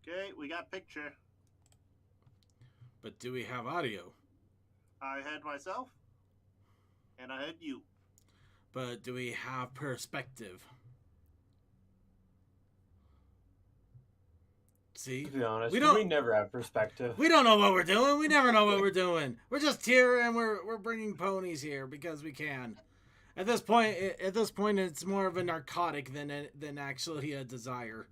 Okay, we got picture. But do we have audio? I had myself, and I had you. But do we have perspective? See? To be honest, We we don't never have perspective. we don't know what we're doing. We never know what we're doing. We're just here and we're bringing ponies here because we can. At this point, it's more of a narcotic than actually a desire.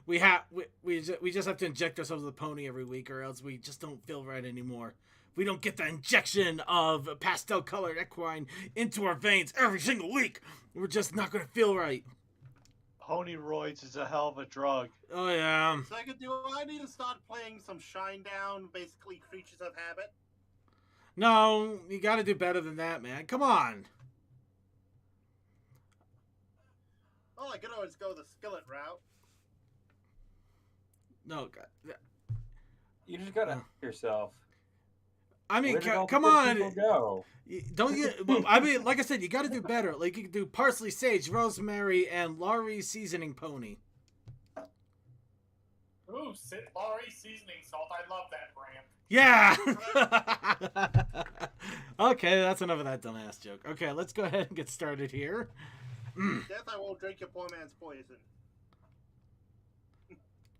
We just have to inject ourselves with a pony every week, or else we just don't feel right anymore. If we don't get the injection of pastel colored equine into our veins every single week, we're just not gonna feel right. Pony roids is a hell of a drug. Oh yeah. Second, do I need to start playing some Shinedown, basically Creatures of Habit? No, you got to do better than that, man. Come on. Well, I could always go the Skillet route. No, God. You just gotta yourself. I mean, Where did all the come good on. people go? Don't you? I mean, like I said, you got to do better. Like you can do parsley, sage, rosemary, and Laurie seasoning pony. Ooh, Laurie seasoning salt. I love that brand. Yeah. Okay, that's enough of that dumbass joke. Okay, let's go ahead and get started here. Death, I won't drink your poor man's poison.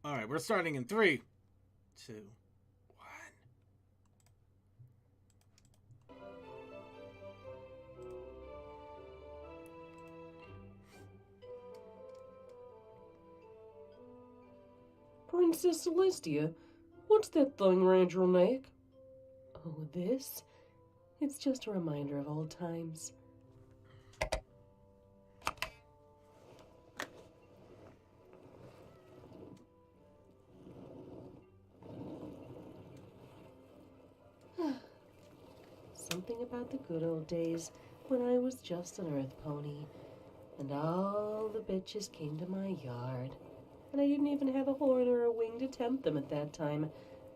All right, we're starting in 3, 2, 1. Princess Celestia, what's that thing round your neck? Oh, this? It's just a reminder of old times. Something about the good old days when I was just an earth pony, and all the bitches came to my yard. And I didn't even have a horn or a wing to tempt them at that time.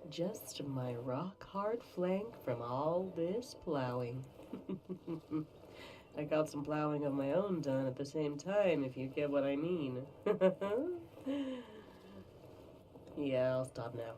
Just my rock-hard flank from all this plowing. I got some plowing of my own done at the same time, if you get what I mean. Yeah, I'll stop now.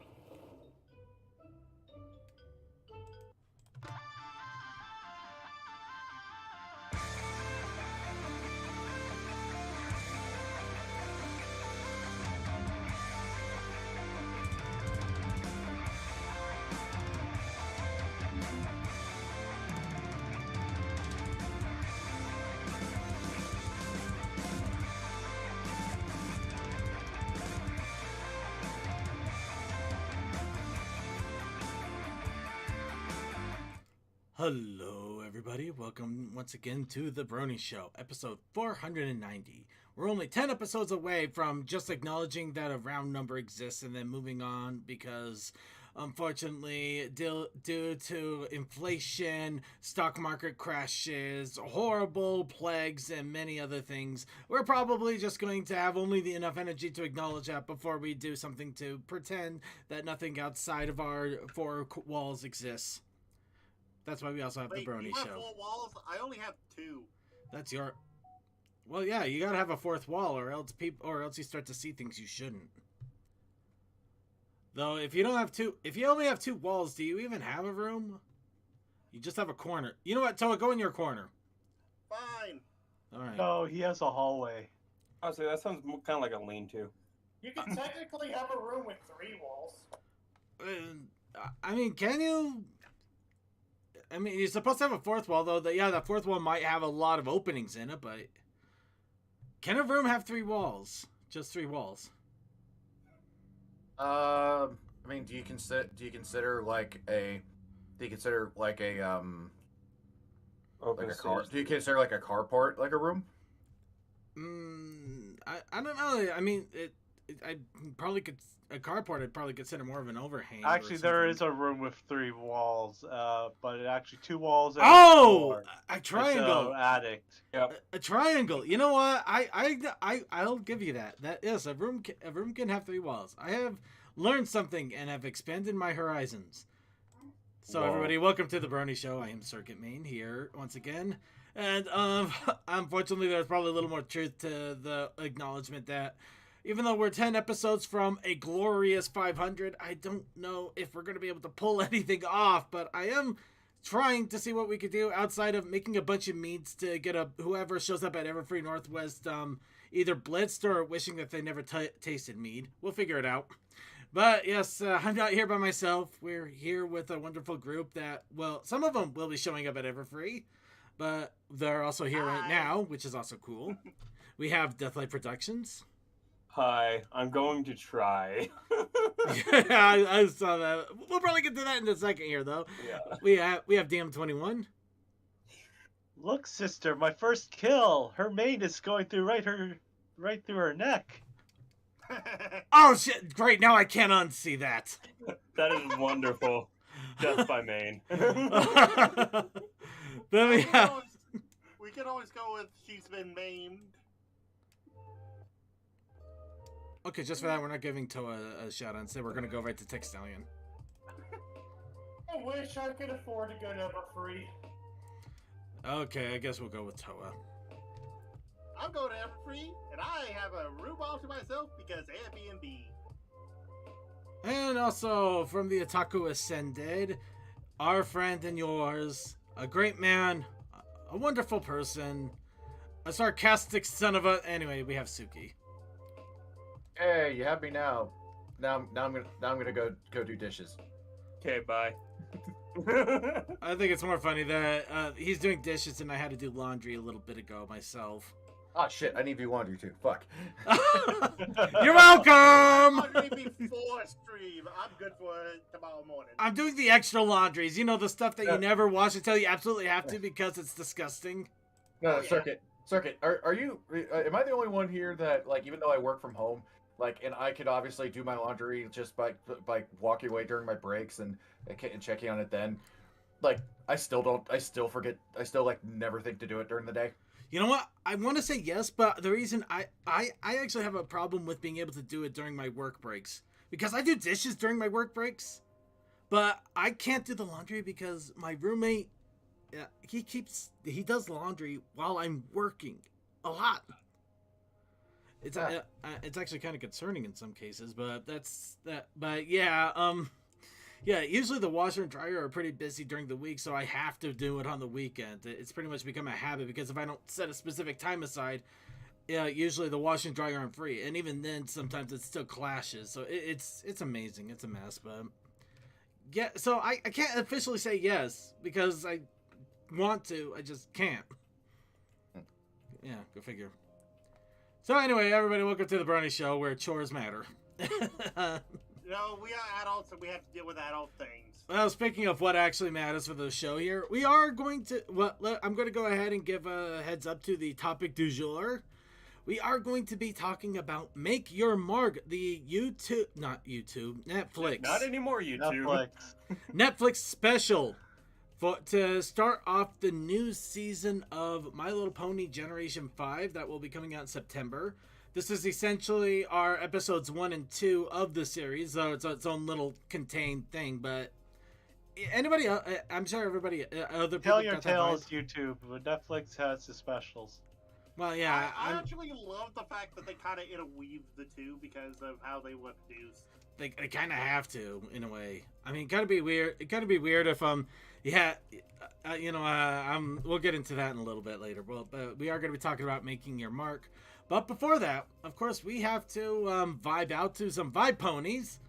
Hello, everybody. Welcome once again to the Brony Show, episode 490. We're only 10 episodes away from just acknowledging that a round number exists and then moving on because, unfortunately, due to inflation, stock market crashes, horrible plagues, and many other things, we're probably just going to have only enough energy to acknowledge that before we do something to pretend that nothing outside of our four walls exists. That's why we also have Wait, the Brony you have Show. 4 walls? I only have 2. That's your. Well, yeah, you gotta have a fourth wall, or else you start to see things you shouldn't. Though, if you only have 2 walls, do you even have a room? You just have a corner. You know what, Toa, go in your corner. Fine. All right. No, he has a hallway. Honestly, that sounds kind of like a lean-to. You can technically have a room with 3 walls. I mean, can you? I mean, you're supposed to have a fourth wall, though. That fourth wall might have a lot of openings in it, but can a room have 3 walls? Just 3 walls? I mean, do you consider like a Open like a car? space. Do you consider like a carport like a room? I don't know. I mean, I probably could a carport. I'd probably consider more of an overhang. Actually, there is a room with 3 walls, but actually 2 walls. And Oh, a a triangle. It's a attic. Yep. A triangle. You know what? I'll give you that. That yes, a room can have 3 walls. I have learned something and have expanded my horizons. So Whoa. everybody, welcome to the Brony Show. I am Circuit Main here once again, and unfortunately, there's probably a little more truth to the acknowledgement that Even though we're 10 episodes from a glorious 500, I don't know if we're going to be able to pull anything off, but I am trying to see what we could do outside of making a bunch of meads to get whoever shows up at Everfree Northwest either blitzed or wishing that they never tasted mead. We'll figure it out. But yes, I'm not here by myself. We're here with a wonderful group that, well, some of them will be showing up at Everfree, but they're also here right now, which is also cool. We have Deathlight Productions. Hi, I'm going to try. Yeah, I saw that. We'll probably get to that in a second here, though. Yeah. We have DM21. Look, sister, my first kill. Her mane is going through right through her neck. Oh shit! Great, now I can't unsee that. That is wonderful. Death by main. Then we have. We can always go with she's been maimed. Okay, just for that, we're not giving Toa a shout out. Instead, we're gonna go right to Textalion. I wish I could afford to go to Everfree. Okay, I guess we'll go with Toa. I'm going to Everfree, and I have a room all to myself because Airbnb. And also from the Otaku Ascended, our friend and yours, a great man, a wonderful person, a sarcastic son of a. Anyway, we have Suki. Hey, you have me now. Now I'm gonna go do dishes. Okay, bye. I think it's more funny that he's doing dishes and I had to do laundry a little bit ago myself. Ah, shit, I need to do laundry too. Fuck. You're welcome! Laundry before stream. I'm good for tomorrow morning. I'm doing the extra laundries. You know, the stuff that you never wash until you absolutely have to because it's disgusting. No, yeah. Circuit. Are you? Am I the only one here that, like, even though I work from home, like, and I could obviously do my laundry just by walking away during my breaks and checking on it then, like, I still forget. I still, like, never think to do it during the day. You know what? I want to say yes, but the reason I actually have a problem with being able to do it during my work breaks. Because I do dishes during my work breaks, but I can't do the laundry because my roommate, he does laundry while I'm working a lot. It's actually kind of concerning in some cases, but that's that. But yeah, yeah, usually the washer and dryer are pretty busy during the week, so I have to do it on the weekend. It's pretty much become a habit because if I don't set a specific time aside, yeah, usually the washer and dryer aren't free, and even then, sometimes it still clashes. So it's amazing. It's a mess, but yeah. So I can't officially say yes because I want to, I just can't. Yeah, go figure. So anyway, everybody, welcome to the Brony Show, where chores matter. No, we are adults and we have to deal with adult things. Well, speaking of what actually matters for the show here, we are going to, well, I'm going to go ahead and give a heads up to the topic du jour. We are going to be talking about Make Your Mark, the Netflix. Not anymore, YouTube. Netflix special to start off the new season of My Little Pony Generation 5 that will be coming out in September. This is essentially our episodes 1 and 2 of the series, so it's its own little contained thing. But anybody else, I'm sure everybody, other people. Tell your tales, YouTube. But Netflix has the specials. Well, yeah, I actually love the fact that they kind of interweave the two because of how they were produced. They kind of have to, in a way. I mean, gotta be weird. It gotta be weird if we'll get into that in a little bit later. Well, but we are gonna be talking about Making Your Mark. But before that, of course, we have to vibe out to some Vibe Ponies.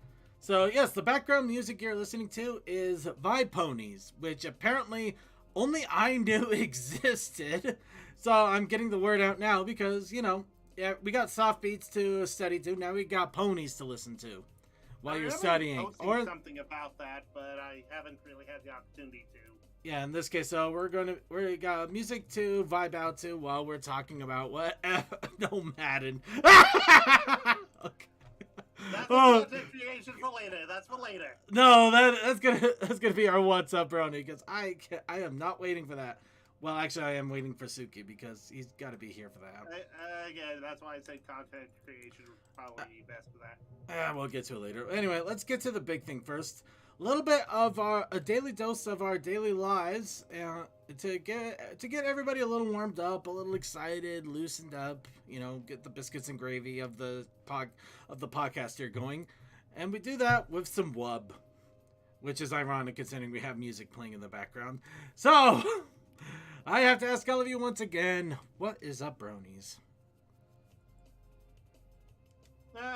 So, yes, the background music you're listening to is Vibe Ponies, which apparently only I knew existed. So I'm getting the word out now because, yeah, we got soft beats to study to. Now we got ponies to listen to while you're studying. Or something about that, but I haven't really had the opportunity to. Yeah, in this case, so we got music to vibe out to while we're talking about what? No, Madden. Okay. That's content creation for later. That's for later. No, that's gonna be our what's up, Brony, because I am not waiting for that. Well, actually, I am waiting for Suki because he's got to be here for that. Again, that's why I say content creation would probably be best for that. We'll get to it later. Anyway, let's get to the big thing first. little bit of a daily dose of our daily lives, to get everybody a little warmed up, a little excited, loosened up. You know, get the biscuits and gravy of the podcast here going, and we do that with some wub, which is ironic considering we have music playing in the background. So, I have to ask all of you once again, what is up, bronies?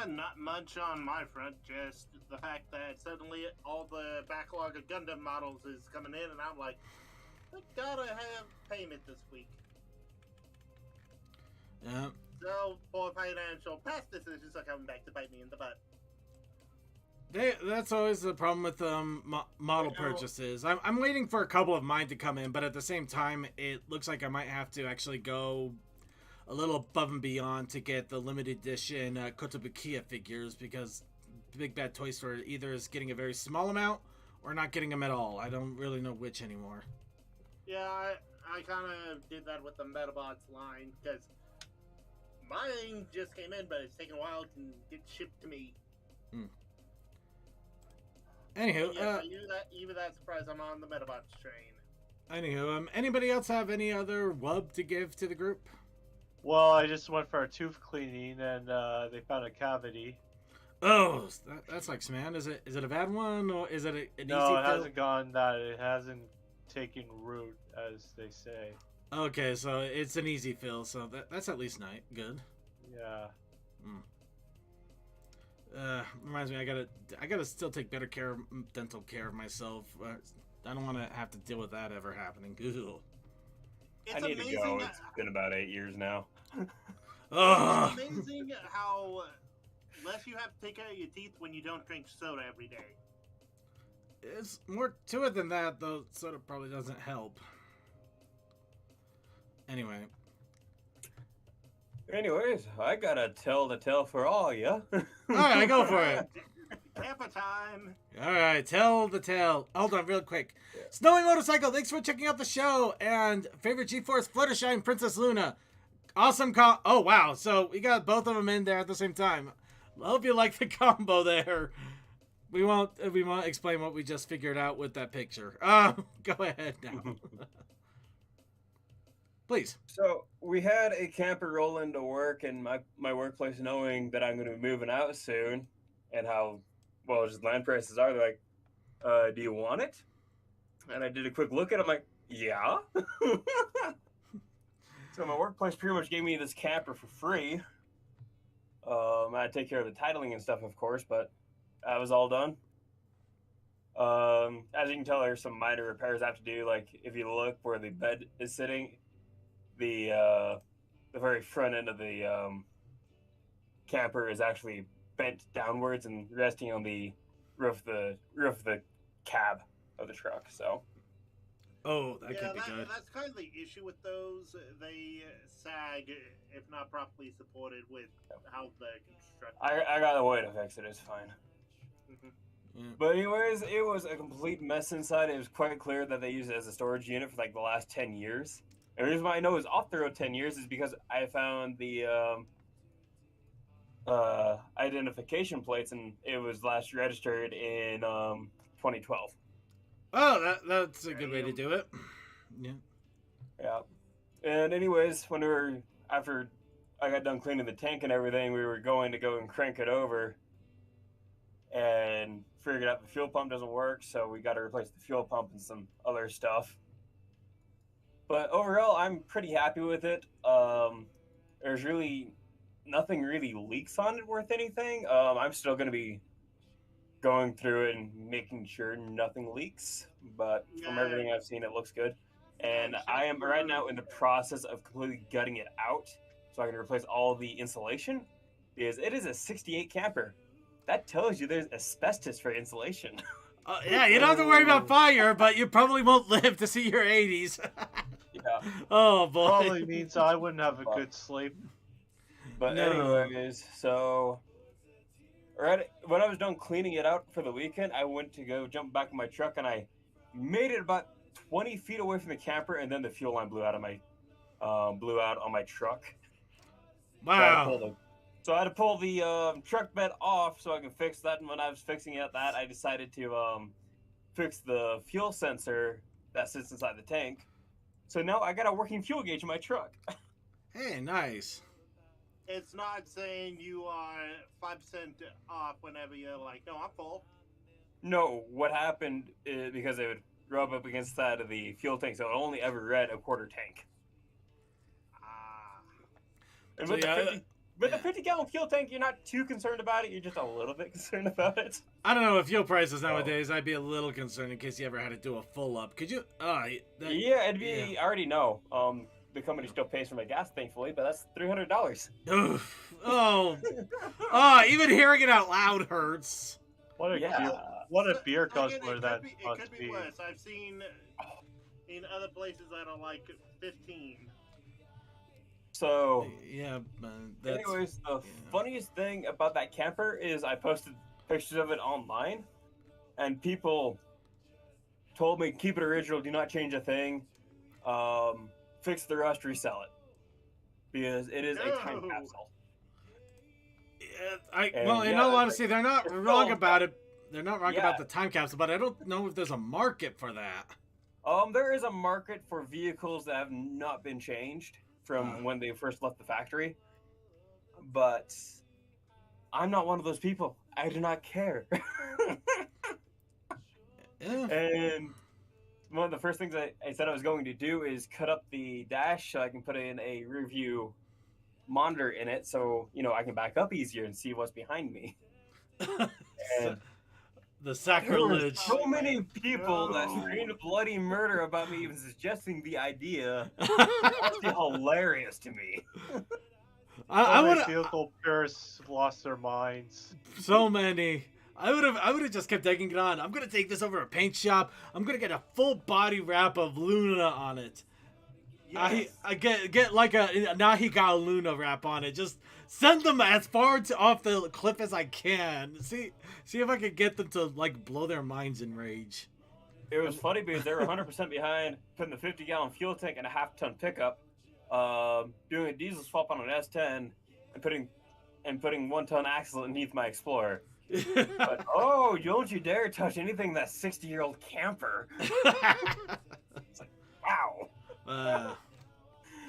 Not much on my front, just the fact that suddenly all the backlog of Gundam models is coming in, and I'm like, I gotta have payment this week. Yeah. So, for financial past decisions are coming back to bite me in the butt. That's always the problem with model purchases. I'm waiting for a couple of mine to come in, but at the same time, it looks like I might have to actually go a little above and beyond to get the limited edition Kotobukiya figures, because Big Bad Toy Store either is getting a very small amount or not getting them at all. I don't really know which anymore. Yeah, I kind of did that with the Metabots line, because mine just came in, but it's taking a while to get shipped to me. Anywho, yeah, you were that surprised I'm on the Metabots train. Anywho, anybody else have any other wub to give to the group? Well, I just went for a tooth cleaning, and they found a cavity. Oh, that sucks, man. Is it a bad one, or is it an easy No, it fill? hasn't gone that. It hasn't taken root, as they say. Okay, so it's an easy fill, so that's at least good. Yeah. Reminds me, I gotta still take better dental care of myself. I don't want to have to deal with that ever happening. Ugh. I need to go. It's been about 8 years now. Ugh. It's amazing how less you have to take care of your teeth when you don't drink soda every day. It's more to it than that, though. Soda probably doesn't help. Anyway. Anyways, I gotta tell the tale for all, yeah? Alright, go for it. Kappa time. Alright, tell the tale. Hold on, real quick. Snowy Motorcycle, thanks for checking out the show. And favorite G-Force Fluttershy, Princess Luna. Awesome oh, wow. So we got both of them in there at the same time. I hope you like the combo there. We won't explain what we just figured out with that picture. Go ahead now. Please. So we had a camper roll into work in my workplace, knowing that I'm going to be moving out soon, and how just land prices are. They're like, "Do you want it?" And I did a quick look at it. I'm like, "Yeah." So my workplace pretty much gave me this camper for free. I had to take care of the titling and stuff, of course, but that was all done. As you can tell, there's some minor repairs I have to do. Like if you look where the bed is sitting, the very front end of the camper is actually bent downwards and resting on the roof of the cab of the truck. So that could be good. That's kind of the issue with those. They sag if not properly supported with how they're constructed. I got a way to fix it. It's fine. Mm-hmm. Yeah. But anyways, it was a complete mess inside. It was quite clear that they used it as a storage unit for like the last 10 years. And the reason why I know it was off the road 10 years is because I found the identification plates, and it was last registered in 2012. Oh, that's a good way to do it. Yeah. Yeah. And anyways, after I got done cleaning the tank and everything, we were going to go and crank it over, and figured out the fuel pump doesn't work, so we got to replace the fuel pump and some other stuff. But overall, I'm pretty happy with it. There's really nothing really leaks on it worth anything. I'm still going to be going through it and making sure nothing leaks. But from everything I've seen, it looks good. And I am right now in the process of completely gutting it out so I can replace all the insulation, because it is a 68 camper. That tells you there's asbestos for insulation. Yeah, you don't have to worry about fire, but you probably won't live to see your 80s. Yeah. Oh, boy. Probably means I wouldn't have a good sleep. But No. anyways, so when I was done cleaning it out for the weekend, I went to go jump back in my truck, and I made it about 20 feet away from the camper, and then the fuel line blew out on my truck. Wow. So I had to pull the truck bed off so I could fix that. And when I was fixing that, I decided to fix the fuel sensor that sits inside the tank. So now I got a working fuel gauge in my truck. Hey, nice. It's not saying you are 5% off whenever you're like, no, I'm full. No, what happened is because it would rub up against the side of the fuel tank, so it only ever read a quarter tank. Ah. And So, with yeah, the 50-gallon fuel tank, you're not too concerned about it. You're just a little bit concerned about it. I don't know, with fuel prices nowadays, I'd be a little concerned in case you ever had to do a full up. Could you? Yeah, it'd be. I already know. The company still pays for my gas, thankfully, but that's $300. Oof. Oh, even hearing it out loud hurts. What a Yeah. what a beer Again, guzzler it that could be, it must could be be. worse. I've seen in other places that are like 15. So, Yeah, that's... anyways, the yeah. funniest thing about that camper is I posted pictures of it online, and people told me, keep it original, do not change a thing, fix the rust, resell it. Because it is a time No. capsule. Yeah, And well, in yeah, all honesty, they're not it's wrong still- about it. They're not wrong Yeah. about the time capsule, but I don't know if there's a market for that. There is a market for vehicles that have not been changed from when they first left the factory. But I'm not one of those people. I do not care. Yeah. And one of the first things I said I was going to do is cut up the dash so I can put in a rear view monitor in it so, I can back up easier and see what's behind me. And The there were sacrilege. so many people that screamed bloody murder about me even suggesting the idea. That's hilarious to me. I So would many vehicle purists have lost their minds. so many. I would have just kept taking it on. I'm gonna take this over a paint shop. I'm gonna get a full body wrap of Luna on it. Yes. I get like a Nahiga Luna wrap on it. Just send them as far off the cliff as I can. See if I can get them to like blow their minds in rage. It was funny because they were 100% behind putting the 50-gallon fuel tank in a half-ton pickup, doing a diesel swap on an S10, and putting 1-ton axle underneath my Explorer. But don't you dare touch anything that's 60-year-old camper! It's like, wow.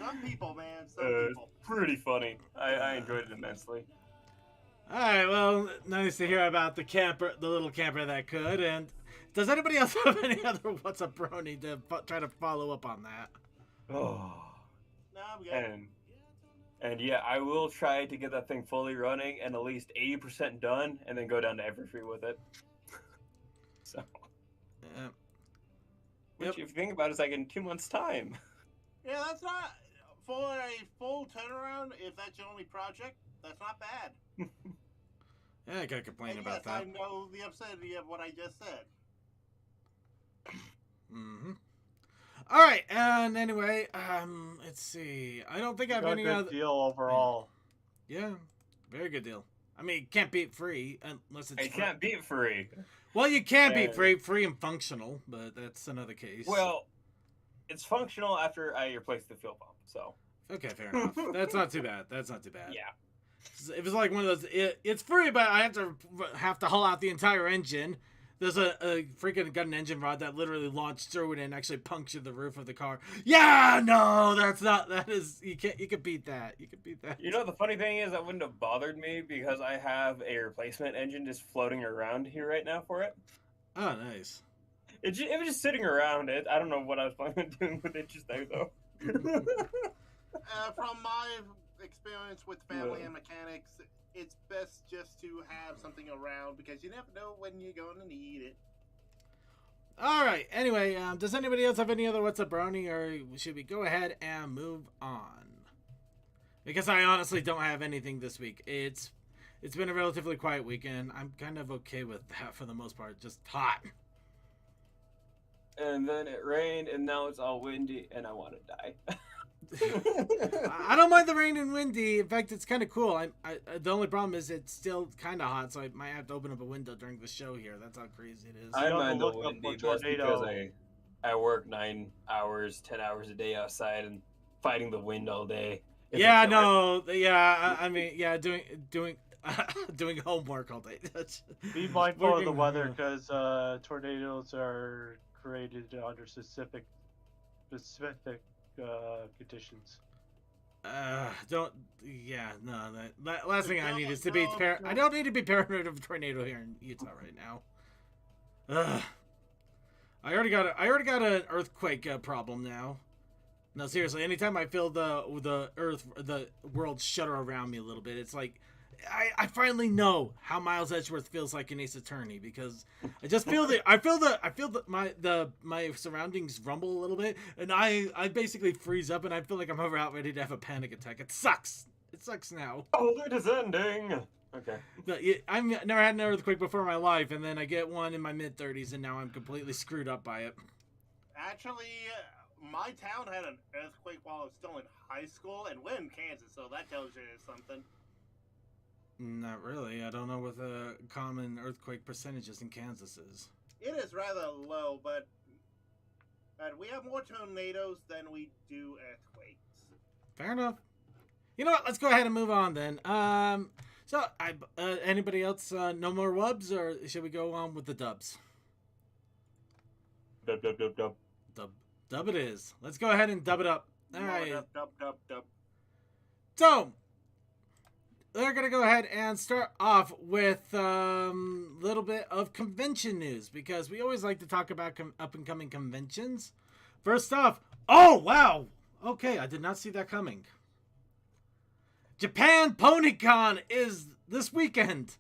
Some people, man. Some people. Pretty funny. I enjoyed it immensely. All right, well, nice to hear about the little camper that could. And does anybody else have any other What's Up Brony to try to follow up on that? Oh. No, I'm good. And yeah, I will try to get that thing fully running and at least 80% done, and then go down to Everfree with it. So, which, if you think about it, is like in 2 months' time. Yeah, that's not for a full turnaround. If that's your only project, that's not bad. Yeah, I gotta complain And about yes, that. I know the absurdity of what I just said. Mm-hmm. All right, and anyway, let's see. I don't think I have Got a any good other. deal overall. Yeah, very good deal. I mean, can't beat free unless it's. I can't beat free. Well, you can beat And- free and functional, but that's another case. Well, it's functional after I replace the fuel pump, so. Okay, fair enough. That's not too bad. That's not too bad. Yeah. If it's like one of those, it's free, but I have to haul out the entire engine. There's a freaking got an engine rod that literally launched through it and actually punctured the roof of the car. Yeah, no, that is you can beat that. You can beat that. You know, the funny thing is that wouldn't have bothered me because I have a replacement engine just floating around here right now for it. Oh, nice. It was just sitting around it. I don't know what I was planning on doing with it just there, though. From my experience with family and mechanics, it's best just to have something around because you never know when you're going to need it. All right. Anyway, does anybody else have any other What's Up Brony, or should we go ahead and move on? Because I honestly don't have anything this week. It's been a relatively quiet weekend. I'm kind of okay with that for the most part. Just hot. And then it rained, and now it's all windy, and I want to die. I don't mind the rain and windy. In fact, it's kind of cool. I the only problem is it's still kind of hot, so I might have to open up a window during the show here. That's how crazy it is. I You have to mind the look up windy, for but that's tornado. because I work 9 hours, 10 hours a day outside and fighting the wind all day. If Yeah, it's dark. no, yeah. I mean, yeah, doing. doing homework all day. Be mindful of the Working- weather because tornadoes are created under specific conditions. Don't. Yeah, no. That last thing I need is to be. No. I don't need to be paranoid of a tornado here in Utah right now. I already got an earthquake problem now. No, seriously. Anytime I feel the world shudder around me a little bit, it's like I finally know how Miles Edgeworth feels like in Ace Attorney, because I just feel my surroundings rumble a little bit, and I basically freeze up, and I feel like I'm about ready to have a panic attack. It sucks. It sucks now. Oh, it is ending. Okay. But I've never had an earthquake before in my life, and then I get one in my mid-30s, and now I'm completely screwed up by it. Actually, my town had an earthquake while I was still in high school, and we're in Kansas, so that tells you something. Not really. I don't know what the common earthquake percentages in Kansas is. It is rather low, but we have more tornadoes than we do earthquakes. Fair enough. You know what? Let's go ahead and move on then. So anybody else? No more wubs, or should we go on with the dubs? Dub. Dub it is. Let's go ahead and dub it up. All right. Dub. So they're gonna go ahead and start off with a little bit of convention news, because we always like to talk about up and coming conventions. First off, oh wow, okay, I did not see that coming. Japan PonyCon is this weekend.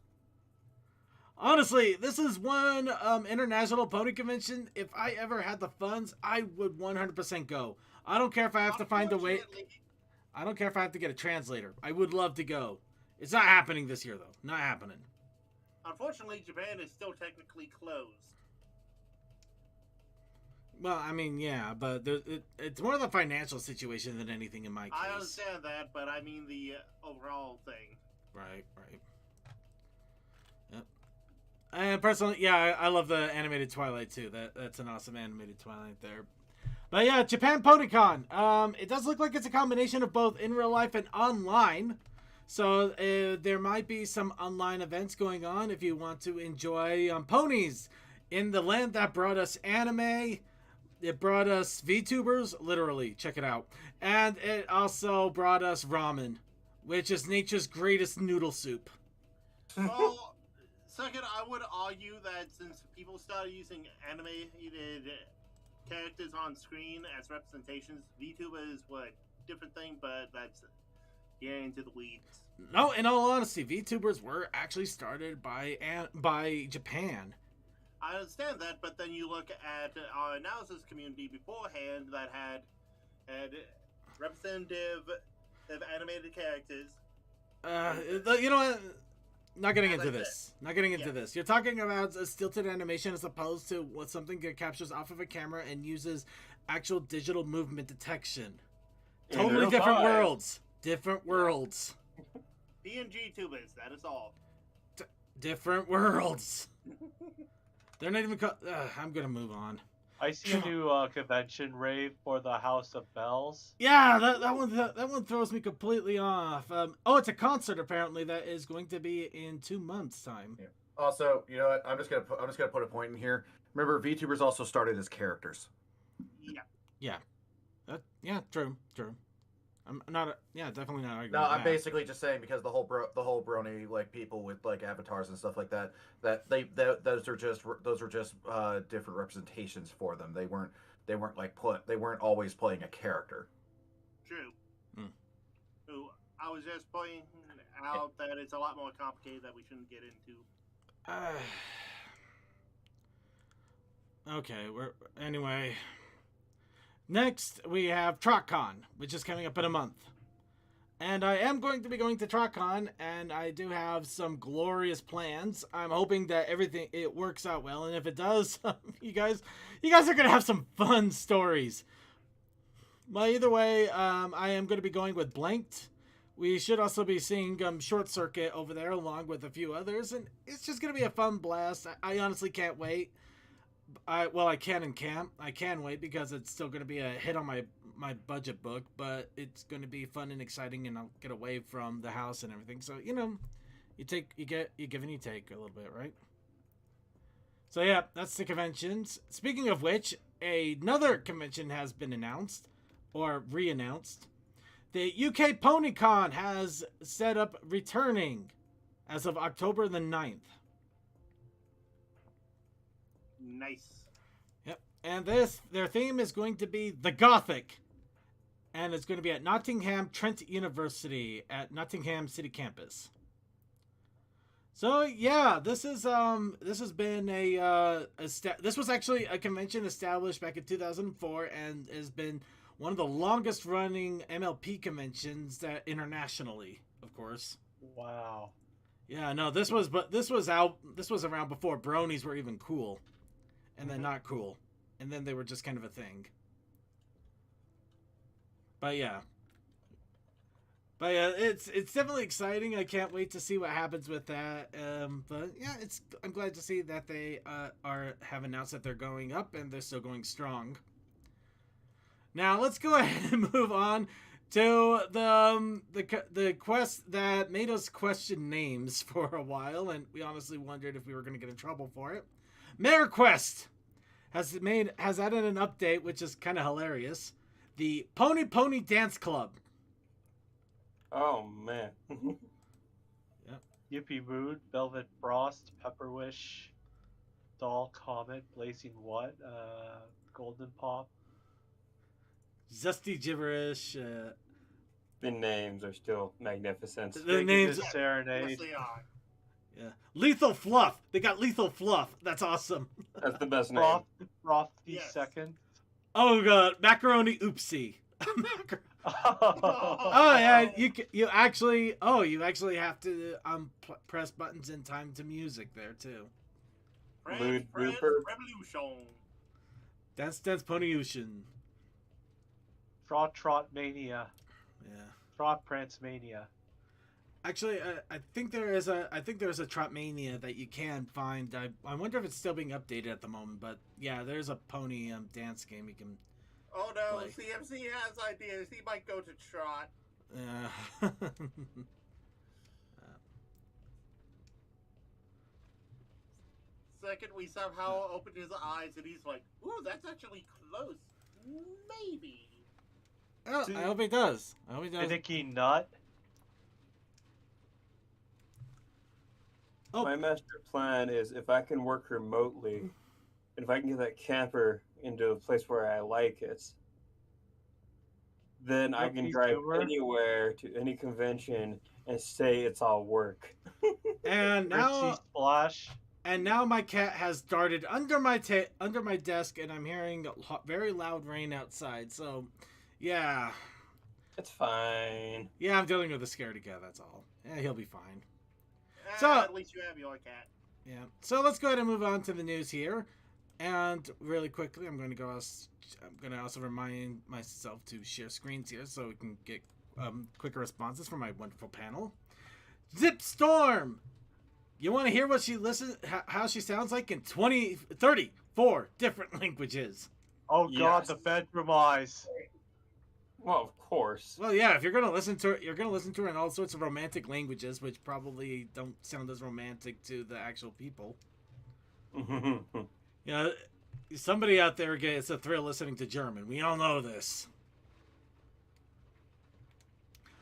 Honestly, this is one international pony convention. If I ever had the funds, I would 100% go. I don't care if I have to find a way. I don't care if I have to get a translator. I would love to go. It's not happening this year, though. Not happening. Unfortunately, Japan is still technically closed. Well, I mean, yeah, but it's more the financial situation than anything in my case. I understand that, but I mean the overall thing. Right. Yep. And personally, yeah, I love the animated Twilight too. That's an awesome animated Twilight there. But yeah, Japan PonyCon. It does look like it's a combination of both in real life and online. So there might be some online events going on if you want to enjoy ponies in the land that brought us anime. It brought us VTubers, literally, check it out. And it also brought us ramen, which is nature's greatest noodle soup. Well, second, I would argue that since people started using animated characters on screen as representations, VTubers were a different thing, but that's getting into the weeds. No, in all honesty, VTubers were actually started by Japan. I understand that, but then you look at our analysis community beforehand that had representative of animated characters. You know what? Not getting into like this. Not getting into this. You're talking about a stilted animation as opposed to what something that captures off of a camera and uses actual digital movement detection. Totally real different time. worlds. Different worlds. PNG tubers, that is all. Different worlds. They're not even. I'm gonna move on. I see a new convention rave for the House of Bells. Yeah, that one throws me completely off. It's a concert apparently that is going to be in 2 months' time. Yeah. Also, you know what? I'm just gonna put a point in here. Remember, VTubers also started as characters. Yeah. Yeah, true. I'm not. Definitely not arguing. No, with I'm that. basically just saying because the whole Brony like people with like avatars and stuff like that, those are just different representations for them. They weren't always playing a character. True. Hmm. So I was just pointing out that it's a lot more complicated that we shouldn't get into. Okay. Anyway. Next, we have TrotCon, which is coming up in a month. And I am going to be going to TrotCon, and I do have some glorious plans. I'm hoping that it works out well, and if it does, you guys are going to have some fun stories. But either way, I am going to be going with Blanked. We should also be seeing Short Circuit over there, along with a few others, and it's just going to be a fun blast. I honestly can't wait. I can and can't. I can wait because it's still going to be a hit on my budget book, but it's going to be fun and exciting, and I'll get away from the house and everything. So, You give and you take a little bit, right? So yeah, that's the conventions. Speaking of which, another convention has been announced or re-announced. The UK PonyCon has set up returning as of October the 9th. Nice. Yep. And their theme is going to be the Gothic. And it's going to be at Nottingham Trent University at Nottingham City Campus. So yeah, this has been this was actually a convention established back in 2004 and has been one of the longest running MLP conventions that internationally, of course. Wow. Yeah, no, this was around before bronies were even cool, and then not cool, and then they were just kind of a thing. But yeah, it's definitely exciting. I can't wait to see what happens with that. But yeah, I'm glad to see that they have announced that they're going up and they're still going strong. Now let's go ahead and move on to the quest that made us question names for a while, and we honestly wondered if we were going to get in trouble for it. Mayor Quest has added an update, which is kind of hilarious. The Pony Dance Club. Oh man. Yep. Yippee Mood, Velvet Frost, Pepper Wish, Doll Comet, Blazing What, Golden Pop. Zesty Gibberish. The names are still magnificent. The names. Serenade. Yes, they are. Yeah. Lethal Fluff. They got Lethal Fluff. That's awesome. That's the best name. Frothy Yes. Second. Oh god, Macaroni Oopsie. Oh yeah, you actually have to press buttons in time to music there too. Mood French Grouper. Revolution. Dance Ponyution. Frot Trot Mania. Yeah. Frot Prance Mania. Actually, I think there is a Trotmania that you can find. I wonder if it's still being updated at the moment, but yeah, there's a pony dance game you can. Oh no, Play. CMC has ideas. He might go to Trot. Second, we somehow opened his eyes and he's like, ooh, that's actually close. Maybe. Oh, I hope he does. I hope he does. Finicky Nut. Oh. My master plan is if I can work remotely, and if I can get that camper into a place where I like it, then I can drive anywhere to any convention and say it's all work. And now, Ritzy Splash. and now my cat has darted under my desk, and I'm hearing very loud rain outside. So, yeah. It's fine. Yeah, I'm dealing with a scaredy cat. That's all. Yeah, he'll be fine. Ah, So- at least you have your cat. Yeah. So let's go ahead and move on to the news here. And really quickly, I'm going to also remind myself to share screens here so we can get quicker responses from my wonderful panel. Zip Storm! You want to hear what how she sounds like in 34 different languages. Oh god, Yes. the bedroom eyes. Well, of course. Well, yeah, if you're going to listen to her, you're going to listen to her in all sorts of romantic languages, which probably don't sound as romantic to the actual people. You know, somebody out there gets a thrill listening to German. We all know this.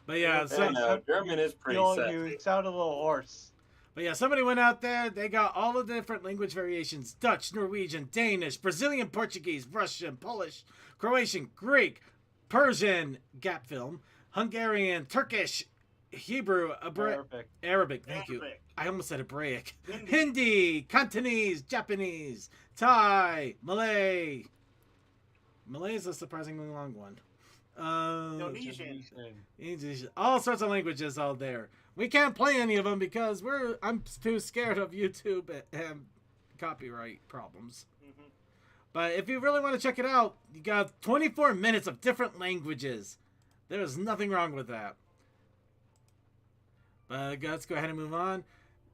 But yeah, I know, German is pretty You sexy. sound a little hoarse. but yeah, somebody went out there. They got all the different language variations: Dutch, Norwegian, Danish, Brazilian, Portuguese, Russian, Polish, Croatian, Greek, Persian, Gap film, Hungarian, Turkish, Hebrew, Arabic. Thank you. Arabic. I almost said Hebraic. Hindi. Hindi, Cantonese, Japanese, Thai, Malay. Malay is a surprisingly long one. Indonesian. English, all sorts of languages out there. We can't play any of them because I'm too scared of YouTube and copyright problems. Mhm. But if you really want to check it out, you got 24 minutes of different languages. There's nothing wrong with that. But let's go ahead and move on.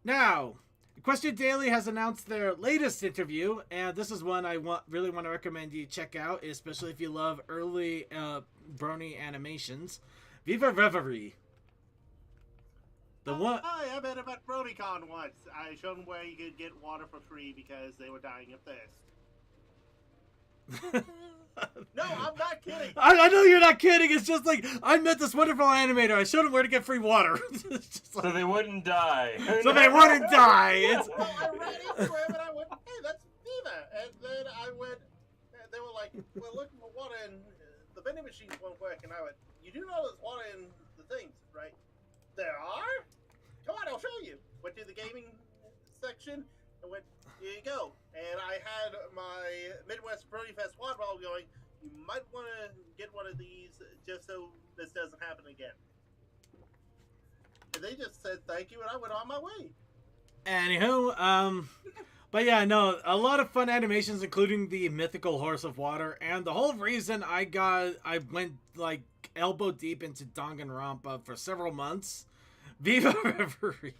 Now, Equestria Daily has announced their latest interview, and this is one I really want to recommend you check out, especially if you love early Brony animations. Viva Reverie. The one. I met him at BronyCon once. I showed him where you could get water for free because they were dying of thirst. No, I'm not kidding. I know you're not kidding. It's just like I met this wonderful animator. I showed him where to get free water. It's just like, So they wouldn't die. so they wouldn't die. It's Well, I ran into him and I went, "Hey, that's Viva." And then I went, and they were like, "We're looking for water and the vending machines won't work." And I went, "You do know there's water in the things, right?" "There are? Come on, I'll show you." Went to the gaming section and went, "Here you go." And I had my Midwest Brony Fest water bottle going, "You might want to get one of these just so this doesn't happen again." And they just said thank you, and I went on my way. Anywho, but yeah, no, a lot of fun animations, including the mythical horse of water, and the whole reason I went like elbow deep into Danganronpa for several months. Viva Reverie.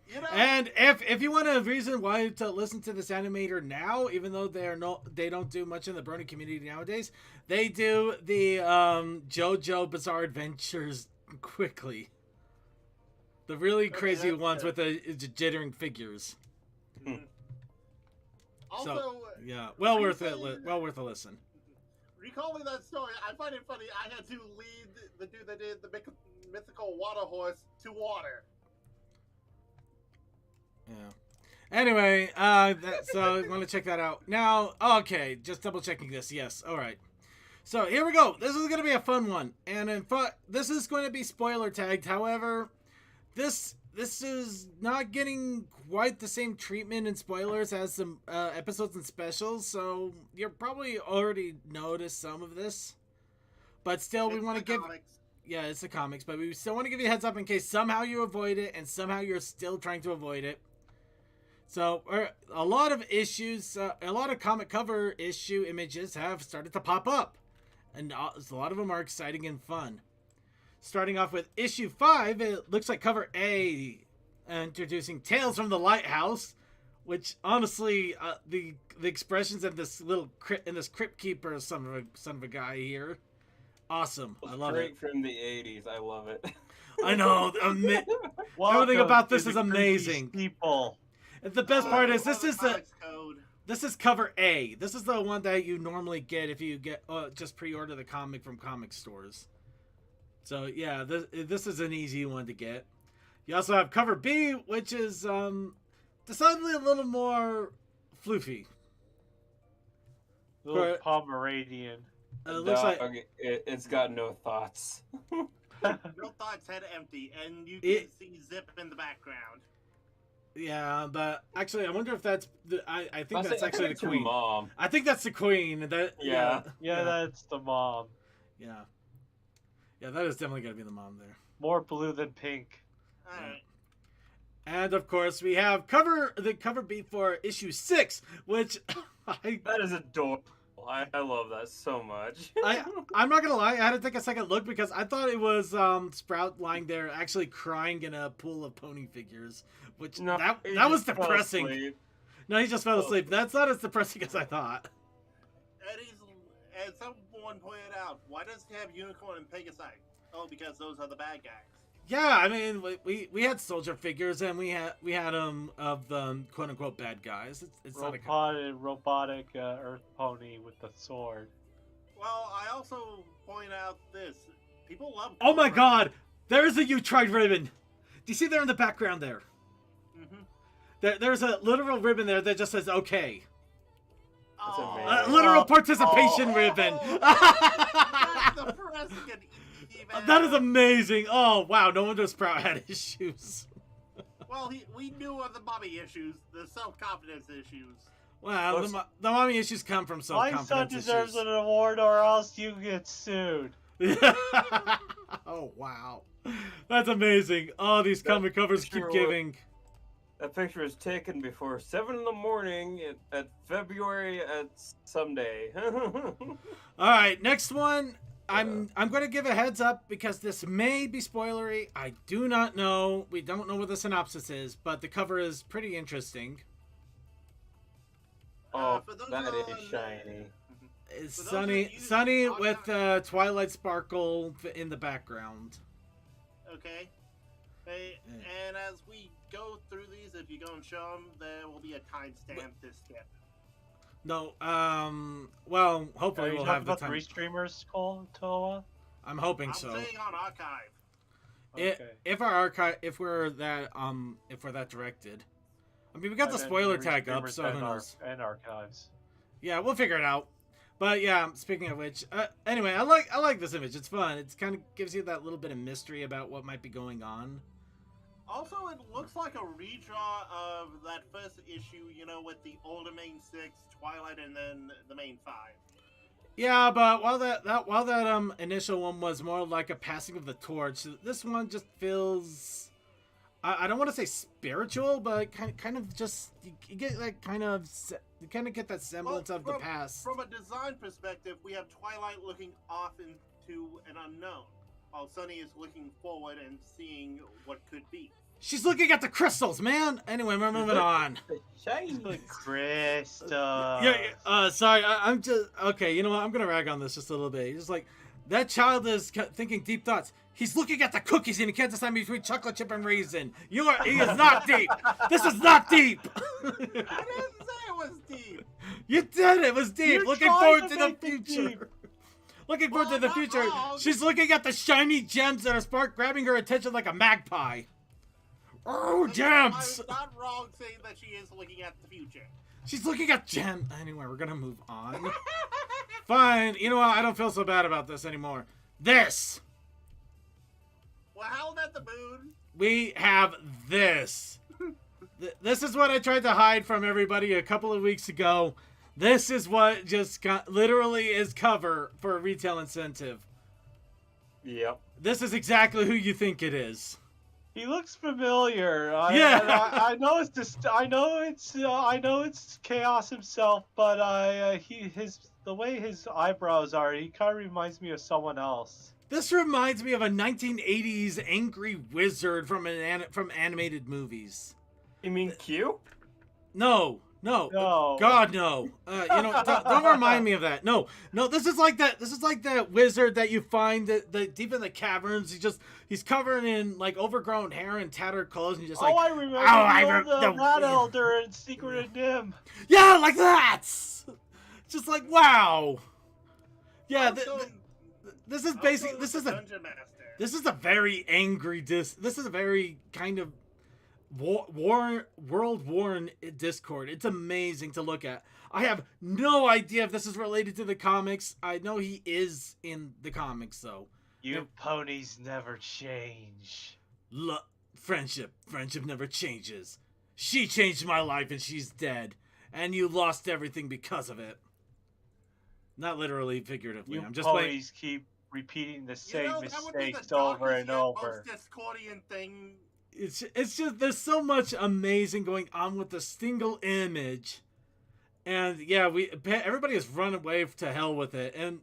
You know, And if you want a reason why to listen to this animator now, even though they don't do much in the Brony community nowadays, they do the JoJo Bizarre Adventures quickly. The really Okay, crazy that's ones good. with the jittering figures. also, Yeah, well worth it. Recently- Well worth a listen. recalling that story, I find it funny. I had to lead the dude that did the mythical water horse to water. Yeah. Anyway, so you want to check that out now? Okay, just double checking this. Yes. All right. So here we go. This is going to be a fun one, and in fact, this is going to be spoiler tagged. However, this is not getting quite the same treatment and spoilers as some episodes and specials. So you're probably already noticed some of this, but still, we It's want to the give. comics. Yeah, it's the comics, but we still want to give you a heads up in case somehow you avoid it and somehow you're still trying to avoid it. So, a lot of issues, a lot of comic cover issue images have started to pop up. And a lot of them are exciting and fun. Starting off with issue 5, it looks like cover A, introducing Tales from the Lighthouse, which honestly, the expressions of this little crypt keeper son of a guy here, awesome. I love Straight it. from the 80s. I love it. I know. Everything Welcome about to this the is creepy amazing. People. And the best part is this is the Comics code. This is cover A. This is the one that you normally get if you get just pre-order the comic from comic stores. So yeah, this is an easy one to get. You also have cover B, which is decidedly a little more floofy. Little Right. Pomeranian. It looks like It's got no thoughts. No thoughts, head empty, and you can see Zip in the background. yeah, but actually, I wonder if that's I think that's I actually think the it's her queen. mom. I think that's the queen. That Yeah. Yeah, that's the mom. yeah, that is definitely gonna be the mom there. More blue than pink. Alright. And of course, we have cover B for issue 6, which That is adorable. I love that so much. I'm not gonna lie, I had to take a second look because I thought it was Sprout lying there actually crying in a pool of pony figures, which No, that he was just fell depressing. asleep. No, he just fell asleep. That's not as depressing as I thought. And as someone pointed out, why does he have Unicorn and Pegasus? Oh, because those are the bad guys. Yeah, I mean, we had soldier figures and we had of the quote unquote bad guys. It's not a Robotic Earth Pony with the sword. Well, I also point out this. People love Oh my Cobra. God! There's a You Tried ribbon. Do you see there in the background there? Mm-hmm. There's a literal ribbon there that just says okay. That's Oh, amazing. Literal participation ribbon. that's depressing and even. That is amazing. Oh, wow. No wonder Sprout had issues. Well, we knew of the mommy issues, the self-confidence issues. Well, the mommy issues come from My self-confidence son deserves issues. an award or else you get sued. Oh, wow. That's amazing. Oh, these comic covers keep sure giving. That picture was taken before 7 in the morning at February at someday. All right, next one. I'm going to give a heads up because this may be spoilery. I do not know. We don't know what the synopsis is, but the cover is pretty interesting. Oh, for those that on- is shiny. It's For those sunny, of you sunny on with Twilight Sparkle in the background. Okay. Hey, and as we go through these, if you go and show them, there will be a timestamp to skip. No, well, Are hopefully you we'll talking have the about time. three streamers, Cole, Toa? I'm hoping I'm so. saying on archive. Okay. If our archive, if we're that directed, I mean, we got I the meant spoiler three tag up, streamers so and who knows? and archives. Yeah, we'll figure it out. But yeah, speaking of which, anyway, I like this image. It's fun. It's kind of gives you that little bit of mystery about what might be going on. Also, it looks like a redraw of that first issue, you know, with the older main 6, Twilight, and then the main 5. Yeah, but while that initial one was more like a passing of the torch, this one just feels, I don't want to say spiritual, but kind of just you get like you kind of get that semblance of the past. From a design perspective, we have Twilight looking off into an unknown, while Sunny is looking forward and seeing what could be. She's looking at the crystals, man. Anyway, we're moving on. Shiny. Crystal. Yeah. Sorry. I'm just okay. You know what? I'm gonna rag on this just a little bit. Just like that child is thinking deep thoughts. He's looking at the cookies and he can't decide between chocolate chip and raisin. He is not deep. This is not deep. I didn't say it was deep. You did. It was deep. You're Looking trying forward to to the make it future. deep. Looking forward to the Well, future. not wrong. She's looking at the shiny gems that are grabbing her attention like a magpie. Oh, gems! I'm not wrong saying that she is looking at the future. She's looking at gems. Anyway, we're gonna move on. Fine. You know what? I don't feel so bad about this anymore. This. Well, howled at the moon. We have this. This is what I tried to hide from everybody a couple of weeks ago. This is what just literally is cover for a retail incentive. Yep. This is exactly who you think it is. He looks familiar. Yeah. I know it's just. I know it's Chaos himself, but the way his eyebrows are, he kind of reminds me of someone else. This reminds me of a 1980s angry wizard from from animated movies. You mean Q? No. No. God, no. Don't remind me of that. No. This is like that. This is like that wizard that you find that deep in the caverns. He's covered in like overgrown hair and tattered clothes, and he's just like, I remember the Rat Elder and Secret of Nim. yeah, like that. Just like wow. Yeah. This is basically Dungeon Master. this is a very angry This is a very kind of world-worn Discord. It's amazing to look at. I have no idea if this is related to the comics. I know he is in the comics, though. You ponies never change. Friendship never changes. She changed my life and she's dead. And you lost everything because of it. Not literally, figuratively. You I'm just ponies keep repeating the same that would be the mistakes over darkest and yet over. most Discordian thing. It's just there's so much amazing going on with the single image, and yeah, everybody has run away to hell with it, and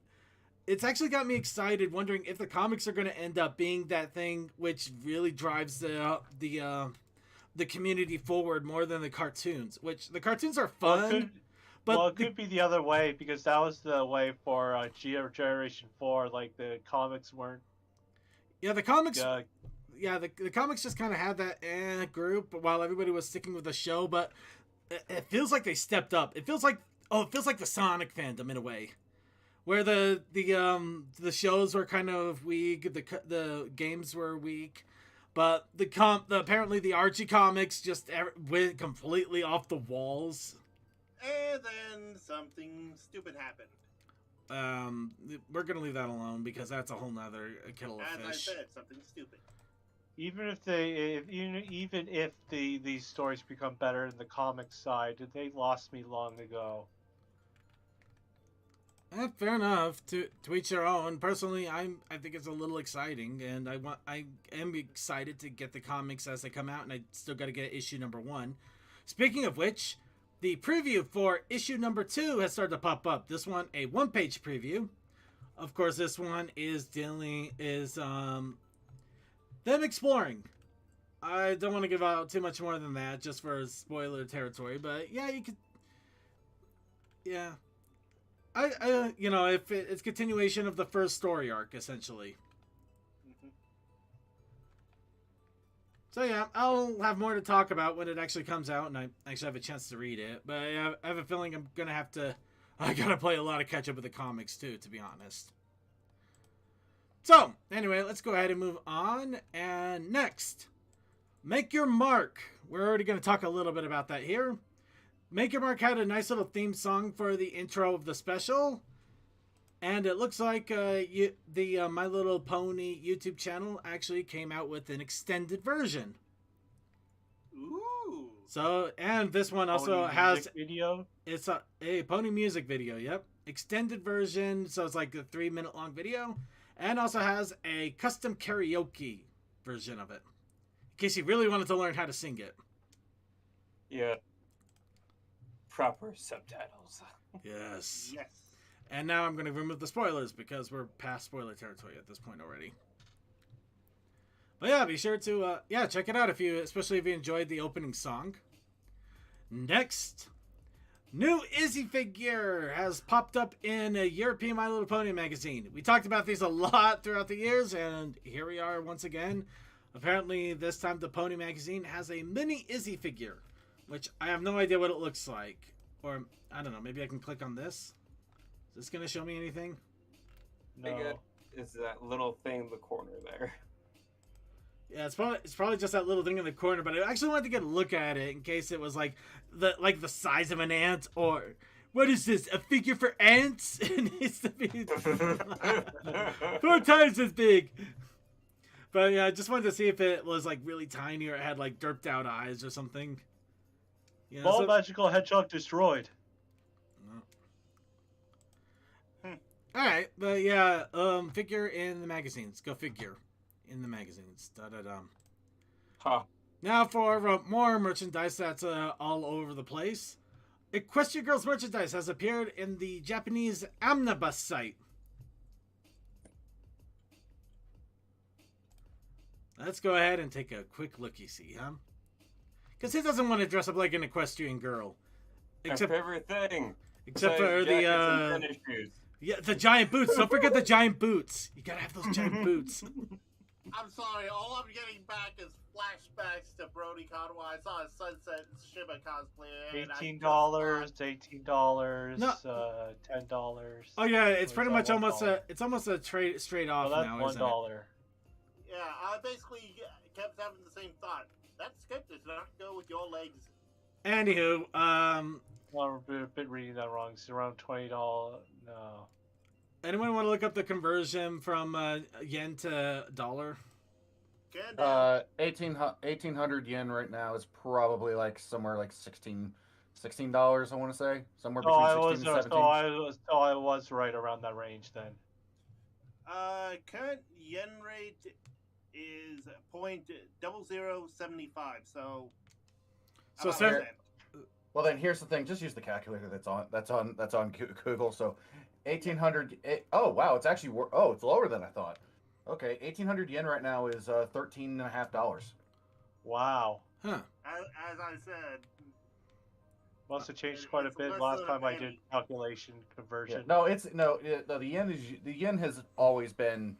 it's actually got me excited, wondering if the comics are going to end up being that thing which really drives the community forward more than the cartoons. Which the cartoons are fun, It could be the other way, because that was the way for Generation 4. Like the comics weren't. Yeah, the comics. Yeah, the comics just kind of had that group while everybody was sticking with the show, but it feels like they stepped up. It feels like the Sonic fandom in a way, where the shows were kind of weak, the games were weak, but apparently the Archie comics just went completely off the walls. And then something stupid happened. We're gonna leave that alone because that's a whole nother kettle of As fish. I said, something stupid. Even if these stories become better in the comic side, they lost me long ago. Fair enough. To each their own. Personally, I think it's a little exciting, and I am excited to get the comics as they come out, and I still got to get issue number 1. Speaking of which, the preview for issue number 2 has started to pop up. This one, a 1-page preview. Of course, this one is them exploring. I don't want to give out too much more than that, just for spoiler territory. But yeah, you could. Yeah, I if it's continuation of the first story arc, essentially. So yeah, I'll have more to talk about when it actually comes out, and I actually have a chance to read it. But I have a feeling I'm gonna have to. I gotta play a lot of catch up with the comics too, to be honest. So anyway, let's go ahead and move on. And next, Make Your Mark. We're already gonna talk a little bit about that here. Make Your Mark had a nice little theme song for the intro of the special. And it looks like the My Little Pony YouTube channel actually came out with an extended version. Ooh. So, and this one also Pony has music video. it's a pony music video. Yep, extended version. So it's like a 3-minute long video, and also has a custom karaoke version of it, in case you really wanted to learn how to sing it. Yeah. Proper subtitles. Yes. Yes. And now I'm going to remove the spoilers because we're past spoiler territory at this point already. But yeah, be sure to check it out especially if you enjoyed the opening song. Next, new Izzy figure has popped up in a European My Little Pony magazine. We talked about these a lot throughout the years, and here we are once again. Apparently, this time the Pony magazine has a mini Izzy figure, which I have no idea what it looks like. Or, I don't know, maybe I can click on this. Is this going to show me anything? Big No. is that little thing in the corner there. Yeah, it's probably just that little thing in the corner, but I actually wanted to get a look at it in case it was like the size of an ant, or what is this, a figure for ants? It needs to be 4 times as big. But yeah, I just wanted to see if it was like really tiny or it had like derped out eyes or something. You know, Ball magical hedgehog destroyed. All right, but yeah, figure in the magazines. Go figure in the magazines. Huh. Now for more merchandise that's all over the place. Equestria Girls merchandise has appeared in the Japanese Omnibus site. Let's go ahead and take a quick looky-see, huh? Because who doesn't want to dress up like an equestrian girl? Except my favorite thing. Except for the yeah, the giant boots. Don't forget the giant boots. You gotta have those giant boots. I'm sorry, all I'm getting back is flashbacks to Brony Show. I saw a Sunset Shiba cosplay. And $18, No. $10. Oh yeah, it's Or pretty is much that almost $1? it's almost a straight off Well, that's now, isn't it? $1. Yeah, I basically kept having the same thought. That script does not go with your legs. Anywho, Well, I'm a bit reading that wrong. It's around $20. No. anyone want to look up the conversion from yen to dollar? Can 1800 yen right now is probably like somewhere like $16. I want to say somewhere between 16 and 17. So I was right around that range then. Current yen rate is .0075. So. So, about sir- that. Well, then here's the thing. Just use the calculator that's on Google. So, 1800. Oh wow, it's actually it's lower than I thought. Okay, 1800 yen right now is $13.50. Wow. Huh. As I said, Must have changed quite a It's bit less last than a time I did penny. calculation Yeah, conversion. the yen has always been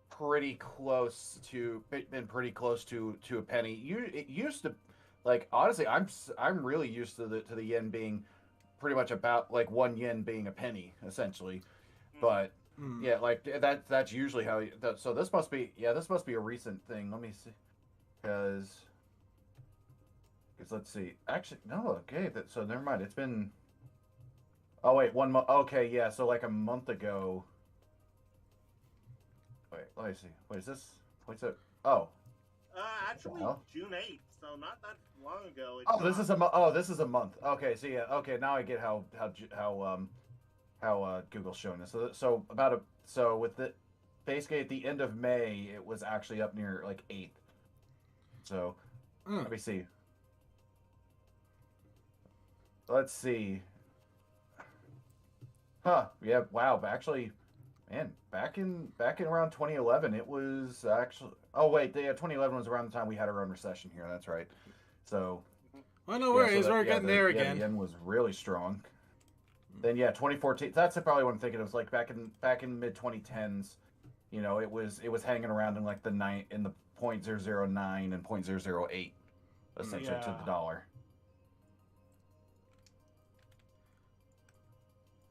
pretty close to a penny. It used to, like, honestly, I'm really used to the yen being pretty much about like 1 yen being a penny essentially, but yeah, like that's usually how. So this must be a recent thing. Let me see, because let's see. Actually, no. Okay, so never mind. It's been. Oh wait, 1 month. Okay, yeah. So like a month ago. Wait, let me see. Wait, is this? What's it? Oh. actually hell? June 8th, so not that long ago. It's Oh, this not- is this is a month. Okay, so yeah, okay, now I get how Google's showing this. So with the basically at the end of May, it was actually up near like 8th. So let me see. Let's see. Huh? Yeah. Wow. Actually, man, back in around 2011, it was actually. Oh wait, 2011 was around the time we had our own recession here. That's right. So. Well, no worries, we're getting there The again. yen was really strong. Then 2014. That's probably what I'm thinking. It was like back in mid 2010s. You know, it was hanging around in like the .009 and .008 essentially to the dollar.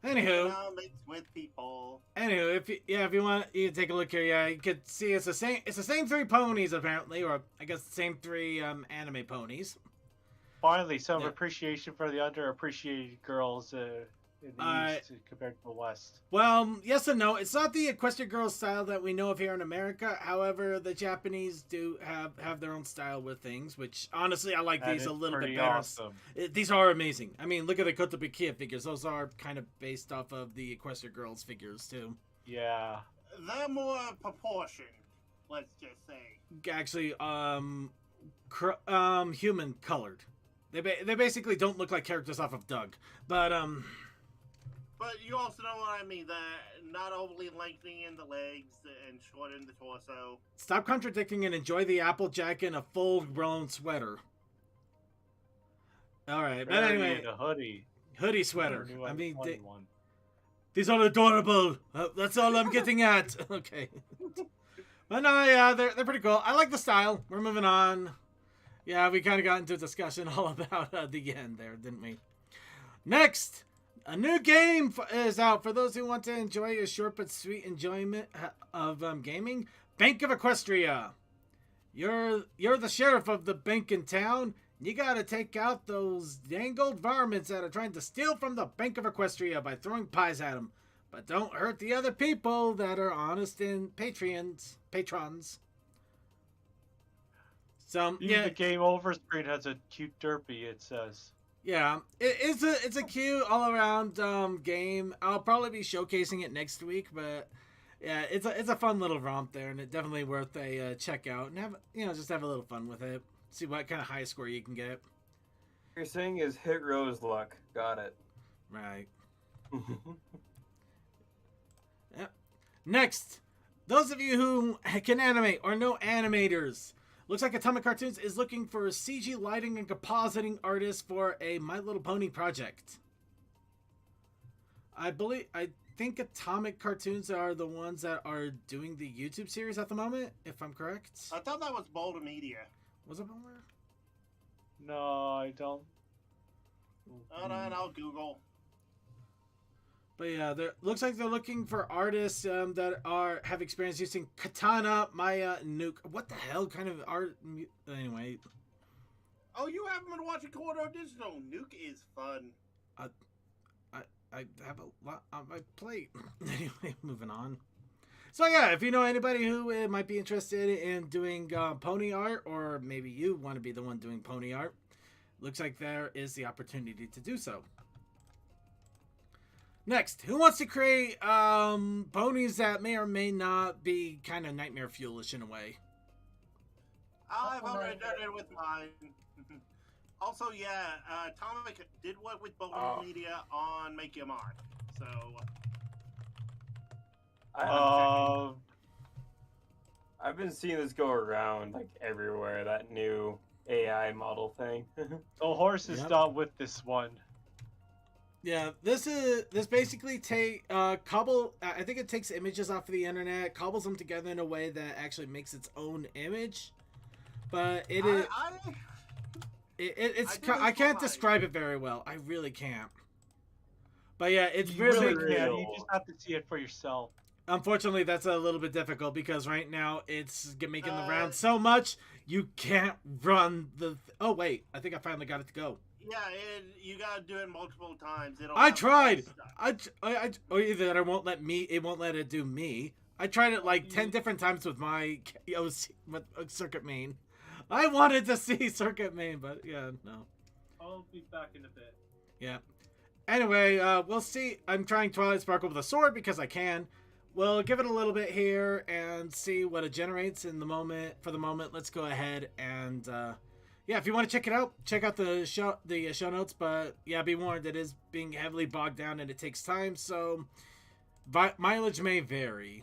Anywho, Economics with people. if you want, you can take a look here. Yeah, you could see it's the same three ponies apparently, or I guess the same three anime ponies. Finally, some appreciation for the underappreciated girls in the East compared to the West. Well, yes and no. It's not the Equestria Girls style that we know of here in America. However, the Japanese do have their own style with things, which honestly I like these a little bit better. Awesome. These are amazing. I mean, look at the Kotobukiya figures. Those are kind of based off of the Equestria Girls figures too. Yeah. They're more proportioned, let's just say. Actually, human colored. They basically don't look like characters off of Doug, but But you also know what I mean, that not overly lengthening in the legs and short in the torso. Stop contradicting and enjoy the Applejack in a full-grown sweater. All right, but anyway, a hoodie sweater. I mean, these are adorable. That's all I'm getting at. Okay. But no, yeah, they're pretty cool. I like the style. We're moving on. Yeah, we kind of got into a discussion all about the end there, didn't we? Next, a new game is out for those who want to enjoy a short but sweet enjoyment of gaming. Bank of Equestria. You're the sheriff of the bank in town. You gotta take out those dangled varmints that are trying to steal from the Bank of Equestria by throwing pies at them. But don't hurt the other people that are honest and patrons. So even the game over screen has a cute derpy, it says. Yeah, it's a cute all around game. I'll probably be showcasing it next week, but yeah, it's a fun little romp there, and it's definitely worth a check out and just have a little fun with it. See what kind of high score you can get. What you're saying is hit Rose luck. Got it. Right. Yep. Next, those of you who can animate or know animators. Looks like Atomic Cartoons is looking for CG lighting and compositing artists for a My Little Pony project. I think Atomic Cartoons are the ones that are doing the YouTube series at the moment, if I'm correct. I thought that was Boulder Media. Was it Boulder? No, I don't. Hold on, I'll Google. But yeah, looks like they're looking for artists that have experience using Katana, Maya, Nuke. What the hell kind of art? Anyway. Oh, you haven't been watching Corridor Digital. Nuke is fun. I have a lot on my plate. Anyway, moving on. So yeah, if you know anybody who might be interested in doing pony art, or maybe you want to be the one doing pony art, looks like there is the opportunity to do so. Next, who wants to create ponies that may or may not be kind of nightmare fuelish in a way? I've already done it with mine. Also, yeah, Atomic did work with Boulder Media on Make Your Mark. So, I've been seeing this go around like everywhere. That new AI model thing. The horse is not with this one. Yeah, this basically cobble. I think it takes images off of the internet, cobbles them together in a way that actually makes its own image. But I can't describe it very well. I really can't. But yeah, it's really real. You just have to see it for yourself. Unfortunately, that's a little bit difficult because right now it's making the round so much you can't run the. Oh wait, I think I finally got it to go. Yeah, you gotta do it multiple times. I tried. Or either that it won't let it do me. I tried it like 10 different times with my Circuit Main. I wanted to see Circuit Main, but yeah, no. I'll be back in a bit. Yeah. Anyway, we'll see. I'm trying Twilight Sparkle with a sword because I can. We'll give it a little bit here and see what it generates in the moment. For the moment, let's go ahead and yeah, if you want to check it out, check out the show notes. But yeah, be warned, it is being heavily bogged down and it takes time, so mileage may vary.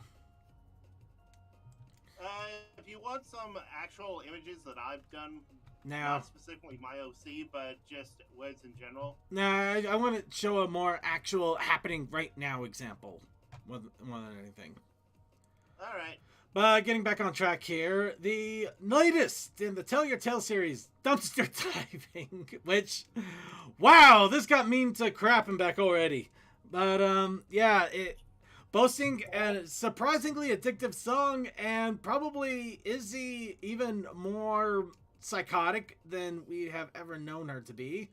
If you want some actual images that I've done, now not specifically my OC, but just words in general. Nah, I want to show a more actual happening right now example, more than anything. All right. But getting back on track here, the latest in the Tell Your Tale series, Dumpster Diving, which, wow, this got memed to crap and back already. But, yeah, it boasting a surprisingly addictive song and probably Izzy even more psychotic than we have ever known her to be.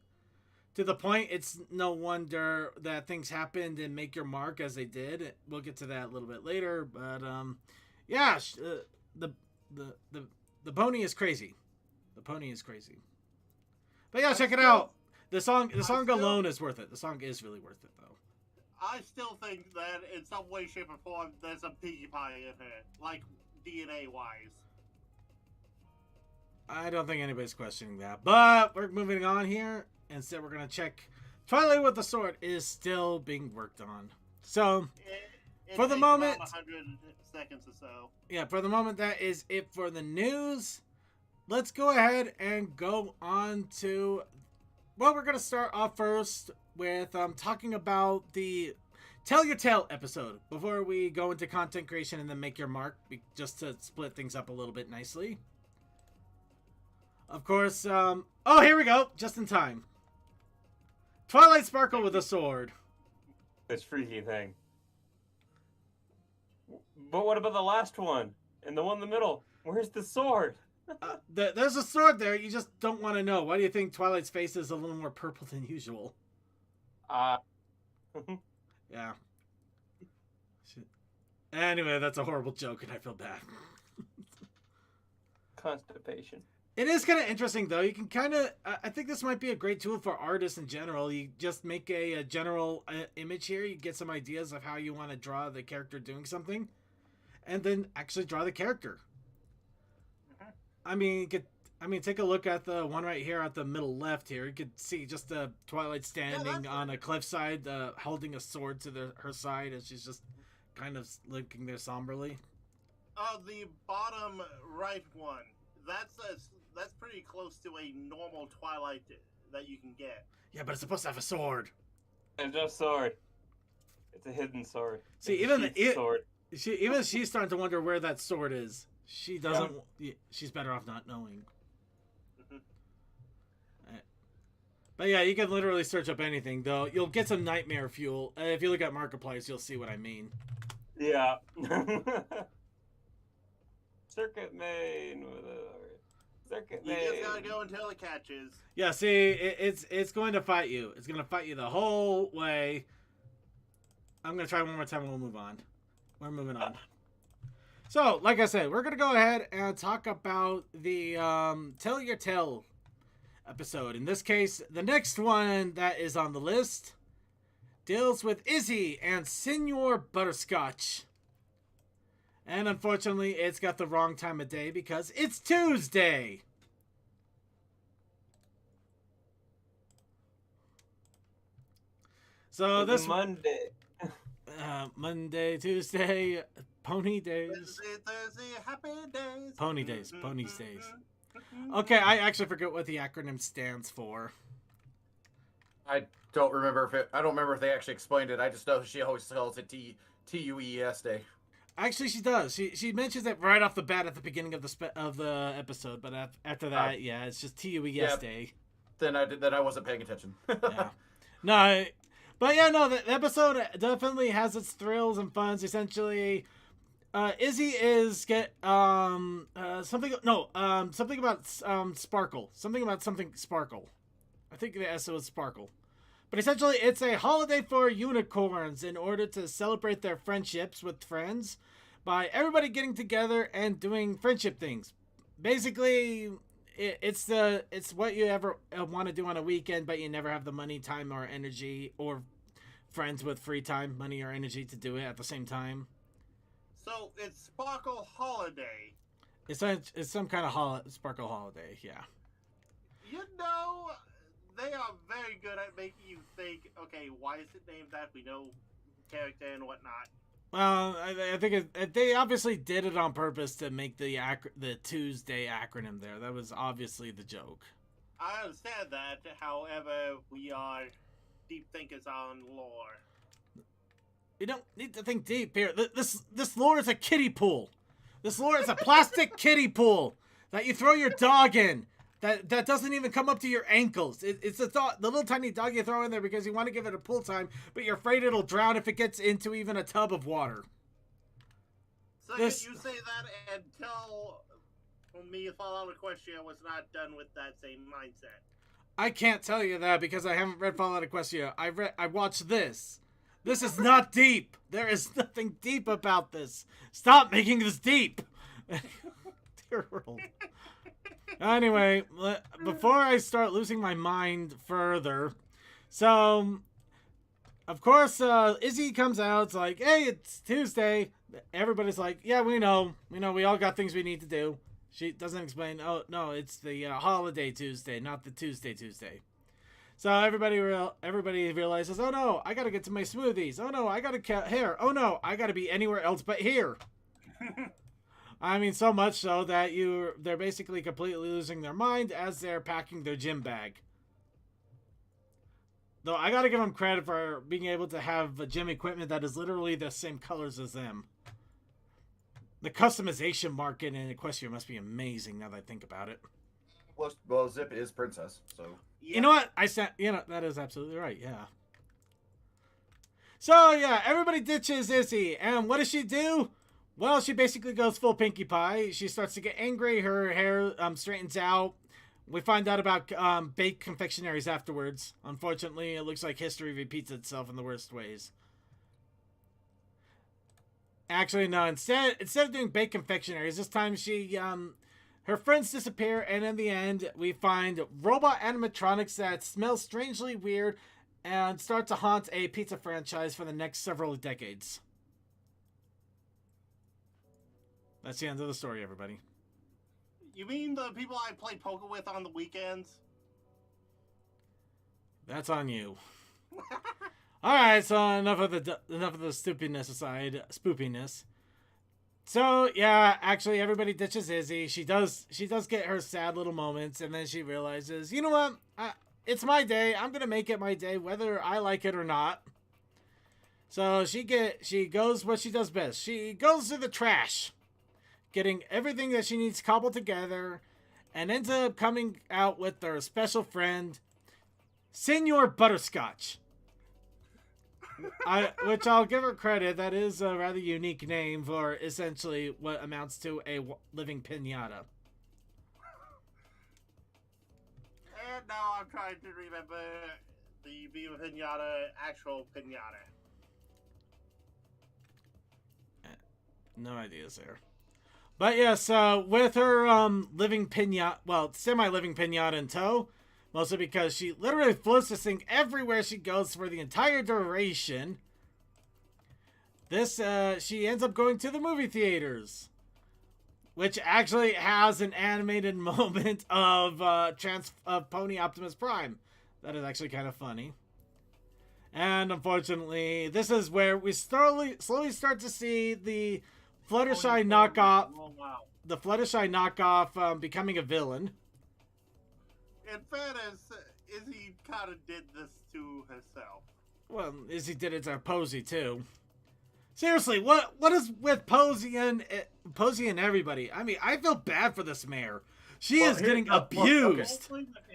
To the point, it's no wonder that things happened and make your mark as they did. We'll get to that a little bit later, but, yeah, the pony is crazy. The pony is crazy. But yeah, check it out. The song alone is worth it. The song is really worth it, though. I still think that in some way, shape, or form, there's a piggy pie in it, like DNA-wise. I don't think anybody's questioning that. But we're moving on here. Instead, we're gonna check. Twilight with the Sword is still being worked on. So. It For the takes moment, about 100 seconds or so. Yeah, for the moment, that is it for the news. Let's go ahead and go on to, well, we're going to start off first with talking about the Tell Your Tale episode before we go into content creation and then make your mark, just to split things up a little bit nicely. Of course, oh, here we go, just in time. Twilight Sparkle with a sword. This freaky thing. But what about the last one? And the one in the middle? Where's the sword? There's a sword there. You just don't want to know. Why do you think Twilight's face is a little more purple than usual? Yeah. Anyway, that's a horrible joke, and I feel bad. Constipation. It is kind of interesting, though. You can kind of... I think this might be a great tool for artists in general. You just make a general image here. You get some ideas of how you want to draw the character doing something. And then actually draw the character. I mean, take a look at the one right here at the middle left here. You could see just Twilight standing on a cliffside, holding a sword to her side as she's just kind of looking there somberly. The bottom right one. That's pretty close to a normal Twilight that you can get. Yeah, but it's supposed to have a sword. It's no sword. It's a hidden sword. See, it's sword. She's starting to wonder where that sword is. She doesn't. Yeah. She's better off not knowing. But yeah, you can literally search up anything, though. You'll get some nightmare fuel. If you look at Marketplace, you'll see what I mean. Yeah. Circuit main. Circuit main. You just gotta go until it catches. Yeah, see, it's going to fight you. It's going to fight you the whole way. I'm going to try one more time and we'll move on. We're moving on. So, like I said, we're going to go ahead and talk about the Tell Your Tale episode. In this case, the next one that is on the list deals with Izzy and Senor Butterscotch. And unfortunately, it's got the wrong time of day because it's Tuesday. So it's this Monday. Monday, Tuesday, pony days. Thursday, happy days. Pony days, ponies days. Okay, I actually forget what the acronym stands for. I don't remember if they actually explained it. I just know she always calls it TUES Day. Actually, she does. She mentions it right off the bat at the beginning of the episode, but after that, yeah, it's just TUES Day. Then I wasn't paying attention. Yeah. No, but yeah, no, the episode definitely has its thrills and funs. Essentially, Izzy is something about Sparkle. Something about something Sparkle. I think the S was Sparkle. But essentially, it's a holiday for unicorns in order to celebrate their friendships with friends by everybody getting together and doing friendship things. Basically, it's what you ever want to do on a weekend, but you never have the money, time, or energy, or friends with free time, money, or energy to do it at the same time. So it's Sparkle Holiday. It's some kind of Sparkle holiday, yeah. You know, they are very good at making you think, okay, why is it named that? We know character and whatnot. Well, I think they obviously did it on purpose to make the Tuesday acronym there. That was obviously the joke. I understand that, however, we are deep thinkers on lore. We don't need to think deep here. This lure is a kiddie pool. This lure is a plastic kiddie pool that you throw your dog in. That doesn't even come up to your ankles. It's the little tiny dog you throw in there because you want to give it a pool time, but you're afraid it'll drown if it gets into even a tub of water. So you say that and tell me Fallout Equestria was not done with that same mindset. I can't tell you that because I haven't read Fallout Equestria. I watched this. This is not deep. There is nothing deep about this. Stop making this deep. Dear world. Anyway, before I start losing my mind further, so, of course, Izzy comes out. It's like, hey, it's Tuesday. Everybody's like, yeah, we know. We all got things we need to do. She doesn't explain, oh, no, it's the holiday Tuesday, not the Tuesday. So everybody realizes, oh, no, I got to get to my smoothies. Oh, no, I got to cut hair. Oh, no, I got to be anywhere else but here. I mean, so much so that they're basically completely losing their mind as they're packing their gym bag. Though I gotta give them credit for being able to have gym equipment that is literally the same colors as them. The customization market in Equestria must be amazing now that I think about it. Well, Zip is princess, so... Yeah. You know what? That is absolutely right, yeah. So, yeah, everybody ditches Izzy, and what does she do? Well, she basically goes full Pinkie Pie. She starts to get angry. Her hair straightens out. We find out about baked confectionaries afterwards. Unfortunately, it looks like history repeats itself in the worst ways. Actually, no. Instead of doing baked confectionaries, this time her friends disappear, and in the end, we find robot animatronics that smell strangely weird and start to haunt a pizza franchise for the next several decades. That's the end of the story, everybody. You mean the people I play poker with on the weekends? That's on you. All right, so enough of the stupidness aside, spoopiness. So yeah, actually, everybody ditches Izzy. She does get her sad little moments, and then she realizes, you know what? It's my day. I'm gonna make it my day, whether I like it or not. So she goes what she does best. She goes to the trash, getting everything that she needs cobbled together, and ends up coming out with her special friend, Senor Butterscotch. Which I'll give her credit. That is a rather unique name for essentially what amounts to a living pinata. And now I'm trying to remember the Viva Pinata, actual pinata. No ideas there. But yes, with her living pinata, well, semi-living pinata in tow, mostly because she literally floats this thing everywhere she goes for the entire duration. She ends up going to the movie theaters, which actually has an animated moment of Pony Optimus Prime. That is actually kind of funny. And unfortunately, this is where we slowly start to see the Fluttershy knockoff. Oh, wow. The Fluttershy knockoff becoming a villain. In fairness, Izzy kind of did this to herself. Well, Izzy did it to Posey too. Seriously, what is with Posey and everybody? I mean, I feel bad for this mayor. She is getting abused.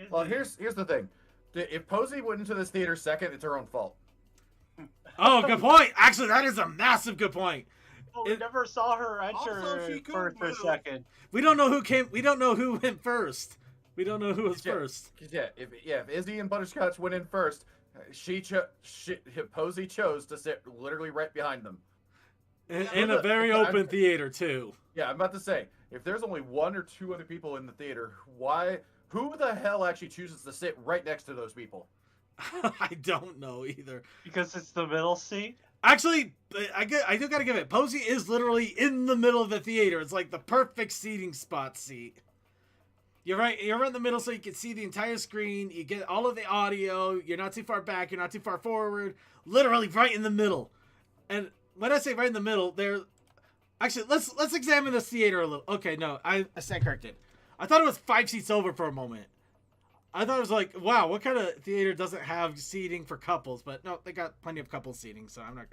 Well, here's the thing. If Posey went into this theater second, it's her own fault. Oh, good point. Actually, that is a massive good point. Well, we never saw her enter Also, first or second. We don't know who came. We don't know who went first. We don't know who was first. If Izzy and Butterscotch went in first, Posey chose to sit literally right behind them. In a very open theater too. Yeah, I'm about to say, if there's only one or two other people in the theater, who the hell actually chooses to sit right next to those people? I don't know either. Because it's the middle seat? Actually, I do gotta give it. Posey is literally in the middle of the theater. It's like the perfect seating spot seat. You're right in the middle so you can see the entire screen. You get all of the audio. You're not too far back. You're not too far forward. Literally right in the middle. And when I say right in the middle, actually, let's examine this theater a little. Okay, no, I stand corrected. I thought it was 5 seats over for a moment. I thought it was like, wow, what kind of theater doesn't have seating for couples? But no, they got plenty of couple seating, so I'm not.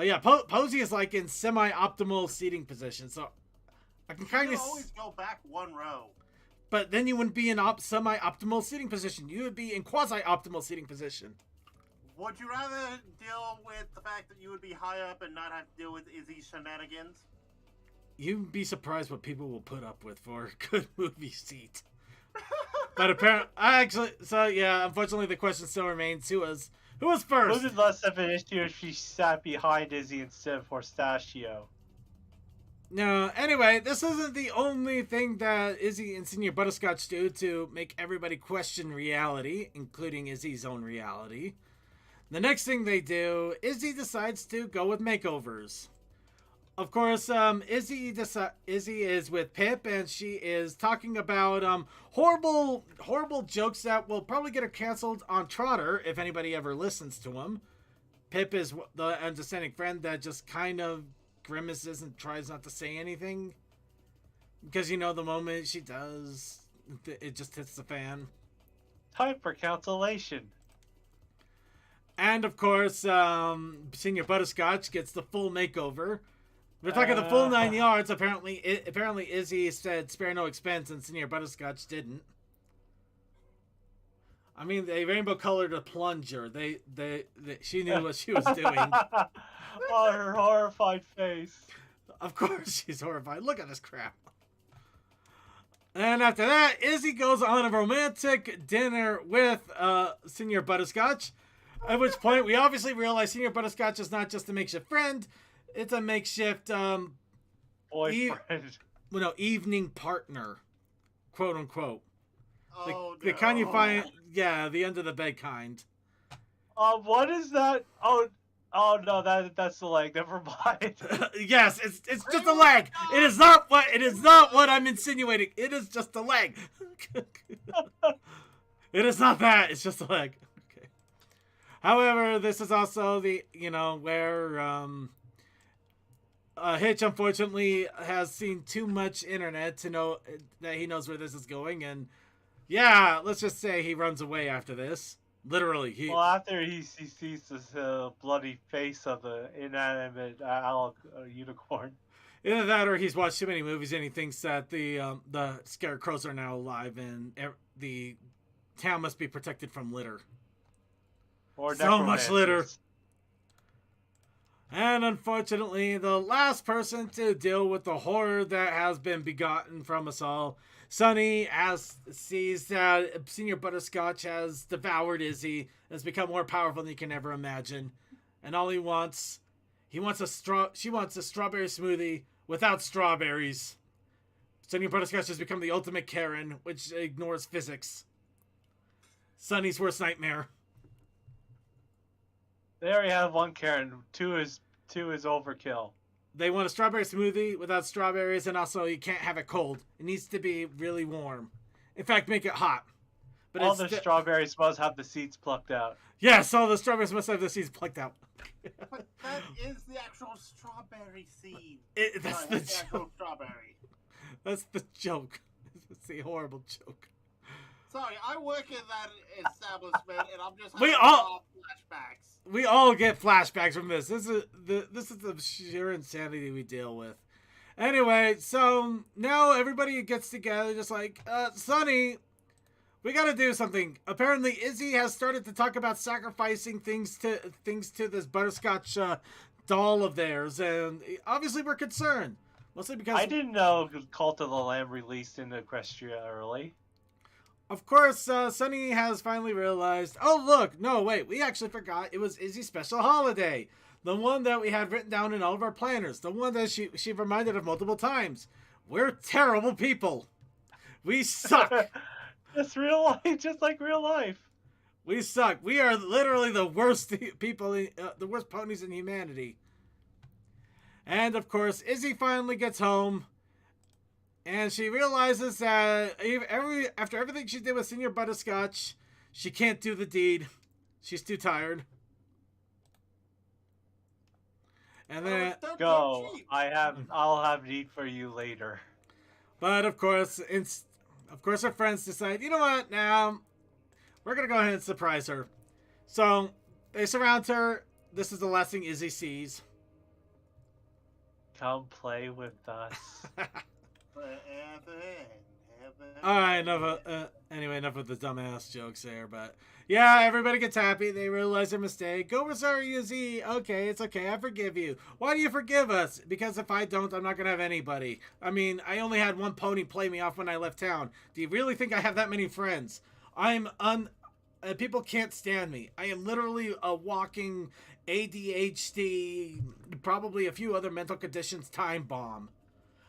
But yeah, Posey is like in semi-optimal seating position, so I can You kind can of. always go back one row. But then you wouldn't be in semi-optimal seating position. You would be in quasi-optimal seating position. Would you rather deal with the fact that you would be high up and not have to deal with Izzy's shenanigans? You'd be surprised what people will put up with for a good movie seat. But apparently, unfortunately, the question still remains: who was first? Would be less of an issue if she sat behind Izzy instead of Forstachio. No, anyway, this isn't the only thing that Izzy and Senior Butterscotch do to make everybody question reality, including Izzy's own reality. The next thing they do, Izzy decides to go with makeovers. Of course, Izzy is with Pip, and she is talking about horrible jokes that will probably get her canceled on Trotter if anybody ever listens to him. Pip is the understanding friend that just kind of grimaces and tries not to say anything, because the moment she does, it just hits the fan. Time for cancellation. And of course, Senior Butterscotch gets the full makeover. We're talking the full 9 yards. Apparently Izzy said spare no expense, and Senior Butterscotch didn't. I mean, they rainbow colored a plunger. She knew what she was doing. Oh, her horrified face. Of course she's horrified. Look at this crap. And after that, Izzy goes on a romantic dinner with Senior Butterscotch. At which point, we obviously realize Senior Butterscotch is not just a makeshift friend. It's a makeshift boyfriend. Evening partner, quote unquote. Oh, the kind you find, the under the bed kind. What is that? Oh no, that's the leg. Never mind. Yes, it's just a leg. It is not what I'm insinuating. It is just a leg. It is not that. It's just a leg. Okay. However, this is also the where Hitch unfortunately has seen too much internet to know that he knows where this is going, and let's just say he runs away after this. Literally, after he sees this bloody face of the inanimate unicorn. Either that, or he's watched too many movies and he thinks that the scarecrows are now alive and the town must be protected from litter. Or so much litter. And unfortunately, the last person to deal with the horror that has been begotten from us all, Sonny, sees that Senior Butterscotch has devoured Izzy, has become more powerful than you can ever imagine, and all she wants a strawberry smoothie without strawberries. Senior Butterscotch has become the ultimate Karen, which ignores physics. Sonny's worst nightmare. They already have one Karen. Two is overkill. They want a strawberry smoothie without strawberries, and also you can't have it cold. It needs to be really warm. In fact, make it hot. But all the strawberries must have the seeds plucked out. Yes, all the strawberries must have the seeds plucked out. But that is the actual strawberry seed. That's the joke. Actual strawberry. That's the joke. It's the horrible joke. Sorry, I work in that establishment, and I'm just having flashbacks. We all get flashbacks from this. This is the sheer insanity we deal with. Anyway, so now everybody gets together, just like, Sonny, we gotta do something. Apparently, Izzy has started to talk about sacrificing things to this butterscotch doll of theirs, and obviously we're concerned. Mostly because I didn't know Cult of the Lamb released in Equestria early. Of course, Sonny has finally realized, oh look, no wait, we actually forgot it was Izzy's special holiday. The one that we had written down in all of our planners. The one that she reminded of multiple times. We're terrible people. We suck. It's real life, just like real life. We suck. We are literally the worst people, the worst ponies in humanity. And of course, Izzy finally gets home. And she realizes that after everything she did with Senior Butterscotch, she can't do the deed. She's too tired. And then go. I'll have need for you later. But of course, her friends decide, you know what? Now we're gonna go ahead and surprise her. So they surround her. This is the last thing Izzy sees. come play with us. All right, anyway, enough of the dumbass jokes there. But yeah, everybody gets happy. They realize their mistake. Go with Z. Okay, it's okay. I forgive you. Why do you forgive us? Because if I don't, I'm not gonna have anybody. I mean, I only had one pony play me off when I left town. Do you really think I have that many friends? People can't stand me. I am literally a walking ADHD, probably a few other mental conditions time bomb.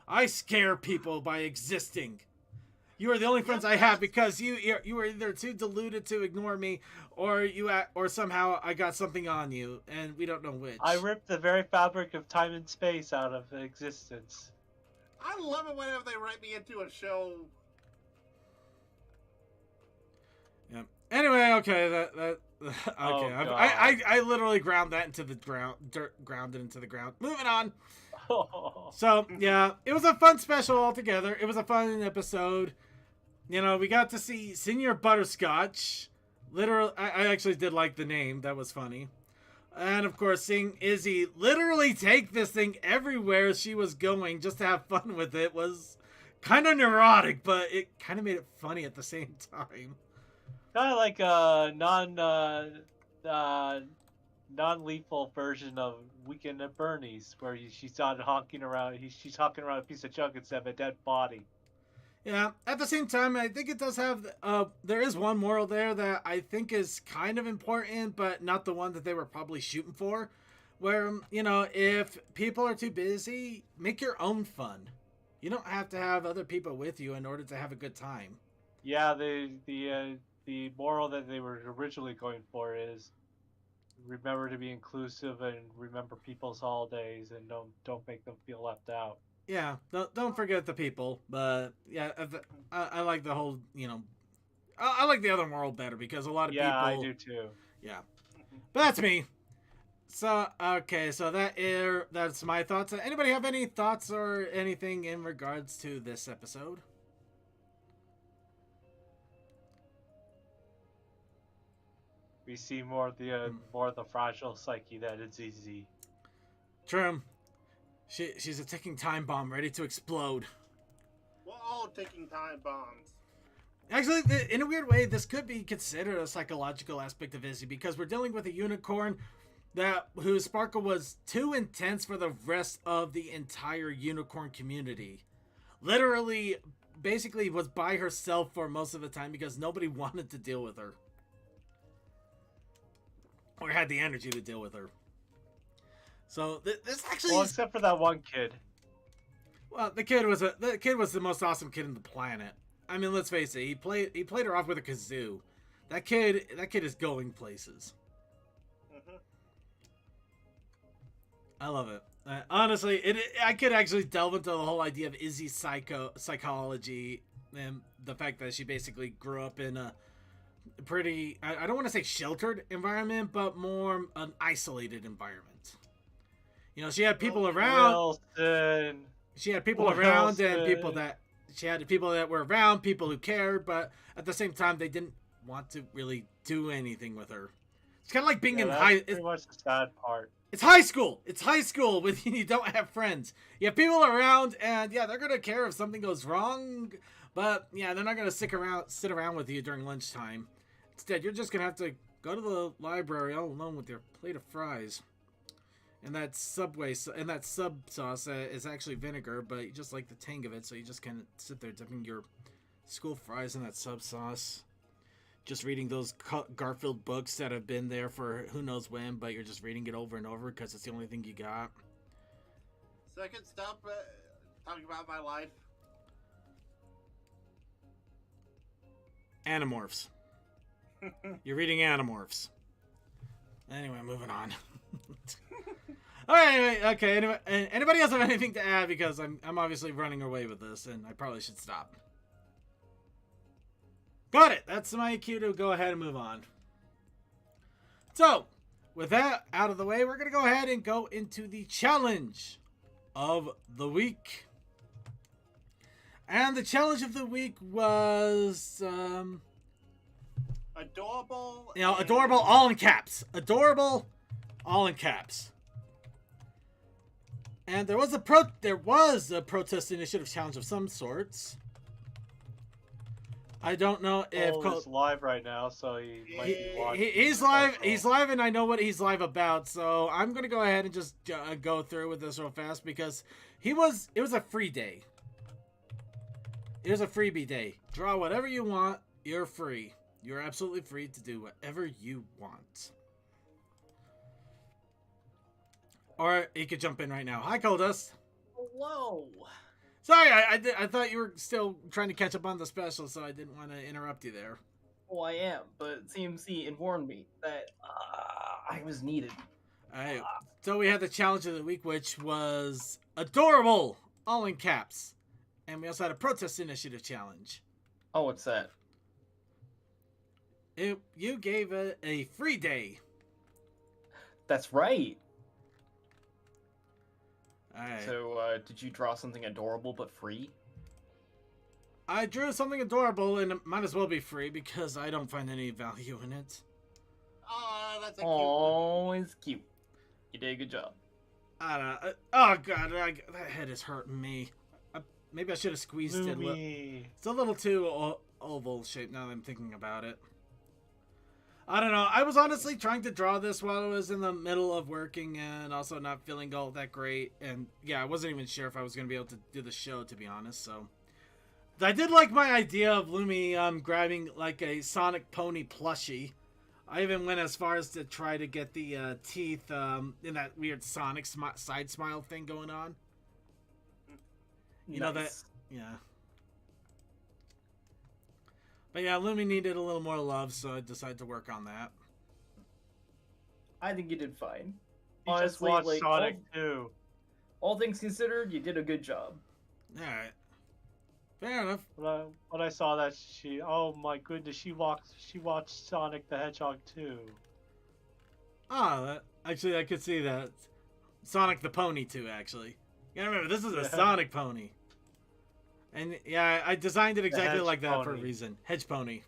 I scare people by existing. You are the only friends I have because you are either too deluded to ignore me, or somehow I got something on you, and we don't know which. I ripped the very fabric of time and space out of existence. I love it whenever they write me into a show. Yeah. Anyway, okay, that okay. Oh, I literally ground that into the ground, grounded into the ground. Moving on. So yeah, it was a fun special altogether. It was a fun episode. You know, we got to see Senior Butterscotch. Literally, I actually did like the name. That was funny. And of course, seeing Izzy literally take this thing everywhere she was going just to have fun with it was kind of neurotic, but it kind of made it funny at the same time. Kind of like a non-lethal version of Weekend at Bernie's, where she's not honking around. She's honking around a piece of junk instead of a dead body. Yeah, at the same time, I think it does have, there is one moral there that I think is kind of important, but not the one that they were probably shooting for. Where, you know, if people are too busy, make your own fun. You don't have to have other people with you in order to have a good time. Yeah, the moral that they were originally going for is remember to be inclusive and remember people's holidays and don't make them feel left out. Yeah, don't forget the people, but yeah, I like the whole, you know, I like the other moral better because a lot of people... Yeah, I do too. Yeah, but that's me. So, okay, so that's my thoughts. Anybody have any thoughts or anything in regards to this episode? We see more of the fragile psyche that is easy. True. She's a ticking time bomb ready to explode. We're all ticking time bombs. Actually, in a weird way, this could be considered a psychological aspect of Izzy because we're dealing with a unicorn whose sparkle was too intense for the rest of the entire unicorn community. Literally, basically was by herself for most of the time because nobody wanted to deal with her. Or had the energy to deal with her. So this actually, well, except for that one kid. Well, the kid was the most awesome kid in the planet. I mean, let's face it. He played her off with a kazoo. That kid is going places. Mm-hmm. I love it. Honestly, I could actually delve into the whole idea of Izzy's psychology and the fact that she basically grew up in a pretty, I don't want to say sheltered environment, but more an isolated environment. You know, she had people around. Wilson. She had people around and she had people that were around, people who cared, but at the same time, they didn't want to really do anything with her. It's kind of like being in high. That's pretty much the sad part. It's high school. It's high school when you don't have friends. You have people around, and yeah, they're gonna care if something goes wrong, but yeah, they're not gonna sit around with you during lunchtime. Instead, you're just gonna have to go to the library all alone with your plate of fries. And that sub sauce is actually vinegar, but you just like the tang of it, so you just kind of sit there dipping your school fries in that sub sauce. Just reading those Garfield books that have been there for who knows when, but you're just reading it over and over because it's the only thing you got. So I can stop talking about my life. Animorphs. You're reading Animorphs. Anyway, moving on. All right, okay. Anybody else have anything to add? Because I'm obviously running away with this, and I probably should stop. Got it. That's my cue to go ahead and move on. So, with that out of the way, we're gonna go ahead and go into the challenge of the week. And the challenge of the week was adorable. You know, adorable all in caps. Adorable all in caps. And there was a protest initiative challenge of some sorts. I don't know if Cole is live right now, so he might be watching. he's live. He's live, and I know what he's live about. So I'm gonna go ahead and just go through with this real fast because it was a free day. It was a freebie day. Draw whatever you want. You're free. You're absolutely free to do whatever you want. Or you could jump in right now. Hi, Coldust. Hello. Sorry, I thought you were still trying to catch up on the special, so I didn't want to interrupt you there. Oh, I am, but CMC informed me that I was needed. Alright, so we had the challenge of the week, which was adorable, all in caps. And we also had a protest initiative challenge. Oh, what's that? You gave it a free day. That's right. Alright. So, did you draw something adorable but free? I drew something adorable, and it might as well be free because I don't find any value in it. Oh, that's a cute. Oh, it's cute. You did a good job. I don't know. Oh god, that head is hurting me. Maybe I should have squeezed it. It's a little too oval shaped now that I'm thinking about it. I don't know. I was honestly trying to draw this while I was in the middle of working and also not feeling all that great. And yeah, I wasn't even sure if I was going to be able to do the show, to be honest. So I did like my idea of Lumi grabbing like a Sonic Pony plushie. I even went as far as to try to get the teeth in that weird Sonic side smile thing going on. You know that, yeah. But yeah, Lumi needed a little more love, so I decided to work on that. I think you did fine. You just watched Sonic 2. All things considered, you did a good job. Alright. Fair enough. When I saw that, oh my goodness, she watched Sonic the Hedgehog 2. Ah, actually, I could see that. Sonic the Pony too, actually. You gotta remember, this is a Sonic Pony. And yeah, I designed it exactly like that for a reason. Hedge Pony.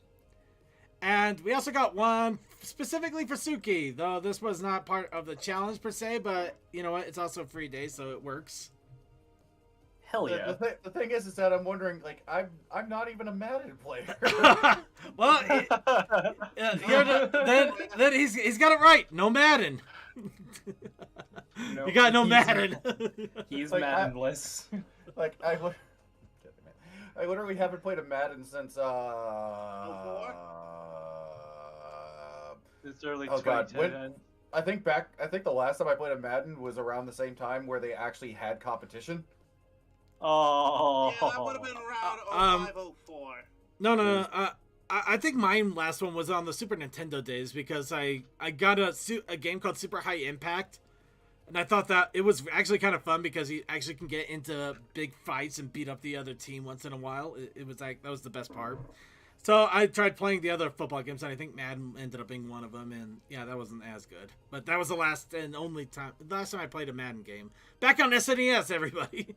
And we also got one specifically for Suki, though this was not part of the challenge per se, but you know what? It's also a free day, so it works. Hell yeah. The thing is that I'm wondering, like, I'm not even a Madden player. Well, then he's got it right. No Madden. No, you got no Madden. He's Like, Maddenless. Like, I literally haven't played a Madden since It's early oh god, 2010. I think the last time I played a Madden was around the same time where they actually had competition. Oh. Yeah, that would have been around 05, 04. No. I think my last one was on the Super Nintendo days because I got a game called Super High Impact, and I thought that it was actually kind of fun because you actually can get into big fights and beat up the other team once in a while. It was like that was the best part. So I tried playing the other football games, and I think Madden ended up being one of them. And yeah, that wasn't as good. But that was the last and only time. The last time I played a Madden game back on SNES, everybody.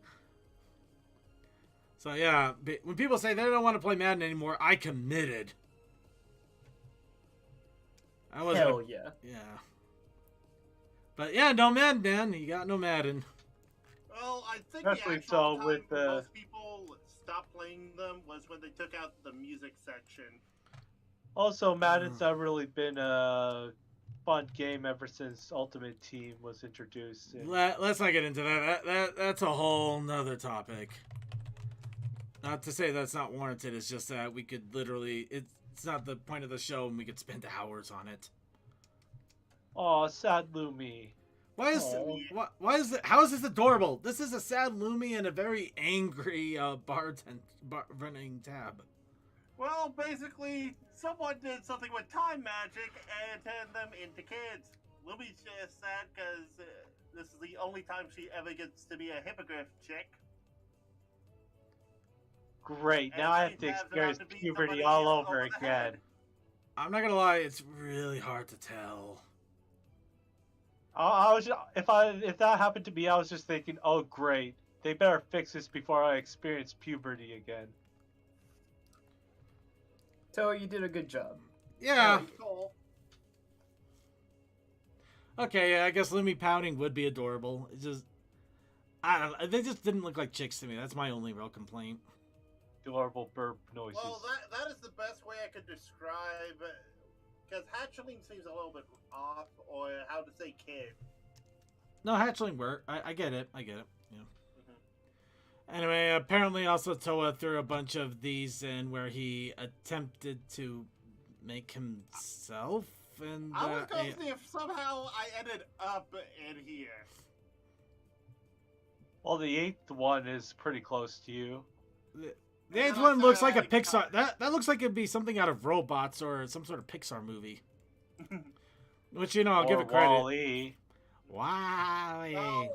So yeah, when people say they don't want to play Madden anymore, I committed. Hell yeah. Yeah. But yeah, no Madden, man. You got no Madden. Well, I think Especially the actual so with time most people stopped playing them was when they took out the music section. Also, Madden's not really been a fun game ever since Ultimate Team was introduced. Let's not get into that. That's a whole nother topic. Not to say that's not warranted. It's just that we could literally. It's not the point of the show, and we could spend hours on it. Oh, sad Lumi. Why is it? How is this adorable? This is a sad Lumi and a very angry running tab. Well, basically, someone did something with time magic and turned them into kids. Lumi's just sad because this is the only time she ever gets to be a hippogriff chick. Great, now I have to experience puberty all over again. I'm not gonna lie, it's really hard to tell. I was if that happened to me, I was just thinking, oh great, they better fix this before I experience puberty again. So you did a good job. Yeah. Cool. Okay, yeah, I guess Lumi pouting would be adorable. It's just, I don't know. They just didn't look like chicks to me. That's my only real complaint. Adorable burp noises. Well, that is the best way I could describe, because hatchling seems a little bit off, or how to say kid. No, hatchling work. I get it. I get it. Yeah. Anyway, apparently also Toa threw a bunch of these in where he attempted to make himself. And I was going to see if somehow I ended up in here. Well, the 8th one is pretty close to you. The 8th one looks like a Pixar. That looks like it'd be something out of Robots or some sort of Pixar movie. Which, you know, I'll give it credit. Wall-E. Wally. Oh,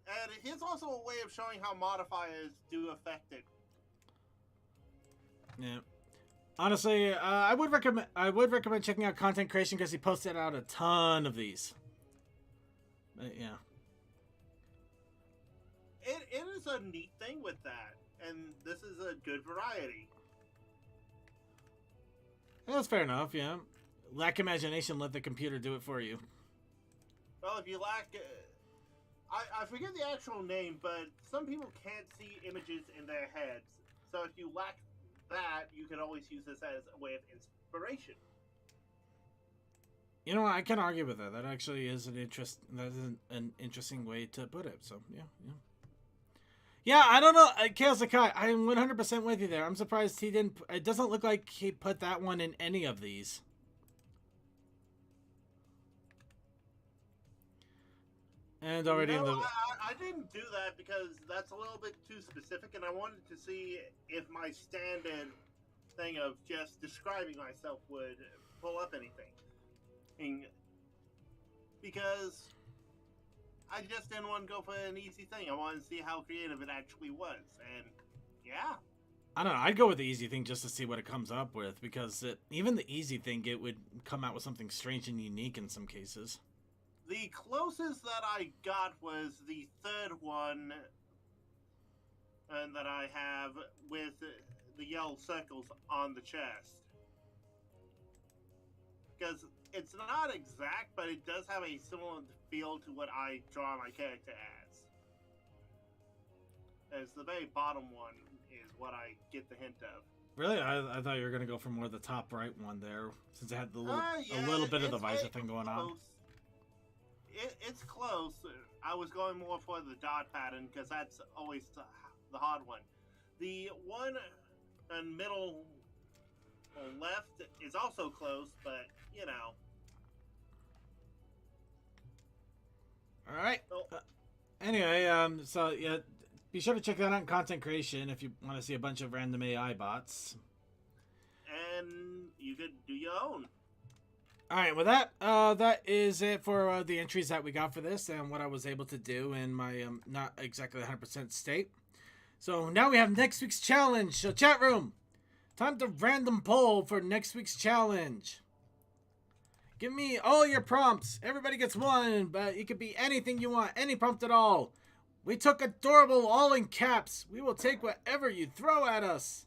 and here's also a way of showing how modifiers do affect it. Yeah. Honestly, I would recommend checking out content creation because he posted out a ton of these. But, yeah. It is a neat thing with that, and this is a good variety. Yeah, that's fair enough, yeah. Lack imagination, let the computer do it for you. Well, if you lack... I forget the actual name, but some people can't see images in their heads. So if you lack that, you can always use this as a way of inspiration. You know what? I can argue with that. That actually is an interesting way to put it. So, yeah. Yeah, I don't know. Chaos Sakai, I'm 100% with you there. I'm surprised he didn't... It doesn't look like he put that one in any of these. And already in the... I didn't do that because that's a little bit too specific, and I wanted to see if my standard thing of just describing myself would pull up anything. Because I just didn't want to go for an easy thing. I wanted to see how creative it actually was, and yeah. I don't know. I'd go with the easy thing just to see what it comes up with, because even the easy thing, it would come out with something strange and unique in some cases. The closest that I got was the third one that I have with the yellow circles on the chest. Because it's not exact, but it does have a similar feel to what I draw my character as the very bottom one is what I get the hint of. Really? I thought you were going to go for more the top right one there, since it had the a little bit of the visor thing going on. It's close. I was going more for the dot pattern because that's always the hard one. The one in middle left is also close, but you know. All right. So, anyway, so yeah, be sure to check that out in content creation if you want to see a bunch of random AI bots. And you could do your own. All right, well that is it for the entries that we got for this and what I was able to do in my not exactly 100% state. So now we have next week's challenge. So chat room, time to random poll for next week's challenge. Give me all your prompts. Everybody gets one, but it could be anything you want, any prompt at all. We took adorable all in caps. We will take whatever you throw at us.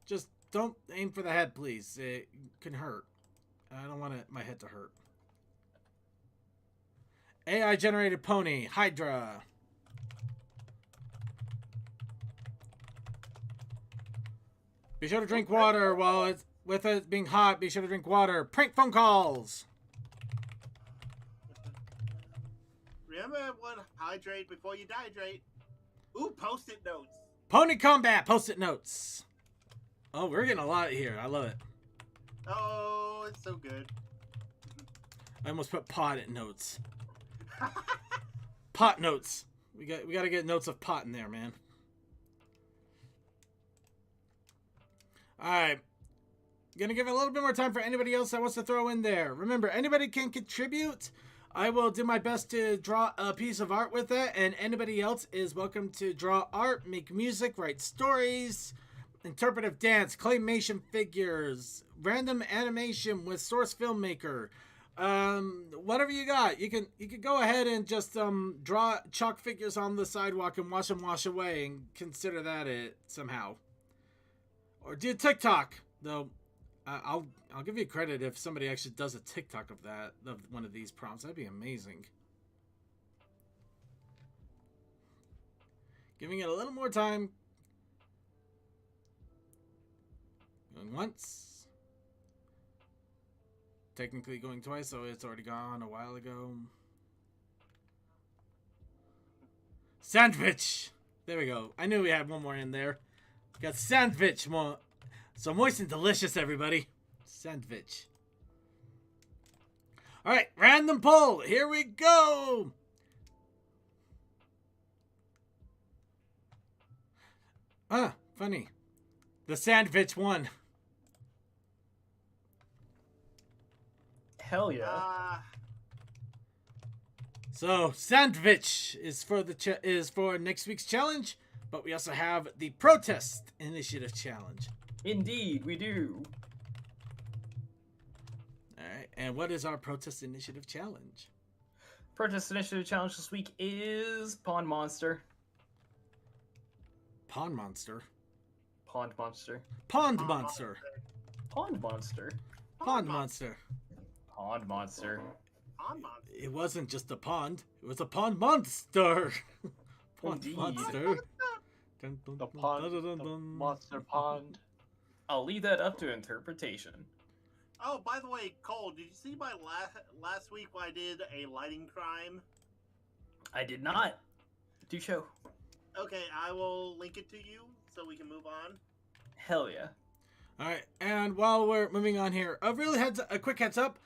Just don't aim for the head, please. It can hurt. I don't want my head to hurt. AI generated pony, Hydra. Be sure to drink water while it's with it being hot. Be sure to drink water. Prank phone calls. Remember everyone, hydrate before you dehydrate. Ooh, post-it notes. Pony combat, post-it notes. Oh, we're getting a lot here. I love it. Oh, it's so good. I almost put pot notes. Pot notes. We got to get notes of pot in there, man. All right. Gonna give it a little bit more time for anybody else that wants to throw in there. Remember, anybody can contribute. I will do my best to draw a piece of art with that, and anybody else is welcome to draw art, make music, write stories, interpretive dance, claymation figures, random animation with source filmmaker, whatever you got. You can go ahead and just draw chalk figures on the sidewalk and watch them wash away and consider that it somehow. Or do TikTok, though. I'll give you credit if somebody actually does a TikTok of one of these prompts. That'd be amazing. Giving it a little more time. Going once. Technically going twice, so it's already gone a while ago. Sandwich! There we go. I knew we had one more in there. Got sandwich. More. So moist and delicious, everybody. Sandwich. Alright, random poll. Here we go. Ah, funny. The sandwich won. Hell yeah. So sandwich is for the next week's challenge, but we also have the protest initiative challenge. Indeed, we do. All right, and what is our protest initiative challenge? Protest Initiative Challenge this week is Pond Monster. Pond monster. Pond Monster. Pond monster. Pond Monster. Pond monster. Pond Monster. Pond monster. It wasn't just a pond. It was a pond monster. Pond Indeed. monster. The pond, the monster pond. I'll leave that up to interpretation. Oh, by the way, Cole, did you see my last week when I did a lighting crime? I did not. Do show. Okay, I will link it to you so we can move on. Hell yeah. All right, and while we're moving on here, a quick heads up.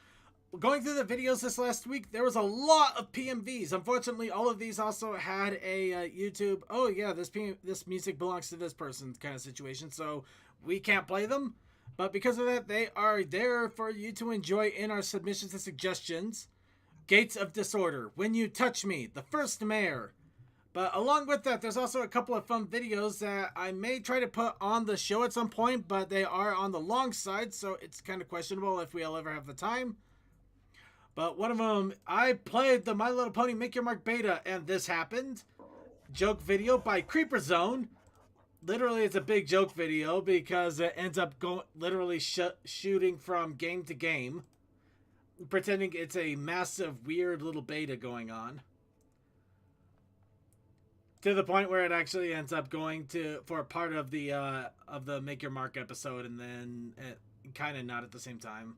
Going through the videos this last week, there was a lot of PMVs. Unfortunately, all of these also had a YouTube, oh yeah, this music belongs to this person kind of situation, so we can't play them. But because of that, they are there for you to enjoy in our submissions and suggestions. Gates of Disorder, When You Touch Me, The First Mayor. But along with that, there's also a couple of fun videos that I may try to put on the show at some point, but they are on the long side, so it's kind of questionable if we'll ever have the time. But one of them, I played the My Little Pony Make Your Mark beta, and this happened. Joke video by Creeper Zone. Literally, it's a big joke video because it ends up literally shooting from game to game, pretending it's a massive, weird little beta going on. To the point where it actually ends up going for a part of the Make Your Mark episode, and then kind of not at the same time.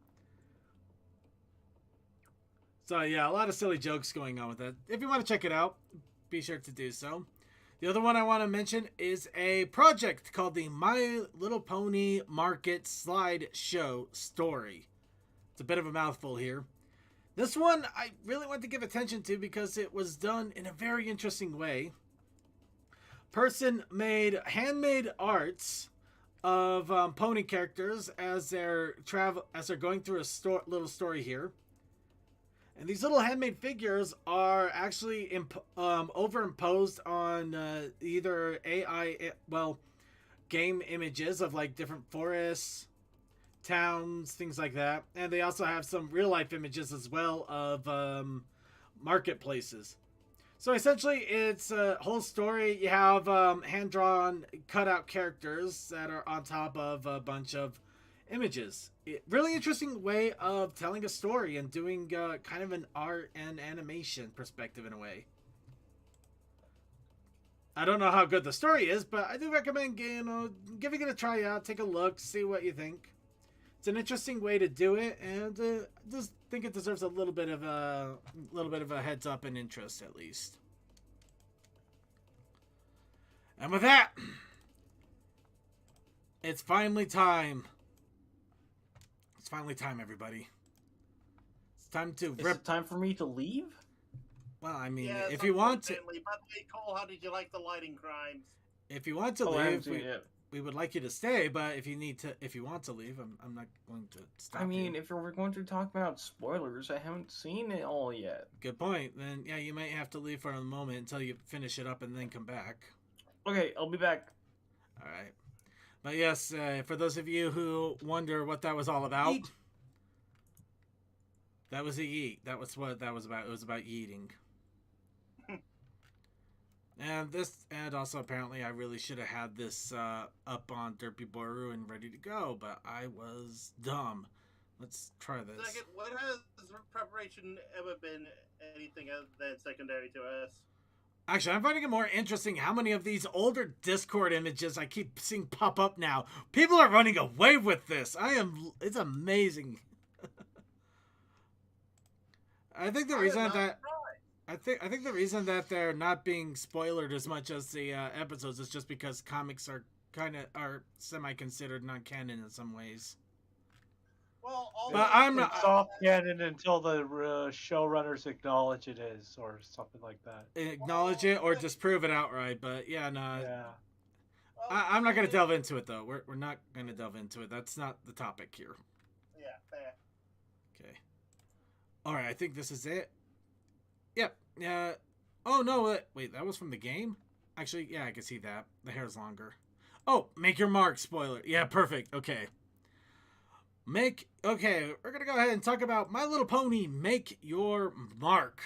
So yeah, a lot of silly jokes going on with it. If you want to check it out, be sure to do so. The other one I want to mention is a project called the My Little Pony Market Slide Show Story. It's a bit of a mouthful here. This one I really want to give attention to because it was done in a very interesting way. Person made handmade arts of pony characters as they're going through a little story here. And these little handmade figures are actually overimposed on either game images of like different forests, towns, things like that. And they also have some real life images as well of marketplaces. So essentially it's a whole story. You have hand-drawn cutout characters that are on top of a bunch of images. Really interesting way of telling a story and doing kind of an art and animation perspective in a way. I don't know how good the story is, but I do recommend giving it a try out, take a look, see what you think. It's an interesting way to do it, and I just think it deserves a little bit of a heads up and interest at least. And with that, it's finally time. It's finally time, everybody. It's time to Is it time for me to leave? Well, I mean, Yeah, if you want to, By the way, Cole, how did you like the lighting crimes? if you want to I haven't leave, seen it yet. we would like you to stay. But if you want to leave, I'm not going to stop. I mean, you. if we're going to talk about spoilers, I haven't seen it all yet. Good point. Then yeah, you might have to leave for a moment until you finish it up and then come back. Okay, I'll be back. All right. But yes, for those of you who wonder what that was all about, Yeet. that was a yeet. That was what that was about. It was about yeeting. And also apparently I really should have had this up on Derpy Boru and ready to go, but I was dumb. Let's try this. Second, what has preparation ever been anything other than secondary to us? Actually, I'm finding it more interesting how many of these older Discord images I keep seeing pop up now. People are running away with this. It's amazing. I think the reason that I think the reason that they're not being spoiled as much as the episodes is just because comics are semi considered non-canon in some ways. Well, But I'm not. It's soft canon until the showrunners acknowledge it is, or something like that. Acknowledge it or disprove it outright, but yeah, no. Yeah. I'm not gonna delve into it though. We're not gonna delve into it. That's not the topic here. Yeah, fair. Okay. All right, I think this is it. Yep. Yeah. Oh no! Wait, that was from the game. Actually, yeah, I can see that. The hair's longer. Oh, make your mark. Spoiler. Yeah, perfect. Okay. Okay, we're gonna go ahead and talk about My Little Pony, Make Your Mark.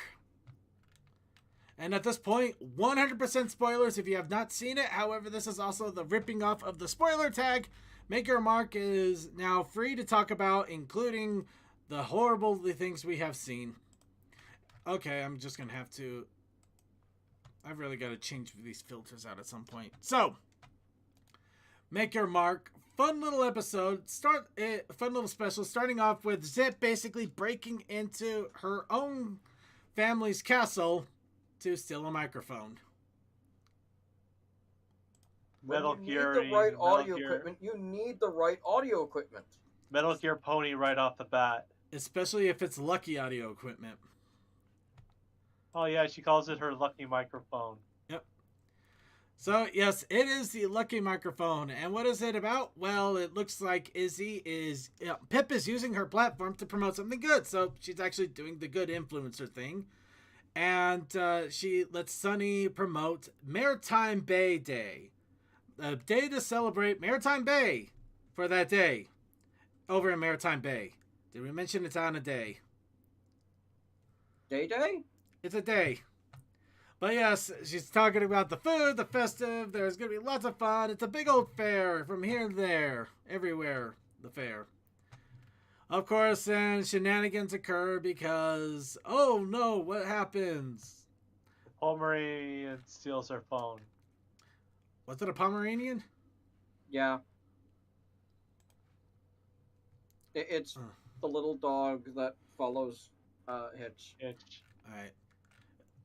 And at this point, 100% spoilers if you have not seen it. However, this is also the ripping off of the spoiler tag. Make Your Mark is now free to talk about, including the horrible things we have seen. Okay, I'm just gonna have to... I've really got to change these filters out at some point. So, Make Your Mark. Fun little episode. Fun little special. Starting off with Zip basically breaking into her own family's castle to steal a microphone. Metal Gear. You need the right audio equipment. You need the right audio equipment. Metal Gear Pony right off the bat. Especially if it's lucky audio equipment. Oh yeah, she calls it her lucky microphone. Yep. So, yes, it is the lucky microphone. And what is it about? Well, it looks like Pip is using her platform to promote something good. So, she's actually doing the good influencer thing. And she lets Sunny promote Maritime Bay Day. A day to celebrate Maritime Bay for that day. Over in Maritime Bay. Did we mention it's on a day? Day? It's a day. But yes, she's talking about the food, the festive. There's going to be lots of fun. It's a big old fair from here to there. Everywhere, the fair. Of course, then shenanigans occur because, oh no, what happens? Pomeranian steals her phone. Was it a Pomeranian? Yeah. It's the little dog that follows Hitch. Alright.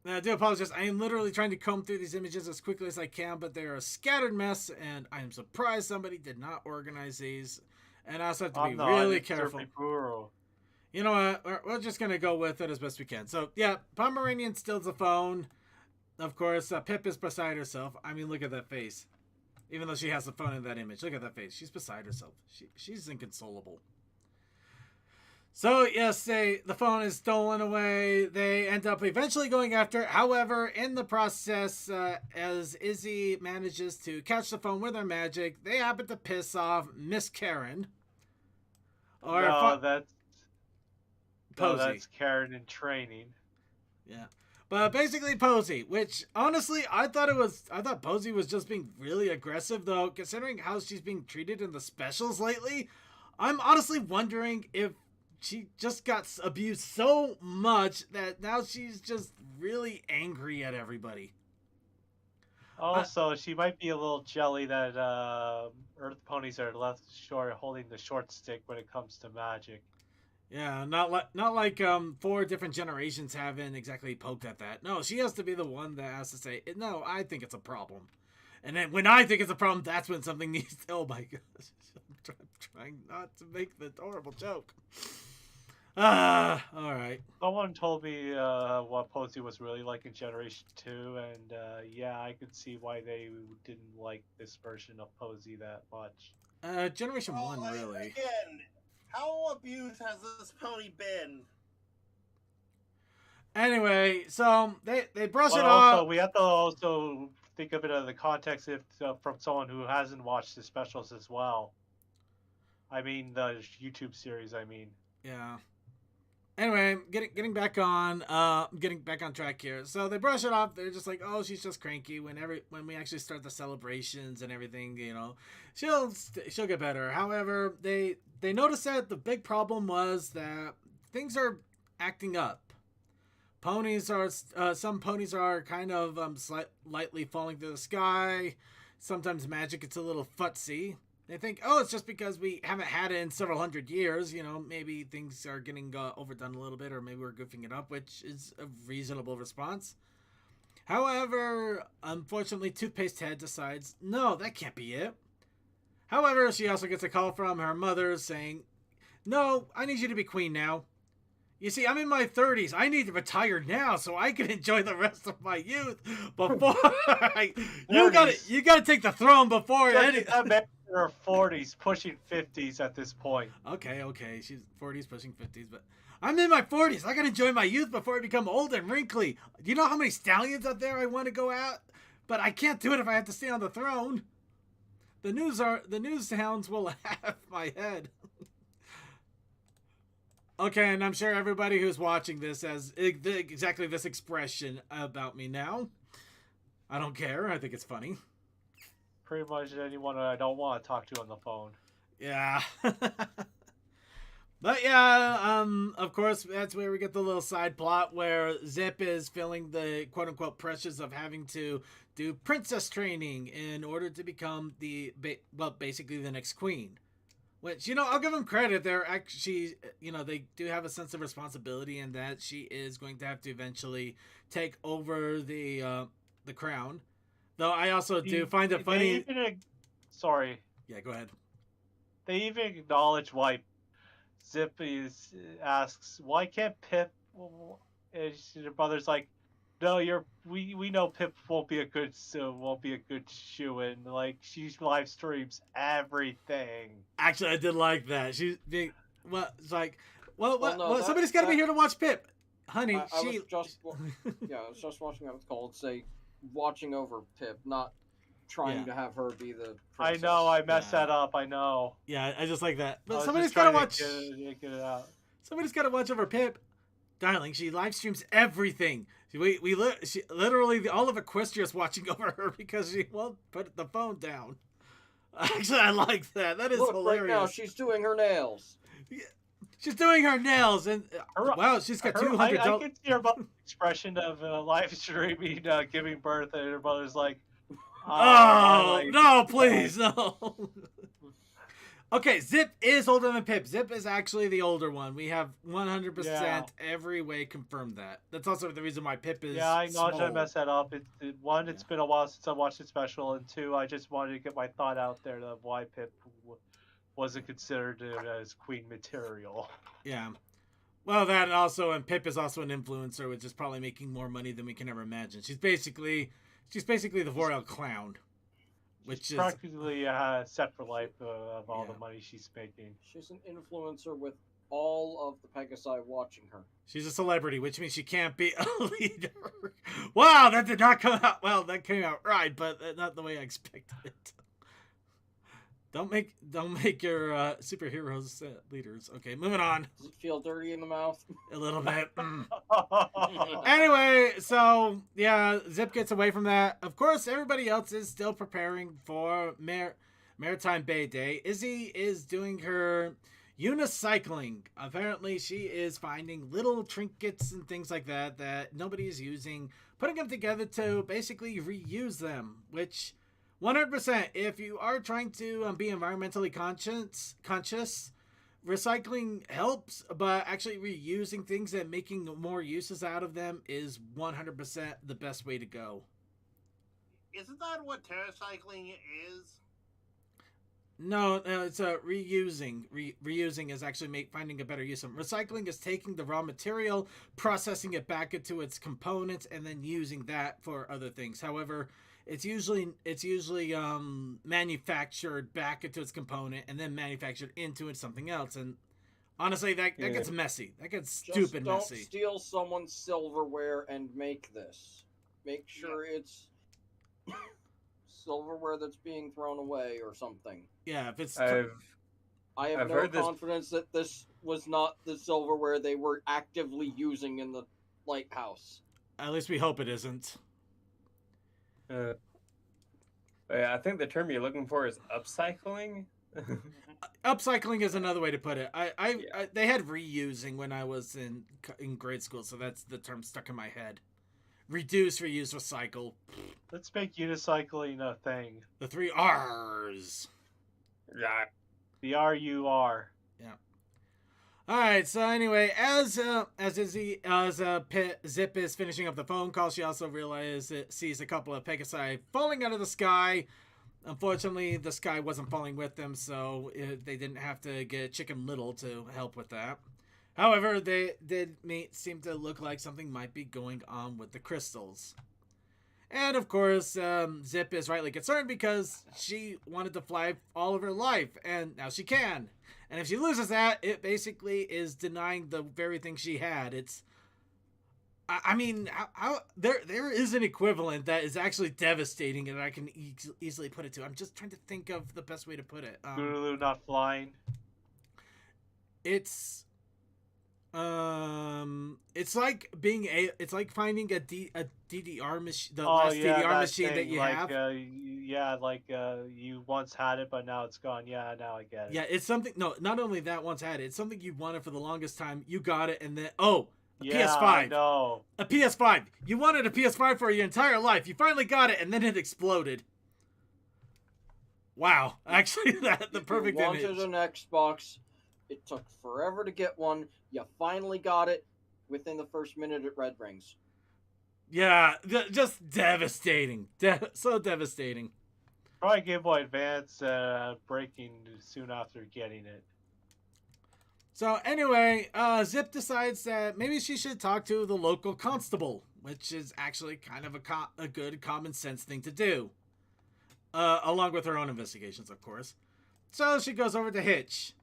Now, I do apologize. I am literally trying to comb through these images as quickly as I can, but they're a scattered mess, and I am surprised somebody did not organize these. And I also have to be really careful. You know what? We're just going to go with it as best we can. So, yeah, Pomeranian steals the phone. Of course, Pip is beside herself. I mean, look at that face. Even though she has the phone in that image. Look at that face. She's beside herself. She's inconsolable. So, yes, the phone is stolen away. They end up eventually going after it. However, in the process, as Izzy manages to catch the phone with her magic, they happen to piss off Miss Karen. That's Karen in training. Yeah. But basically Posey, which honestly, I thought Posey was just being really aggressive, though, considering how she's being treated in the specials lately. I'm honestly wondering if she just got abused so much that now she's just really angry at everybody. Also, she might be a little jelly that Earth ponies are left short holding the short stick when it comes to magic. Yeah, not like 4 different generations haven't exactly poked at that. No, she has to be the one that has to say, no, I think it's a problem. And then when I think it's a problem, that's when something needs to... Oh my gosh. I'm trying not to make the horrible joke. Alright. Someone told me what Posey was really like in Generation 2, and yeah, I could see why they didn't like this version of Posey that much. Generation 1, really. Again, how abused has this pony been? Anyway, so they brush it also, off. we have to also think of it in the context from someone who hasn't watched the specials as well. I mean, the YouTube series, I mean. Yeah. Anyway, getting back on track here. So they brush it off. They're just like, oh, she's just cranky. When we actually start the celebrations and everything, you know, she'll get better. However, they notice that the big problem was that things are acting up. Ponies are some ponies are kind of lightly falling through the sky. Sometimes magic gets a little futzy. They think, oh, it's just because we haven't had it in several hundred years. You know, maybe things are getting overdone a little bit, or maybe we're goofing it up, which is a reasonable response. However, unfortunately, Toothpaste Head decides, no, that can't be it. However, she also gets a call from her mother saying, no, I need you to be queen now. You see, I'm in my 30s. I need to retire now so I can enjoy the rest of my youth before you gotta take the throne before any. I'm in her 40s, pushing 50s at this point. Okay. She's 40s, pushing 50s, but I'm in my 40s. I gotta enjoy my youth before I become old and wrinkly. Do you know how many stallions out there I want to go out? But I can't do it if I have to stay on the throne. The news hounds will have my head. Okay, and I'm sure everybody who's watching this has exactly this expression about me now. I don't care. I think it's funny. Pretty much anyone I don't want to talk to on the phone. Yeah. But yeah, of course, that's where we get the little side plot where Zip is feeling the quote-unquote pressures of having to do princess training in order to become basically the next queen. Which, I'll give them credit. They're actually, they do have a sense of responsibility in that she is going to have to eventually take over the crown. Though I also do find it funny. Sorry. Yeah, go ahead. They even acknowledge why Zip asks, why can't Pip? And her brother's like, no, we know Pip won't be a good shoo-in. Like, she live streams everything. Actually, I did like that. She's being, it's like, somebody's got to be here to watch Pip, honey. I was just watching. I was called watching over Pip, not trying to have her be the princess. I know, I messed that up. I know. Yeah, I just like that. But somebody's got to watch. Get it out. Somebody's got to watch over Pip. Darling, she live streams everything. She literally all of Equestria's watching over her because she won't put the phone down. Actually, I like that. That is hilarious. Right now she's doing her nails. Yeah, she's doing her nails, and wow, she's got 200. I can see her expression of live streaming, giving birth, and her mother's like, no, please, no. Okay, Zip is older than Pip. Zip is actually the older one. We have 100% every way confirmed that. That's also the reason why Pip is I acknowledge small. I messed that up. It's been a while since I watched the special, and two, I just wanted to get my thought out there of why Pip wasn't considered as queen material. Yeah. Well, that and Pip is also an influencer, which is probably making more money than we can ever imagine. She's basically the royal clown. Which is practically set for life of all the money she's making. She's an influencer with all of the Pegasi watching her. She's a celebrity, which means she can't be a leader. Wow, that did not come out well. That came out right, but not the way I expected it. Don't make your superheroes leaders. Okay, moving on. Does it feel dirty in the mouth? A little bit. Anyway, so yeah, Zip gets away from that. Of course, everybody else is still preparing for Maritime Bay Day. Izzy is doing her unicycling. Apparently, she is finding little trinkets and things like that nobody is using, putting them together to basically reuse them, which 100%, if you are trying to be environmentally conscious, recycling helps, but actually reusing things and making more uses out of them is 100% the best way to go. Isn't that what TerraCycling is? No, it's reusing. Reusing is actually finding a better use of them. Recycling is taking the raw material, processing it back into its components, and then using that for other things. However, it's usually manufactured back into its component and then manufactured into something else. And honestly, that gets messy. That gets stupid messy. Don't steal someone's silverware and make this. Make sure it's silverware that's being thrown away or something. Yeah, if it's... I have no confidence that this was not the silverware they were actively using in the lighthouse. At least we hope it isn't. I think the term you're looking for is upcycling. Upcycling is another way to put it. They had reusing when I was in grade school, so that's the term stuck in my head. Reduce, reuse, recycle. Let's make unicycling a thing. The 3 R's. Yeah. The RUR. Yeah. All right. So anyway, as Zip is finishing up the phone call, she also sees a couple of Pegasi falling out of the sky. Unfortunately, the sky wasn't falling with them, so they didn't have to get Chicken Little to help with that. However, they did seem to look like something might be going on with the crystals. And of course, Zip is rightly concerned because she wanted to fly all of her life, and now she can. And if she loses that, it basically is denying the very thing she had. It's, I mean, there is an equivalent that is actually devastating, and I can easily put it to. I'm just trying to think of the best way to put it. Guru not flying. It's like it's like finding a DDR machine, the last DDR machine that you have. You once had it, but now it's gone. Yeah, now I get it. Yeah, it's something. No, not only that once had it. It's something you wanted for the longest time. You got it, and then PS5. No, a PS5. You wanted a PS5 for your entire life. You finally got it, and then it exploded. Wow, actually, the perfect image. You wanted an Xbox. It took forever to get one. You finally got it within the first minute at Red Rings. Yeah, just devastating. So devastating. Probably Game Boy Advance breaking soon after getting it. So anyway, Zip decides that maybe she should talk to the local constable, which is actually kind of a good common sense thing to do. Along with her own investigations, of course. So she goes over to Hitch.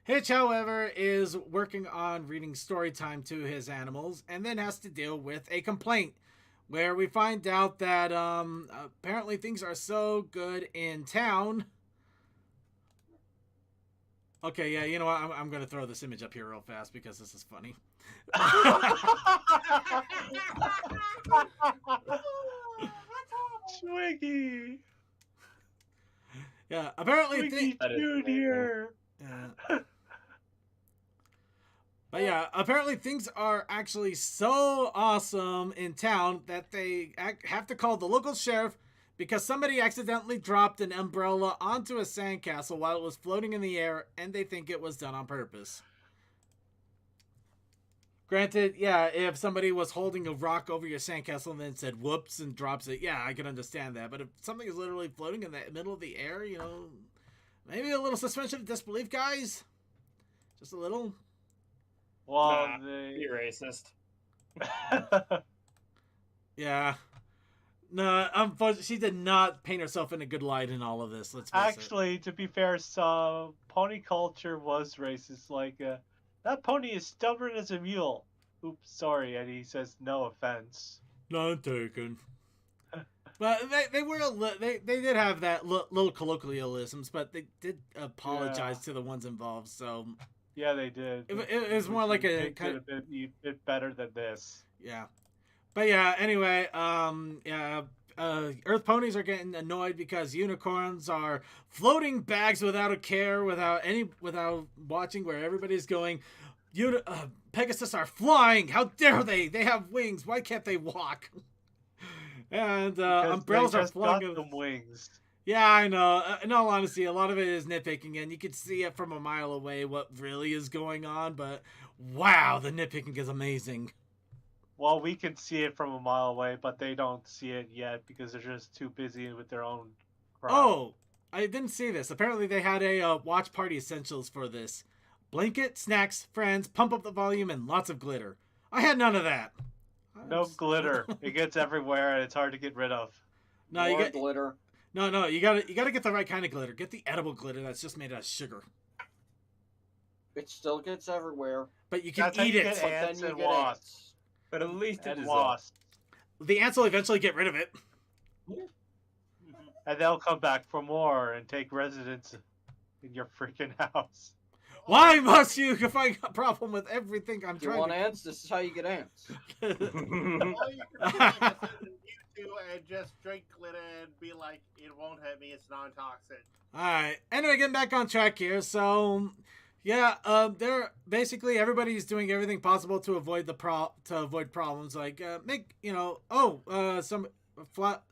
Hitch, however, is working on reading story time to his animals and then has to deal with a complaint where we find out that apparently things are so good in town. Okay, yeah, you know what? I'm going to throw this image up here real fast because this is funny. Twiggy! Yeah, apparently Twiggy Junior! Yeah. But yeah, apparently things are actually so awesome in town that they have to call the local sheriff because somebody accidentally dropped an umbrella onto a sandcastle while it was floating in the air, and they think it was done on purpose. Granted, yeah, if somebody was holding a rock over your sandcastle and then said whoops and drops it, yeah, I can understand that. But if something is literally floating in the middle of the air, you know, maybe a little suspension of disbelief, guys. Just a little. Well, you're racist. Yeah. No, unfortunately, she did not paint herself in a good light in all of this. Let's face Actually, to be fair, some pony culture was racist. Like, that pony is stubborn as a mule. Oops, sorry. And he says, no offense. None taken. But they did have that little colloquialisms, but they did apologize to the ones involved. So yeah, they did. It was more like a kind of a bit better than this. Yeah, but yeah. Anyway, Earth ponies are getting annoyed because unicorns are floating bags without a care, without watching where everybody's going. Pegasus are flying. How dare they? They have wings. Why can't they walk? And umbrellas are flying got them wings. Yeah, I know. In all honesty, a lot of it is nitpicking, and you can see it from a mile away what really is going on, but wow, the nitpicking is amazing. Well, we can see it from a mile away, but they don't see it yet because they're just too busy with their own crap. Oh, I didn't see this. Apparently they had a watch party essentials for this. Blanket, snacks, friends, pump up the volume, and lots of glitter. I had none of that. No glitter. It gets everywhere, and it's hard to get rid of. No, you get glitter. No, you gotta get the right kind of glitter. Get the edible glitter that's just made out of sugar. It still gets everywhere. But you can eat it. But then you get ants. But at least it is wasps. The ants will eventually get rid of it. And they'll come back for more and take residence in your freaking house. Why must you find a problem with everything I'm Do you trying want to... ants? This is how you get ants. All you can do, like I said, is you two and just drink glitter and be like, it won't hurt me, it's non-toxic. Alright, anyway, getting back on track here, so... Yeah, they're basically everybody's doing everything possible to avoid problems. Like,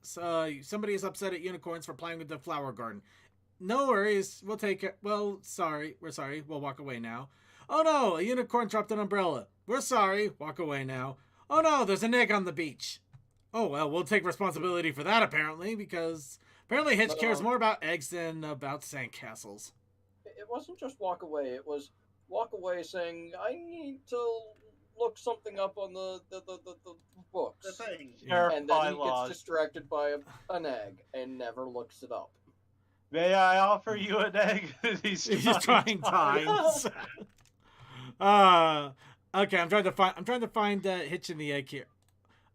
somebody is upset at unicorns for playing with the flower garden. No worries, we'll take it. Well, we're sorry. We'll walk away now. Oh no, a unicorn dropped an umbrella. We're sorry, walk away now. Oh no, there's an egg on the beach. Oh well, we'll take responsibility for that apparently, because apparently Hitch cares more about eggs than about sandcastles. It wasn't just walk away. It was walk away saying, I need to look something up on the books. The thing. And then he gets distracted by an egg and never looks it up. May I offer you an egg? He's trying times. Okay, I'm trying to find Hitch in the egg here.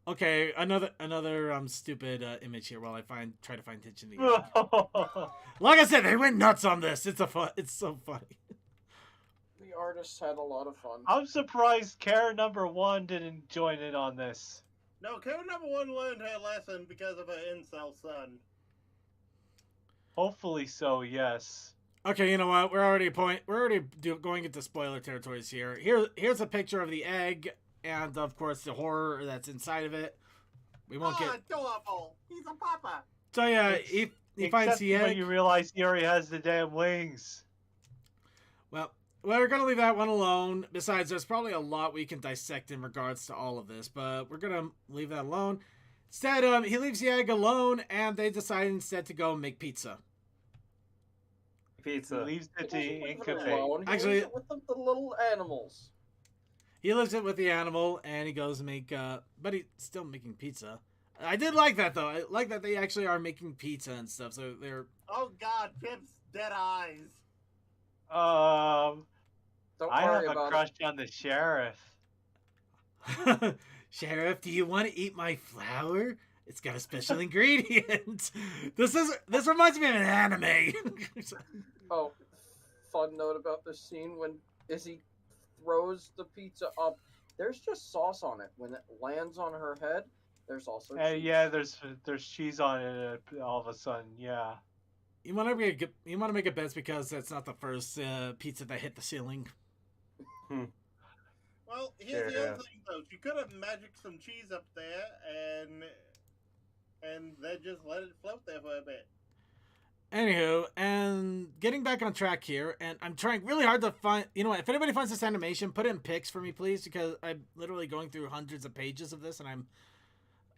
Okay, another stupid image here while I try to find Hitch in the egg. Like I said, they went nuts on this. It's so funny. The artists had a lot of fun. I'm surprised Kara #1 didn't join in on this. No, Kara #1 learned her lesson because of her incel son. Hopefully so, yes. Okay, you know what? We're already going into spoiler territories here. Here's a picture of the egg, and of course the horror that's inside of it. We won't get adorable. He's a papa. So yeah, he finds the egg. When you realize he already has the damn wings. Well, we're gonna leave that one alone. Besides, there's probably a lot we can dissect in regards to all of this, but we're gonna leave that alone. Instead, he leaves the egg alone, and they decide instead to go make pizza. Pizza. Leaves it to incubate. Actually, leaves it with the little animals. He leaves it with the animal, and he goes to make. But he's still making pizza. I did like that though. I like that they actually are making pizza and stuff. So they're. Oh God, Pip's dead eyes. Don't I worry have a about crush on the sheriff. Sheriff, do you want to eat my flour? It's got a special ingredient. This reminds me of an anime. Oh, fun note about this scene when Izzy throws the pizza up. There's just sauce on it. When it lands on her head, there's also cheese. Yeah, there's cheese on it all of a sudden. Yeah. You want to make a bet because that's not the first pizza that hit the ceiling. Well, here's the other thing though. You could have magicked some cheese up there and then just let it float there for a bit. Anywho, and getting back on track here, and I'm trying really hard to find, you know what, if anybody finds this animation, put it in pics for me, please, because I'm literally going through hundreds of pages of this, and I'm...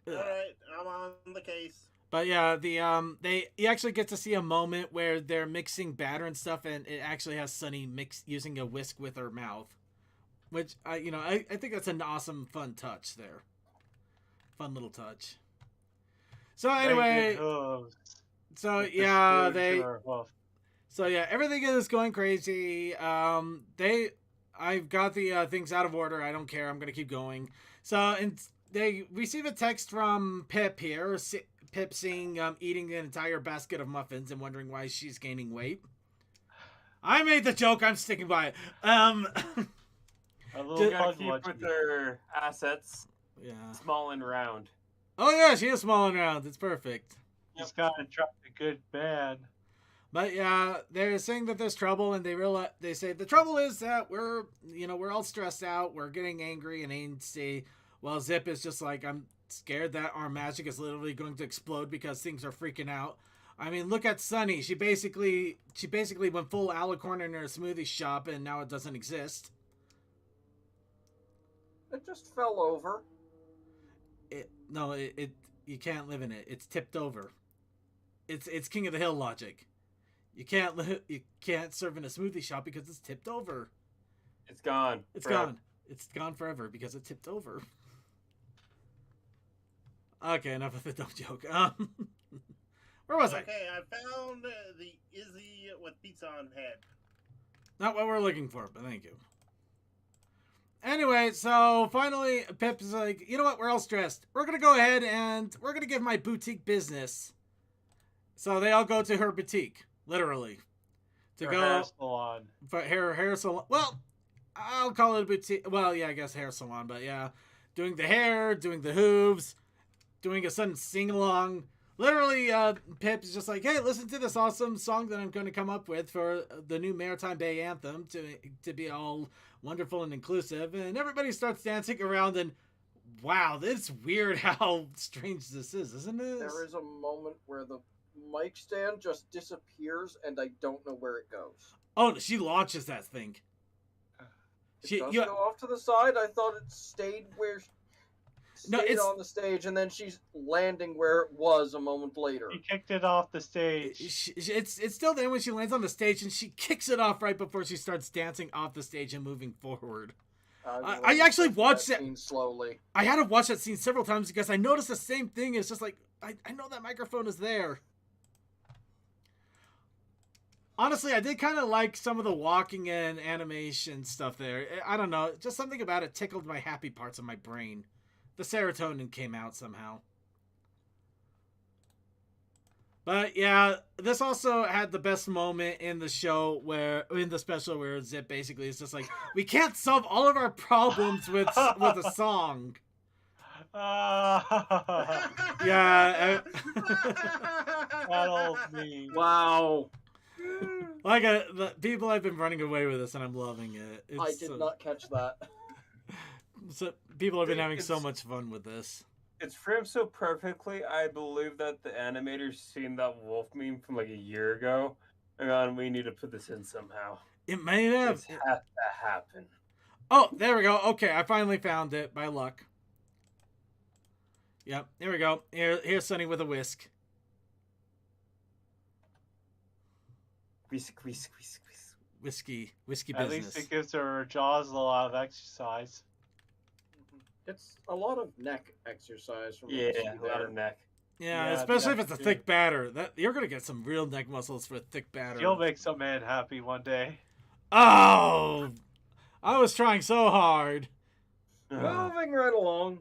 Alright, I'm on the case. But yeah, you actually get to see a moment where they're mixing batter and stuff, and it actually has Sunny using a whisk with her mouth. Which, I think that's an awesome, fun touch there. Fun little touch. So anyway... So yeah, everything is going crazy. I've got the things out of order. I don't care. I'm gonna keep going. So, and they receive a text from Pip here. Pip seeing eating an entire basket of muffins and wondering why she's gaining weight. I made the joke. I'm sticking by it. A little gotta keep with their assets. Yeah. Small and round. Oh yeah, she is small and round. It's perfect. He's got to try a good man. But yeah, they're saying that there's trouble, and they say the trouble is that we're all stressed out, we're getting angry and angsty. While Zip is just like, I'm scared that our magic is literally going to explode because things are freaking out. I mean, look at Sunny. She basically went full alicorn in her smoothie shop, and now it doesn't exist. It just fell over. You can't live in it. It's tipped over. It's King of the Hill logic. You can't serve in a smoothie shop because it's tipped over. It's gone. It's gone. It's gone forever because it tipped over. Okay, enough of the dumb joke. Where was I? Okay, I found the Izzy with pizza on head. Not what we're looking for, but thank you. Anyway, so finally, Pip's like, you know what? We're all stressed. We're going to go ahead and we're going to give my boutique business. So they all go to her boutique, literally, to Her go hair salon. for hair salon. Well, I'll call it a boutique. Well, yeah, I guess hair salon, but yeah, doing the hair, doing the hooves, doing a sudden sing along. Literally, Pip is just like, hey, listen to this awesome song that I'm going to come up with for the new Maritime Bay anthem to be all wonderful and inclusive. And everybody starts dancing around, and wow, it's weird how strange this is, isn't it? There is a moment where the mic stand just disappears, and I don't know where it goes. Oh, she launches that thing. It does go off to the side. I thought it stayed where... Stayed it's on the stage, and then she's landing where it was a moment later. He kicked it off the stage. It's still there when she lands on the stage, and she kicks it off right before she starts dancing off the stage and moving forward. I actually watched that scene slowly. I had to watch that scene several times because I noticed the same thing. It's just like, I know that microphone is there. Honestly, I did kind of like some of the walking and animation stuff there. I don't know, just something about it tickled my happy parts of my brain. The serotonin came out somehow. But yeah, this also had the best moment in the show in the special where Zip basically is just like, we can't solve all of our problems with a song. Yeah. That old meme. Wow. Like the people have been running away with this, and I'm loving it. I did not catch that. So people have been having so much fun with this. It's framed so perfectly. I believe that the animator's seen that wolf meme from like a year ago. Hang on, we need to put this in somehow. It may have. This has to happen. Oh, there we go. Okay, I finally found it by luck. Yep, there we go. Here's Sunny with a whisk. Whisk, whisk, whisk, whisk. Whiskey At business. least it gives her jaws a lot of exercise. It's a lot of neck exercise from Yeah, a lot of neck. Yeah, Yeah, especially if it's a too. thick batter. That you're gonna get some real neck muscles for a thick batter. You'll make some man happy one day. Oh, I was trying so hard. Moving right along.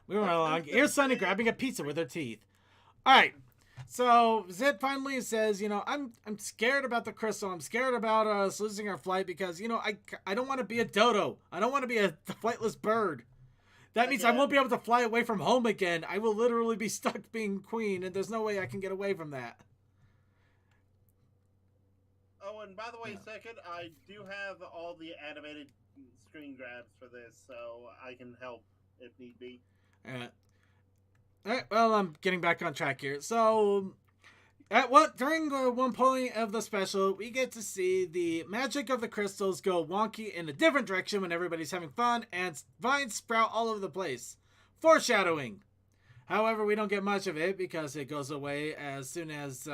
We went along. Here's Sunny grabbing a pizza with her teeth. All right. So Zip finally says, I'm scared about the crystal. I'm scared about us losing our flight because, I don't want to be a dodo. I don't want to be a flightless bird. That means I won't be able to fly away from home again. I will literally be stuck being queen, and there's no way I can get away from that. Oh, and by the way, second, I do have all the animated screen grabs for this, so I can help if need be. All right, well, I'm getting back on track here. So, during one point of the special, we get to see the magic of the crystals go wonky in a different direction when everybody's having fun, and vines sprout all over the place. Foreshadowing. However, we don't get much of it because it goes away as soon as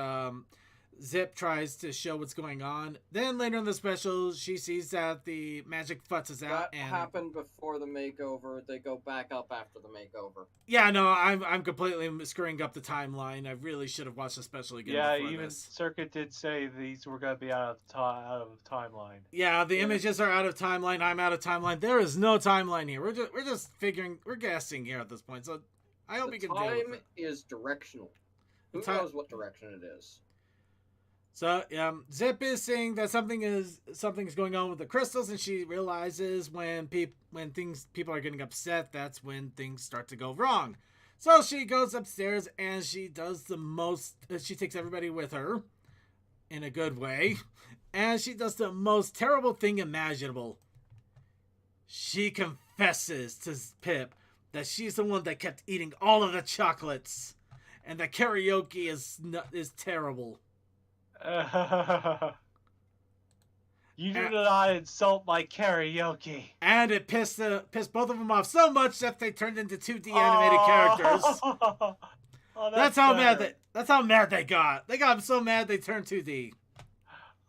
Zip tries to show what's going on. Then later in the special, she sees that the magic futzes out. That happened before the makeover. They go back up after the makeover. Yeah, no, I'm completely screwing up the timeline. I really should have watched the special again. Yeah, before even this. Circuit did say these were going to be out of timeline. Yeah, the images are out of timeline. I'm out of timeline. There is no timeline here. We're just figuring. We're guessing here at this point. So I hope you can deal with Time it. is directional. Who The time- knows what direction it is? So Zip is saying that something is going on with the crystals, and she realizes when people are getting upset, that's when things start to go wrong. So she goes upstairs and she does the most. She takes everybody with her, in a good way, and she does the most terrible thing imaginable. She confesses to Pip that she's the one that kept eating all of the chocolates, and that karaoke is terrible. You do not insult my karaoke. And it pissed both of them off so much that they turned into 2D animated characters. Oh, That's how mad they got. They got so mad they turned 2D.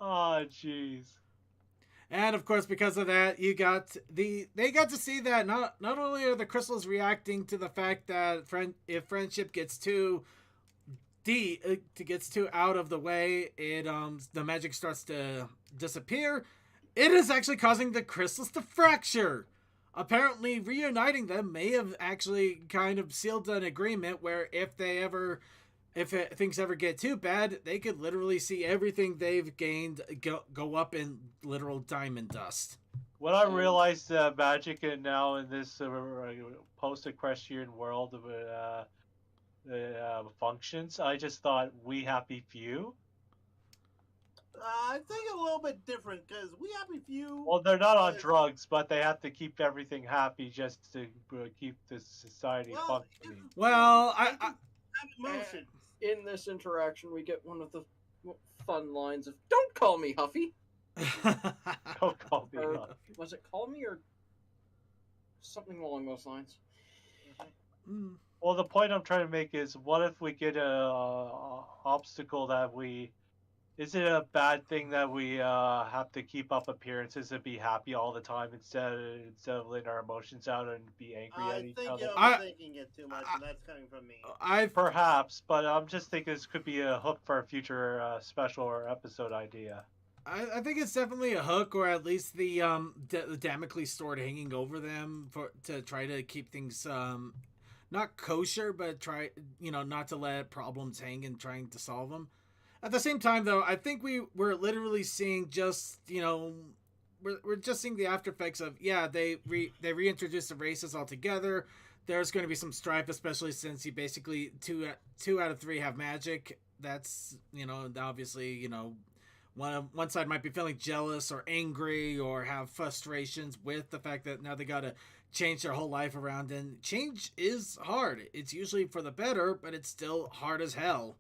Oh, jeez. And of course, because of that, they got to see that not only are the crystals reacting to the fact that if friendship gets too out of the way, the magic starts to disappear. It is actually causing the crystals to fracture. Apparently, reuniting them may have actually kind of sealed an agreement where if they ever things ever get too bad, they could literally see everything they've gained go up in literal diamond dust. When I realized magic and now in this post-equestrian world of functions, I just thought we happy few. I think a little bit different because we happy few. Well, they're not on drugs, but they have to keep everything happy just to keep the society functioning. Well, I have emotions. In this interaction, we get one of the fun lines of "Don't call me Huffy." Don't call me Or, Huffy. was it "Call me" or something along those lines? Well, the point I'm trying to make is, what if we get a obstacle that we... Is it a bad thing that we have to keep up appearances and be happy all the time instead of letting our emotions out and be angry at each other? I think you're overthinking it too much, and that's coming from me. Perhaps, but I'm just thinking this could be a hook for a future special or episode idea. I think it's definitely a hook, or at least the Damocles sword hanging over them to try to keep things not kosher, but try not to let problems hang and trying to solve them. At the same time, though, I think we're literally seeing just we're just seeing the after effects of they reintroduced the races altogether. There's going to be some strife, especially since you basically two out of three have magic. That's obviously one side might be feeling jealous or angry or have frustrations with the fact that now they got to change their whole life around, and change is hard. It's usually for the better, but it's still hard as hell.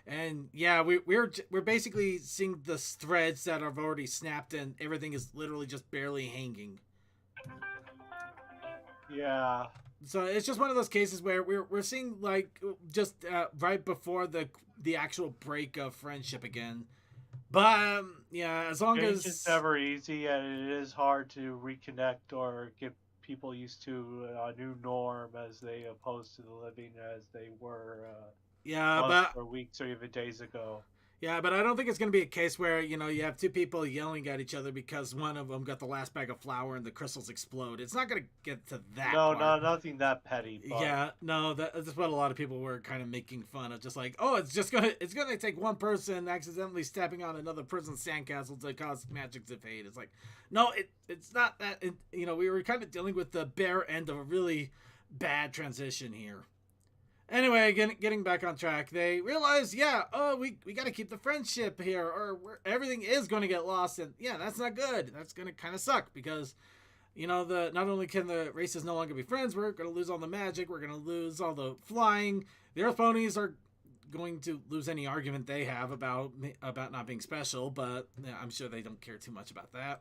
And yeah, we're basically seeing the threads that have already snapped, and everything is literally just barely hanging. Yeah. So it's just one of those cases where we're seeing just right before the actual break of friendship again. But as long as it's never easy, and it is hard to reconnect or get people used to a new norm as they opposed to the living as they were. Months or weeks or even days ago. Yeah, but I don't think it's going to be a case where, you have two people yelling at each other because one of them got the last bag of flour and the crystals explode. It's not going to get to that part. No, nothing that petty. But... Yeah, no, that's what a lot of people were kind of making fun of. Just like, oh, it's going to take one person accidentally stepping on another person's sandcastle to cause magic to fade. It's like, no, it's not that. We were kind of dealing with the bare end of a really bad transition here. Anyway, getting back on track, they realize, we got to keep the friendship here, or everything is going to get lost, and that's not good. That's going to kind of suck because, not only can the races no longer be friends, we're going to lose all the magic, we're going to lose all the flying. The Earth Ponies are going to lose any argument they have about not being special, but I'm sure they don't care too much about that.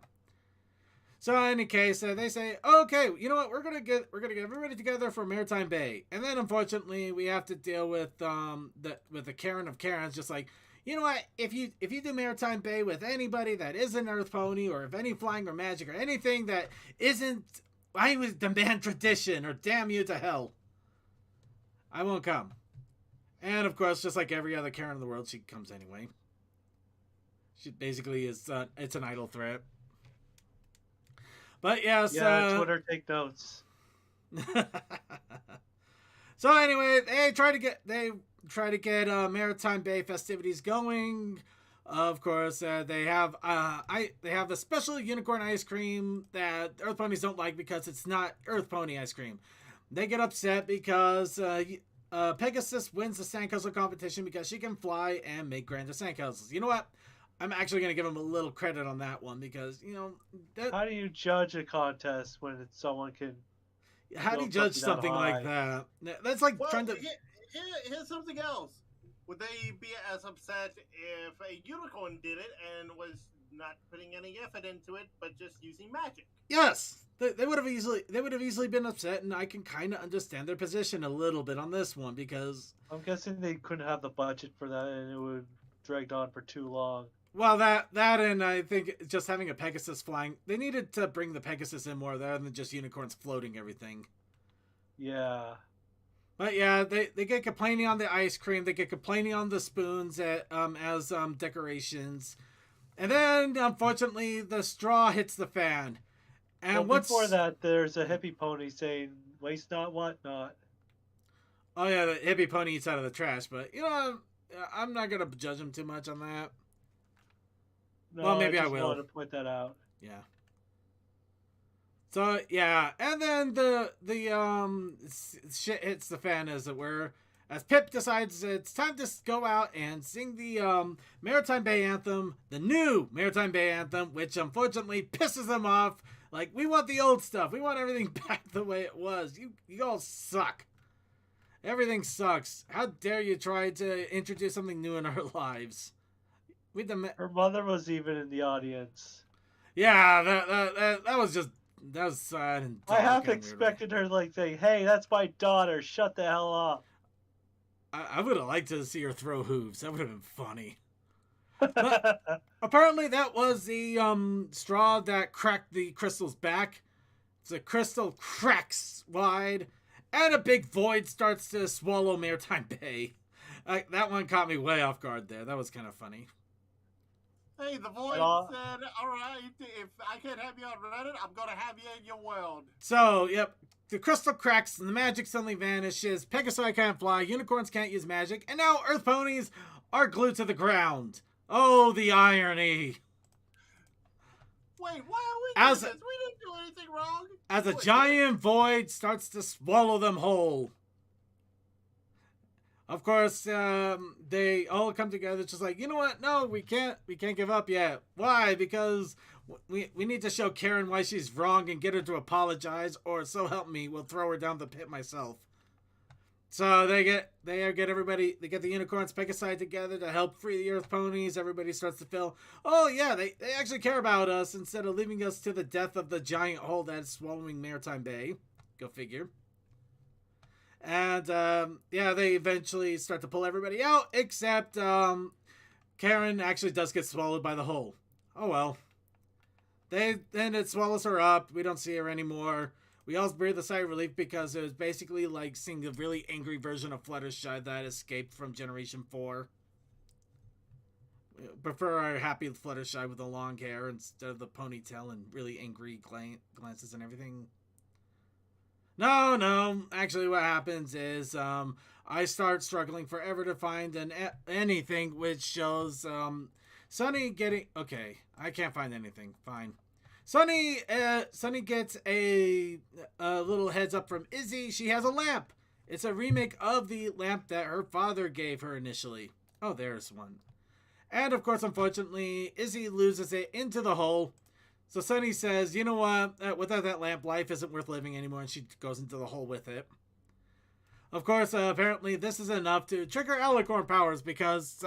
So in any case, they say, okay, you know what? We're gonna get everybody together for Maritime Bay, and then unfortunately we have to deal with the Karen of Karens, just like, you know what? If you do Maritime Bay with anybody that isn't Earth Pony, or if any flying or magic or anything that isn't, I would demand tradition or damn you to hell. I won't come. And of course, just like every other Karen in the world, she comes anyway. She basically is it's an idle threat. But yes, Twitter, take notes. So anyway, they try to get Maritime Bay festivities going. Of course, they have a special unicorn ice cream that Earth Ponies don't like because it's not Earth Pony ice cream. They get upset because Pegasus wins the sandcastle competition because she can fly and make grander sandcastles. You know what? I'm actually going to give him a little credit on that one because, how do you judge a contest when someone can... How do you judge something like that? That's like trying to... Here's something else. Would they be as upset if a unicorn did it and was not putting any effort into it, but just using magic? Yes! They would have easily been upset, and I can kind of understand their position a little bit on this one because... I'm guessing they couldn't have the budget for that, and it would dragged on for too long. Well, that and I think just having a Pegasus flying, they needed to bring the Pegasus in more rather than just unicorns floating everything. Yeah. But yeah, they get complaining on the ice cream, they get complaining on the spoons as decorations. And then, unfortunately, the straw hits the fan. And before that, there's a hippie pony saying, waste not, want not. Oh yeah, the hippie pony eats out of the trash, but you know, I'm not gonna judge him too much on that. No, Well, maybe I just will. wanted to point that out. Yeah. So yeah, and then the shit hits the fan, as it were, as Pip decides it's time to go out and sing the Maritime Bay Anthem, the new Maritime Bay Anthem, which unfortunately pisses them off. Like, we want the old stuff. We want everything back the way it was. You all suck. Everything sucks. How dare you try to introduce something new in our lives? Her mother was even in the audience. Yeah, that was just, that was sad and I dark half and expected her to like say, "Hey, that's my daughter. Shut the hell up." I would have liked to see her throw hooves. That would have been funny. But apparently that was the straw that cracked the crystal's back. The crystal cracks wide, and a big void starts to swallow Maritime Bay. That one caught me way off guard there. That was kind of funny. Hey, the void said, all right, if I can't have you on Reddit, I'm going to have you in your world. So, yep, the crystal cracks and the magic suddenly vanishes. Pegasi can't fly, unicorns can't use magic, and now Earth ponies are glued to the ground. Oh, the irony. Wait, why are we doing this? We didn't do anything wrong. As a giant void starts to swallow them whole. Of course, they all come together just like, you know what? No, we can't give up yet. Why? Because we need to show Karen why she's wrong and get her to apologize, or so help me, we'll throw her down the pit myself. So they get everybody, they get the unicorns Pegasi together to help free the Earth ponies. Everybody starts to feel, oh yeah, they actually care about us instead of leaving us to the death of the giant hole that's swallowing Maritime Bay. Go figure. And yeah, they eventually start to pull everybody out, except Karen actually does get swallowed by the hole. Oh well. Then it swallows her up. We don't see her anymore. We all breathe a sigh of relief because it was basically like seeing a really angry version of Fluttershy that escaped from Generation 4. We prefer our happy Fluttershy with the long hair instead of the ponytail and really angry glances and everything. No. Actually, what happens is I start struggling forever to find anything which shows Sunny getting... Okay, I can't find anything. Fine. Sunny gets a little heads up from Izzy. She has a lamp. It's a remake of the lamp that her father gave her initially. Oh, there's one. And of course, unfortunately, Izzy loses it into the hole. So Sunny says, you know what, without that lamp, life isn't worth living anymore, and she goes into the hole with it. Of course, apparently this is enough to trigger alicorn powers, because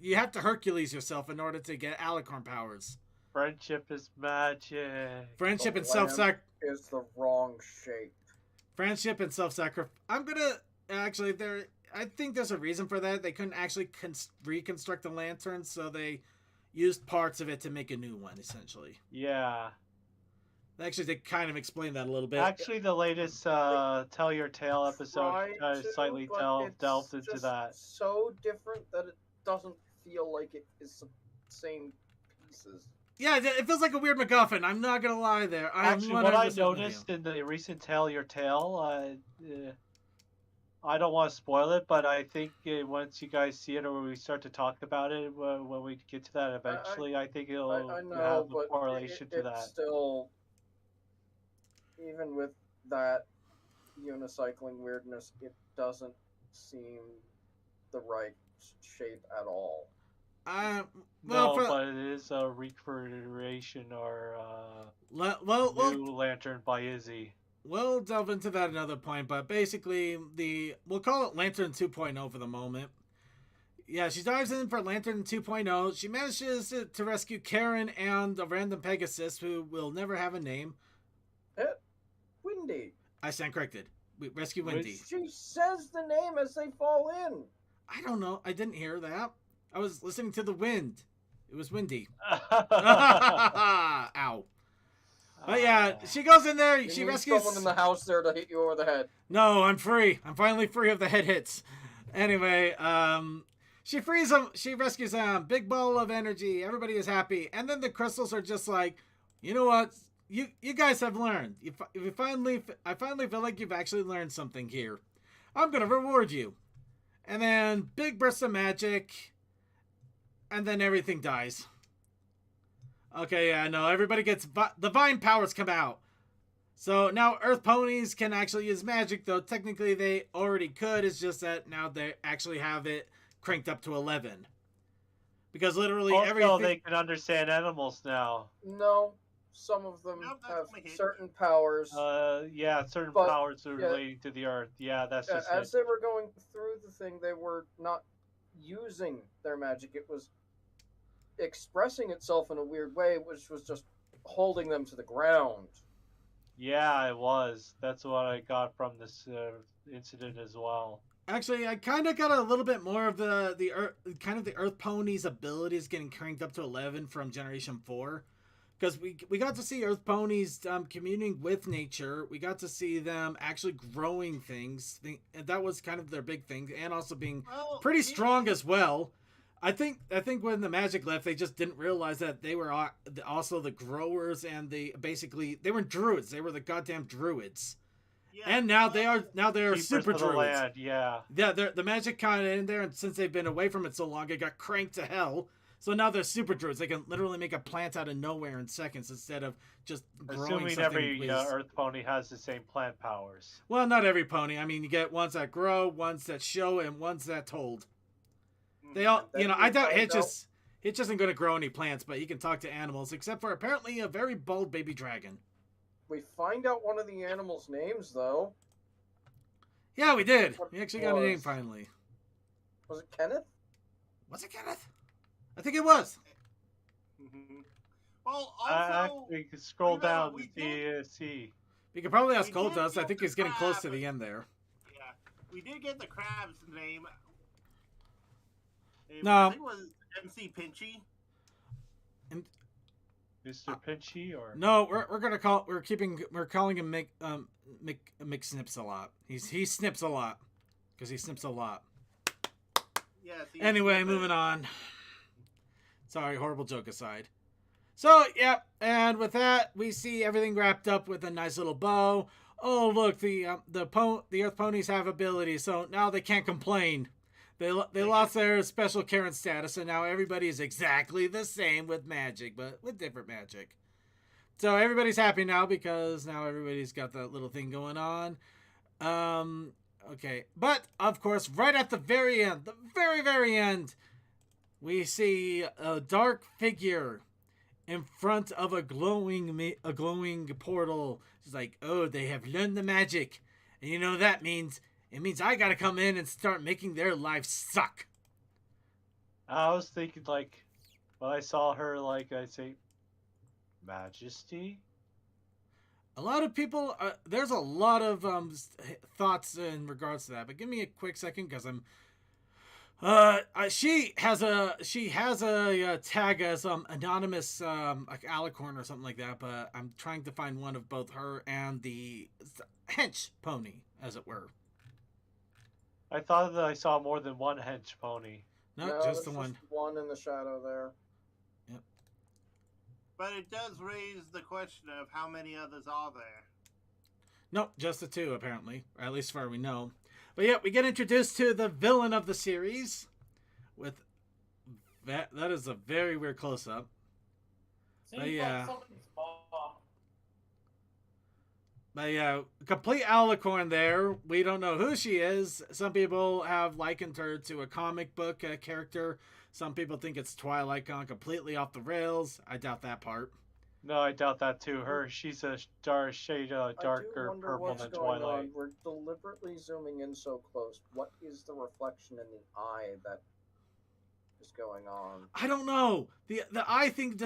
you have to Hercules yourself in order to get alicorn powers. Friendship is magic. Friendship and self-sacrifice is the wrong shape. Friendship and self-sacrifice. I'm gonna, actually, I think there's a reason for that. They couldn't actually reconstruct the lantern, so they used parts of it to make a new one, essentially. Yeah. Actually, they kind of explained that a little bit. Actually, the latest Tell Your Tale episode slightly delved into that. So different that it doesn't feel like it is the same pieces. Yeah, it feels like a weird MacGuffin. I'm not gonna lie there. Actually, what I noticed in the recent Tell Your Tale, I don't want to spoil it, but I think once you guys see it or we start to talk about it, when we get to that eventually, I think it'll have a correlation to that. Still, even with that unicycling weirdness, it doesn't seem the right shape at all. But it is a recreation or new lantern by Izzy. We'll delve into that another point, but basically, we'll call it Lantern 2.0 for the moment. Yeah, she dives in for Lantern 2.0. She manages to rescue Karen and a random Pegasus who will never have a name. Windy. I stand corrected. We rescue Windy. She says the name as they fall in. I don't know. I didn't hear that. I was listening to the wind. It was windy. Ow. But yeah, she goes in there. She rescues someone in the house there to hit you over the head. No, I'm free. I'm finally free of the head hits. Anyway, she frees him. She rescues him. Big ball of energy. Everybody is happy. And then the crystals are just like, you know what? You guys have learned. I finally feel like you've actually learned something here. I'm gonna reward you. And then big burst of magic, and then everything dies. Okay, yeah, no, everybody gets the vine powers come out. So now Earth ponies can actually use magic, though technically they already could. It's just that now they actually have it cranked up to 11. Because literally Also, everything... they can understand animals now. No, some of them No, that's have only hidden. certain powers. Yeah, certain But, powers are yeah. relating to the Earth. Yeah, that's just As it. they were going through the thing, they were not using their magic. It was expressing itself in a weird way, which was just holding them to the ground. Yeah, it was. That's what I got from this incident as well. Actually, I kind of got a little bit more of the Earth ponies' abilities getting cranked up to 11 from Generation 4. Because we got to see Earth ponies communing with nature. We got to see them actually growing things. And that was kind of their big thing. And also being pretty strong as well. I think when the magic left, they just didn't realize that they were also the growers and they weren't druids. They were the goddamn druids. Yeah, and now they are super druids. Land, yeah. Yeah, the magic kind of in there, and since they've been away from it so long, it got cranked to hell. So now they're super druids. They can literally make a plant out of nowhere in seconds instead of just growing Assuming every Earth pony has the same plant powers. Well, not every pony. I mean, you get ones that grow, ones that show, and ones that hold. They all, I doubt Hitch isn't going to grow any plants, but he can talk to animals, except for apparently a very bald baby dragon. We find out one of the animals' names, though. Yeah, we did. We actually got a name finally. Was it Kenneth? Was it Kenneth? I think it was. Mm-hmm. Well, also... we could scroll down to see. We could probably ask Goldust. I think he's getting close to the end there. Yeah. We did get the crab's name. No. I think it was MC Pinchy. Mr. Pinchy or no? We're calling him Mick Snips a lot. He snips a lot because he snips a lot. Yeah. Anyway, moving on. Sorry, horrible joke aside. So yeah, and with that we see everything wrapped up with a nice little bow. Oh look, the Earth ponies have abilities, so now they can't complain. They lost their special Karen status, and now everybody is exactly the same with magic, but with different magic. So everybody's happy now because now everybody's got that little thing going on. Okay. But, of course, right at the very end, very end, we see a dark figure in front of a glowing portal. She's like, oh, they have learned the magic. And you know what that means? It means I gotta come in and start making their lives suck. I was thinking, like, when I saw her, like, I'd say, Majesty? A lot of people, there's a lot of thoughts in regards to that, but give me a quick second, because I'm, she has a tag as anonymous like alicorn or something like that, but I'm trying to find one of both her and the hench pony, as it were. I thought that I saw more than one hench pony. No, just the one. Just one in the shadow there. Yep. But it does raise the question of how many others are there. Nope, just the two, apparently. Or at least as far as we know. But yeah, we get introduced to the villain of the series. With that is a very weird close-up. But yeah. But yeah, complete alicorn there. We don't know who she is. Some people have likened her to a comic book character. Some people think it's Twilight gone completely off the rails. I doubt that part. No, I doubt that too. She's a shade darker purple than Twilight. On. We're deliberately zooming in so close. What is the reflection in the eye that is going on? I don't know. The eye thing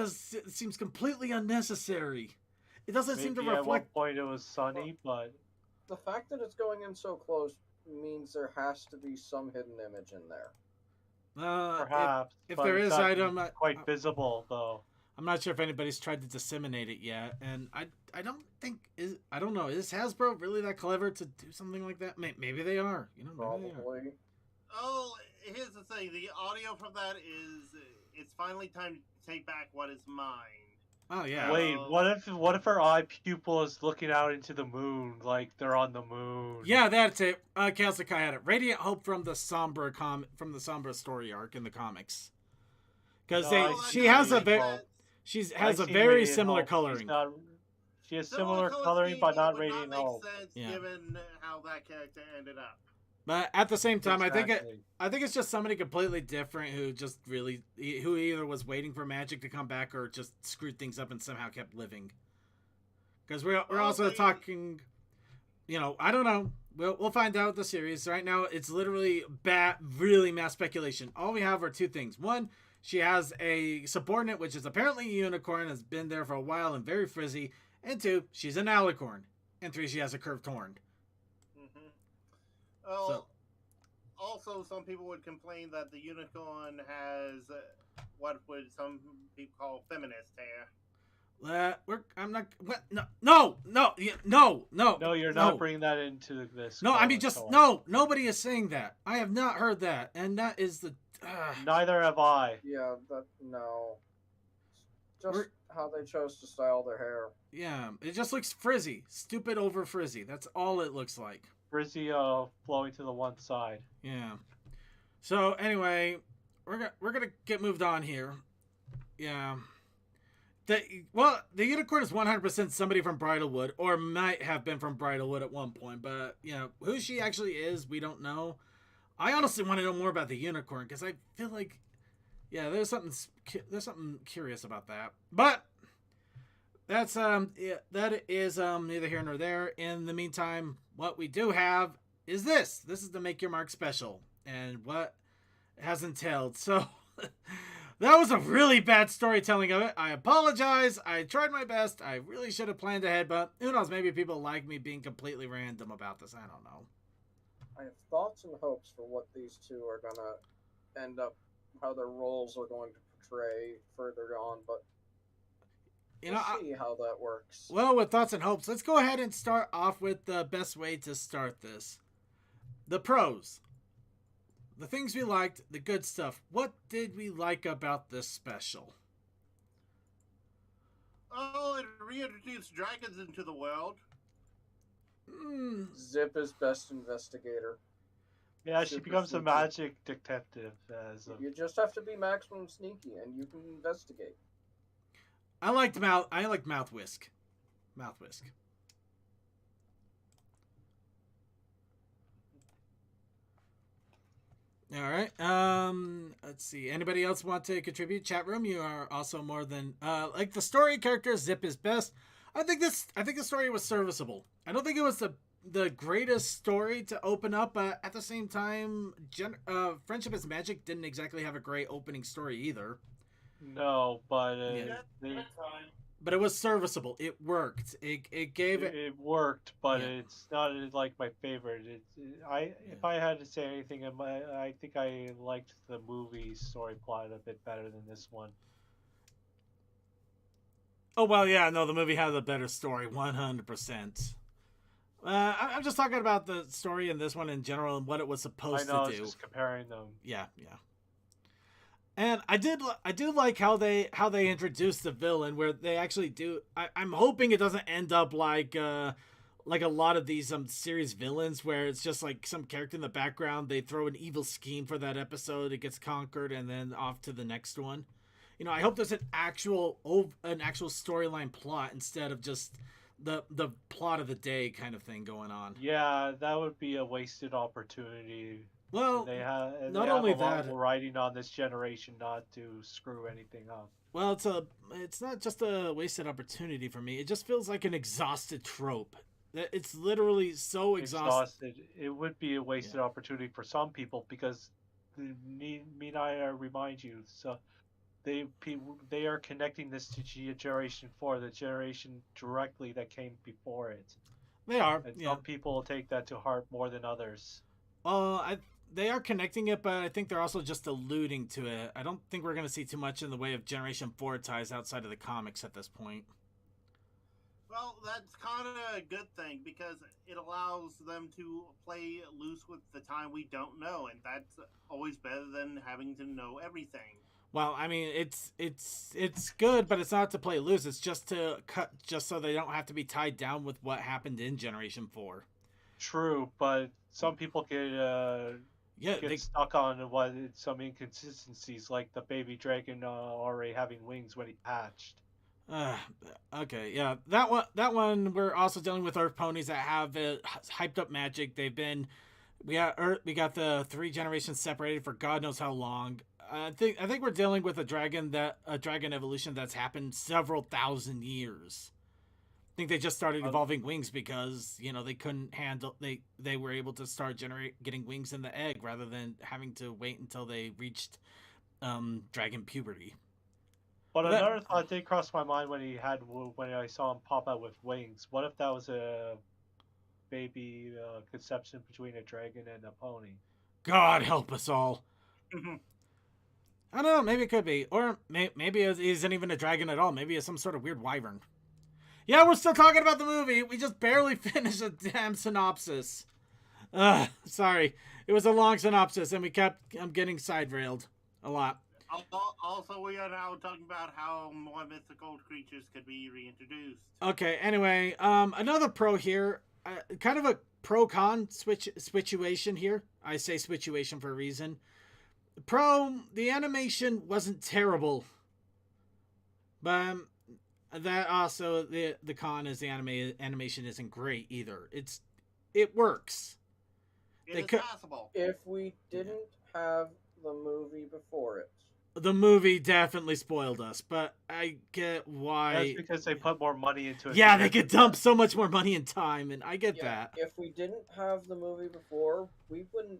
seems completely unnecessary. It doesn't seem to reflect. At one point it was sunny, but the fact that it's going in so close means there has to be some hidden image in there. Perhaps. If there is, I don't know. Quite visible though. I'm not sure if anybody's tried to disseminate it yet, and I don't think I don't know. Is Hasbro really that clever to do something like that? Maybe they are. You know, maybe Probably. they are. Oh, here's the thing. The audio from that is it's finally time to take back what is mine. Oh yeah. Wait, what if her eye pupil is looking out into the moon, like they're on the moon? Yeah, that's it. Chaos Sakai had it. Radiant Hope from the Sombra story arc in the comics. Because No, she has a very similar Hope. coloring. She has similar coloring, but not Radiant Hope. Sense Yeah. given how that character ended up. But at the same time, Exactly. I think it's just somebody completely different who either was waiting for magic to come back or just screwed things up and somehow kept living. Because we're also talking, I don't know. We'll find out the series. Right now, it's literally really mass speculation. All we have are two things. One, she has a subordinate, which is apparently a unicorn, has been there for a while and very frizzy. And two, she's an alicorn. And three, she has a curved horn. Well, also, some people would complain that the unicorn has what would some people call feminist hair. I'm not. What? No. No, you're not bringing that into this. No, I mean no. Nobody is saying that. I have not heard that, and that is the. Neither have I. Yeah, no. Just how they chose to style their hair. Yeah, it just looks frizzy, stupid over frizzy. That's all it looks like. Frizzy flowing to the one side. Yeah. So anyway, we're gonna get moved on here. Yeah. The unicorn is 100% somebody from Bridalwood, or might have been from Bridalwood at one point, but who she actually is, we don't know. I honestly want to know more about the unicorn because I feel like, there's something curious about that. But that's that is neither here nor there. In the meantime, what we do have is this. This is the Make Your Mark special, and what it has entailed. So that was a really bad storytelling of it. I apologize. I tried my best. I really should have planned ahead, but who knows? Maybe people like me being completely random about this. I don't know. I have thoughts and hopes for what these two are gonna end up, how their roles are going to portray further on, but we'll see how that works. Well, with thoughts and hopes, let's go ahead and start off with the best way to start this. The pros. The things we liked, the good stuff. What did we like about this special? Oh, it reintroduced dragons into the world. Zip is best investigator. Yeah, she becomes a magic detective. You just have to be maximum sneaky, and you can investigate. I liked Mouth Whisk. Mouth Whisk. All right. Let's see. Anybody else want to contribute? Chat room, you are also more than like the story character. Zip is best. I think the story was serviceable. I don't think it was the greatest story to open up, but at the same time, Friendship is Magic didn't exactly have a great opening story either. No, but but it was serviceable. It worked. It worked, but it's not like my favorite. If I had to say anything, I think I liked the movie story plot a bit better than this one. Oh well, yeah, no, the movie has a better story, 100%. I'm just talking about the story in this one in general and what it was supposed to do. I know, just comparing them. Yeah. And I do like how they introduced the villain, where they actually do. I'm hoping it doesn't end up like a lot of these series villains, where it's just like some character in the background. They throw an evil scheme for that episode, it gets conquered, and then off to the next one. I hope there's an actual storyline plot instead of just the plot of the day kind of thing going on. Yeah, that would be a wasted opportunity. Well, they have a that lot of writing on this generation not to screw anything up. Well, it's not just a wasted opportunity for me. It just feels like an exhausted trope. It's literally so exhausted. It would be a wasted opportunity for some people because me and I remind you. So they are connecting this to Generation 4, the generation directly that came before it. They are. And some people take that to heart more than others. They are connecting it, but I think they're also just alluding to it. I don't think we're going to see too much in the way of Generation 4 ties outside of the comics at this point. Well, that's kind of a good thing because it allows them to play loose with the time we don't know, and that's always better than having to know everything. Well, I mean, it's good, but it's not to play loose. It's just to cut, just so they don't have to be tied down with what happened in Generation 4. True, but some people get stuck on some inconsistencies, like the baby dragon already having wings when he hatched. Okay, yeah, that one we're also dealing with Earth ponies that have hyped up magic. We got the 3 generations separated for God knows how long. I think we're dealing with a dragon evolution that's happened several thousand years. I think they just started evolving wings because they couldn't handle they were able to start getting wings in the egg rather than having to wait until they reached dragon puberty. But another thought did cross my mind when I saw him pop out with wings. What if that was a baby conception between a dragon and a pony? God help us all. I don't know. Maybe it could be, or maybe it isn't even a dragon at all. Maybe it's some sort of weird wyvern. Yeah, we're still talking about the movie. We just barely finished a damn synopsis. Sorry, it was a long synopsis, and I'm getting side railed a lot. Also, we are now talking about how more mythical creatures could be reintroduced. Okay, anyway, another pro here, kind of a pro-con situation here. I say situation for a reason. Pro, the animation wasn't terrible, but that also the con is the animation isn't great either. It works. It is possible. If we didn't have the movie before it. The movie definitely spoiled us, but I get why. That's because they put more money into it. Yeah, they could dump so much more money and time, and I get that. If we didn't have the movie before, we wouldn't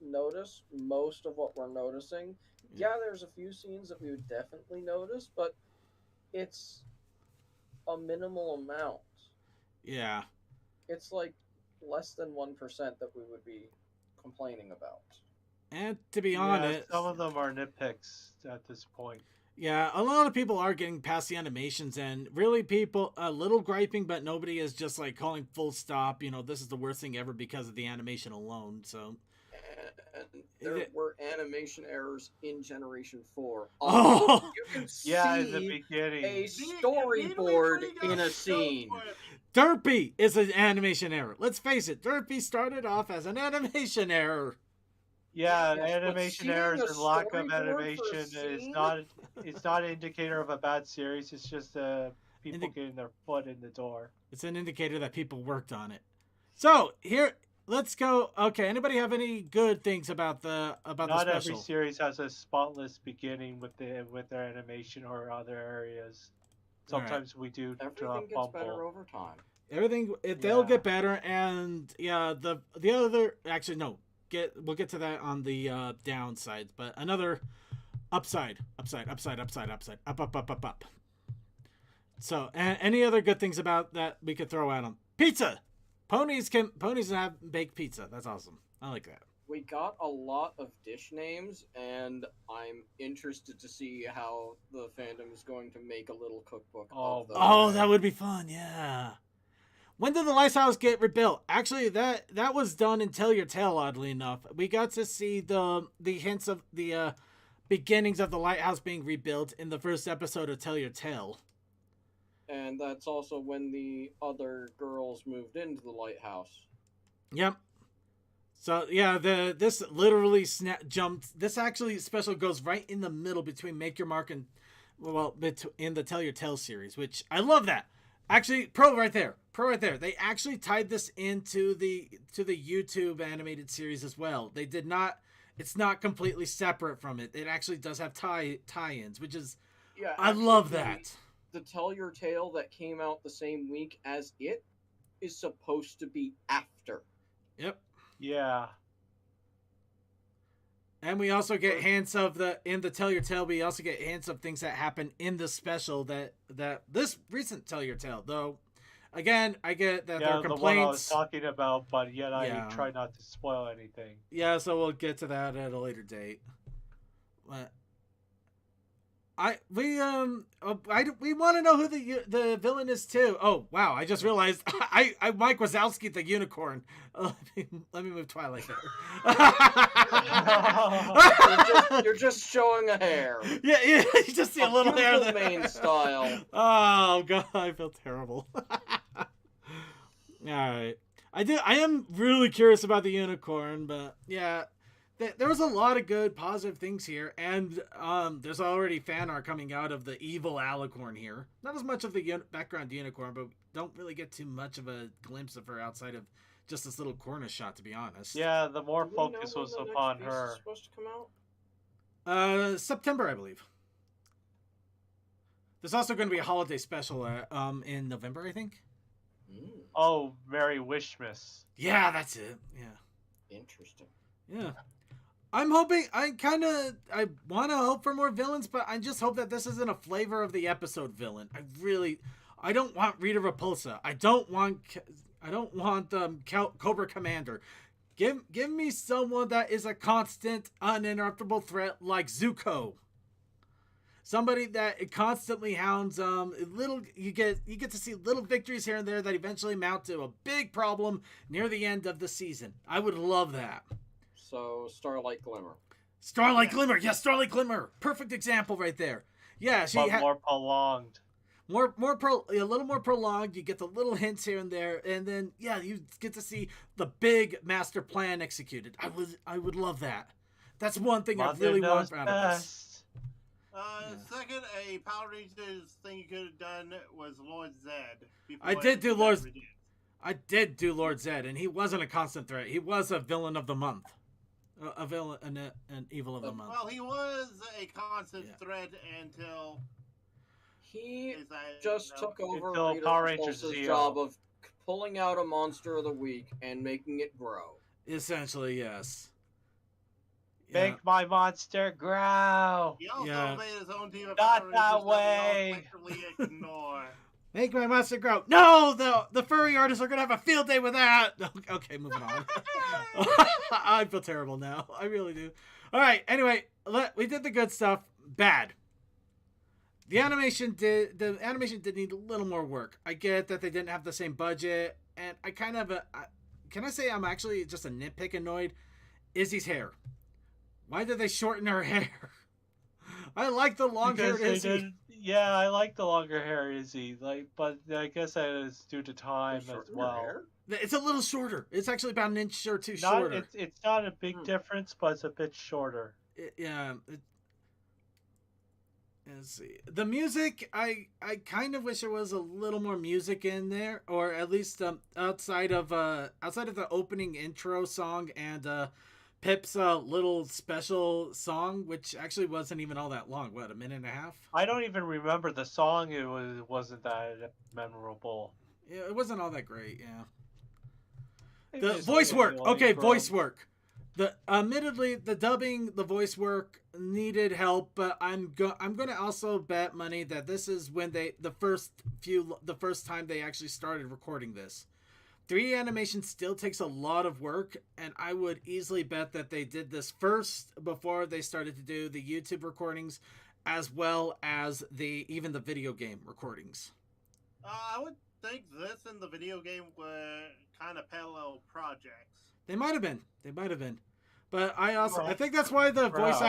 notice most of what we're noticing. Yeah, there's a few scenes that we would definitely notice, but it's a minimal amount. Yeah. It's like less than 1% that we would be complaining about. And to be honest, some of them are nitpicks at this point. Yeah, a lot of people are getting past the animations, and really people a little griping, but nobody is just like calling full stop. This is the worst thing ever because of the animation alone. So and there were animation errors in Generation 4. Oh, you can see in the beginning, a storyboard in a scene. Derpy is an animation error. Let's face it, Derpy started off as an animation error. Yeah, animation errors and lack of animation is not an indicator of a bad series. It's just people getting their foot in the door. It's an indicator that people worked on it. So here, let's go. Okay, anybody have any good things about the special? Not every series has a spotless beginning with their animation or other areas. Sometimes we do. Everything gets better over time. They'll get better, and yeah, the other actually no. We'll get to that on the downsides, but another upside, up. So, and any other good things about that we could throw at them? Pizza. Ponies have baked pizza. That's awesome. I like that. We got a lot of dish names, and I'm interested to see how the fandom is going to make a little cookbook of them. Oh, that would be fun. Yeah. When did the lighthouse get rebuilt? Actually, that was done in Tell Your Tale, oddly enough. We got to see the hints of the beginnings of the lighthouse being rebuilt in the first episode of Tell Your Tale. And that's also when the other girls moved into the lighthouse. Yep. So, yeah, this literally jumped. This actually special goes right in the middle between Make Your Mark and, in the Tell Your Tale series, which I love that. Actually, pro right there. They actually tied this into the YouTube animated series as well. They did not. It's not completely separate from it. It actually does have tie-ins, which is. Yeah, I love that. The Tell Your Tale that came out the same week as it is supposed to be after. Yep. Yeah. And we also get hints of in the Tell Your Tale. We also get hints of things that happen in the special that this recent Tell Your Tale. Though, again, I get that there are complaints. The one I was talking about, but yet I try not to spoil anything. Yeah, so we'll get to that at a later date. But we want to know who the villain is too. Oh wow! I just realized I Mike Wazowski the unicorn. Let me move Twilight there. You're just showing a hair. Yeah, you just see a little hair there. Main style. Oh god, I feel terrible. All right, I am really curious about the unicorn, but yeah. There was a lot of good, positive things here, and there's already fan art coming out of the evil alicorn here. Not as much of the background unicorn, but don't really get too much of a glimpse of her outside of just this little corner shot, to be honest. Yeah, the more focus was upon her. Supposed to come out? September, I believe. There's also going to be a holiday special in November, I think. Oh, Merry Wishmas. Yeah, that's it. Yeah. Interesting. Yeah. I'm hoping, I want to hope for more villains, but I just hope that this isn't a flavor of the episode villain. I don't want Rita Repulsa. I don't want Cobra Commander. Give me someone that is a constant, uninterruptible threat like Zuko. Somebody that constantly hounds you get to see little victories here and there that eventually mount to a big problem near the end of the season. I would love that. So, Starlight Glimmer. Starlight Glimmer. Yes, Starlight Glimmer. Perfect example right there. Yeah, she more prolonged. A little more prolonged. You get the little hints here and there, and then yeah, you get to see the big master plan executed. I would love that. That's one thing I really want out of this. Second, a Power Rangers thing you could have done was Lord Zed. I did do Lord Zed, and he wasn't a constant threat. He was a villain of the month. A villain, an evil of the month. Well, he was a constant threat until he just took over Power Rangers job of pulling out a monster of the week and making it grow. Essentially, yes. Make my monster grow. He also made his own team of Not Power that Rangers way. that we all ignore. Make my monster grow. No, the furry artists are going to have a field day with that. Okay, moving on. I feel terrible now. I really do. All right, anyway, we did the good stuff. Bad. The animation did need a little more work. I get that they didn't have the same budget, and I kind of, can I say I'm actually just a nitpick annoyed? Izzy's hair. Why did they shorten her hair? I like the long hair Izzy. Yeah, I like the longer hair Izzy, but I guess that is due to time as well. It's a little shorter. It's actually about an inch or two shorter. It's not a big difference, but it's a bit shorter. Let's see. The music, I kind of wish there was a little more music in there, or at least outside of the opening intro song and Pip's little special song, which actually wasn't even all that long. What, a minute and a half? I don't even remember the song. It wasn't that memorable. Yeah, it wasn't all that great. Yeah. The voice work. Okay, voice work. Admittedly, the dubbing, the voice work needed help, but I'm going to also bet money that this is when the first time they actually started recording this. 3D animation still takes a lot of work, and I would easily bet that they did this first before they started to do the YouTube recordings, as well as even the video game recordings. I would think this and the video game were kind of parallel projects. They might have been. But I think that's why the voice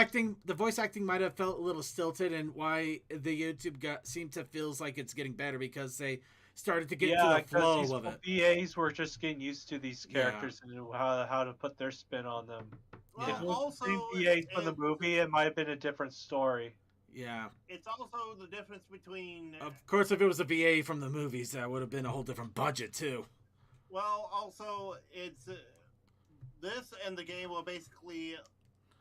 acting might have felt a little stilted, and why the YouTube seemed to feels like it's getting better, because they started to get into the flow of it. VAs were just getting used to these characters and how to put their spin on them. Well, if also, VAs from the movie, it might have been a different story. Yeah. It's also the difference between... Of course, if it was a VA from the movies, that would have been a whole different budget, too. Well, also, it's... this and the game will basically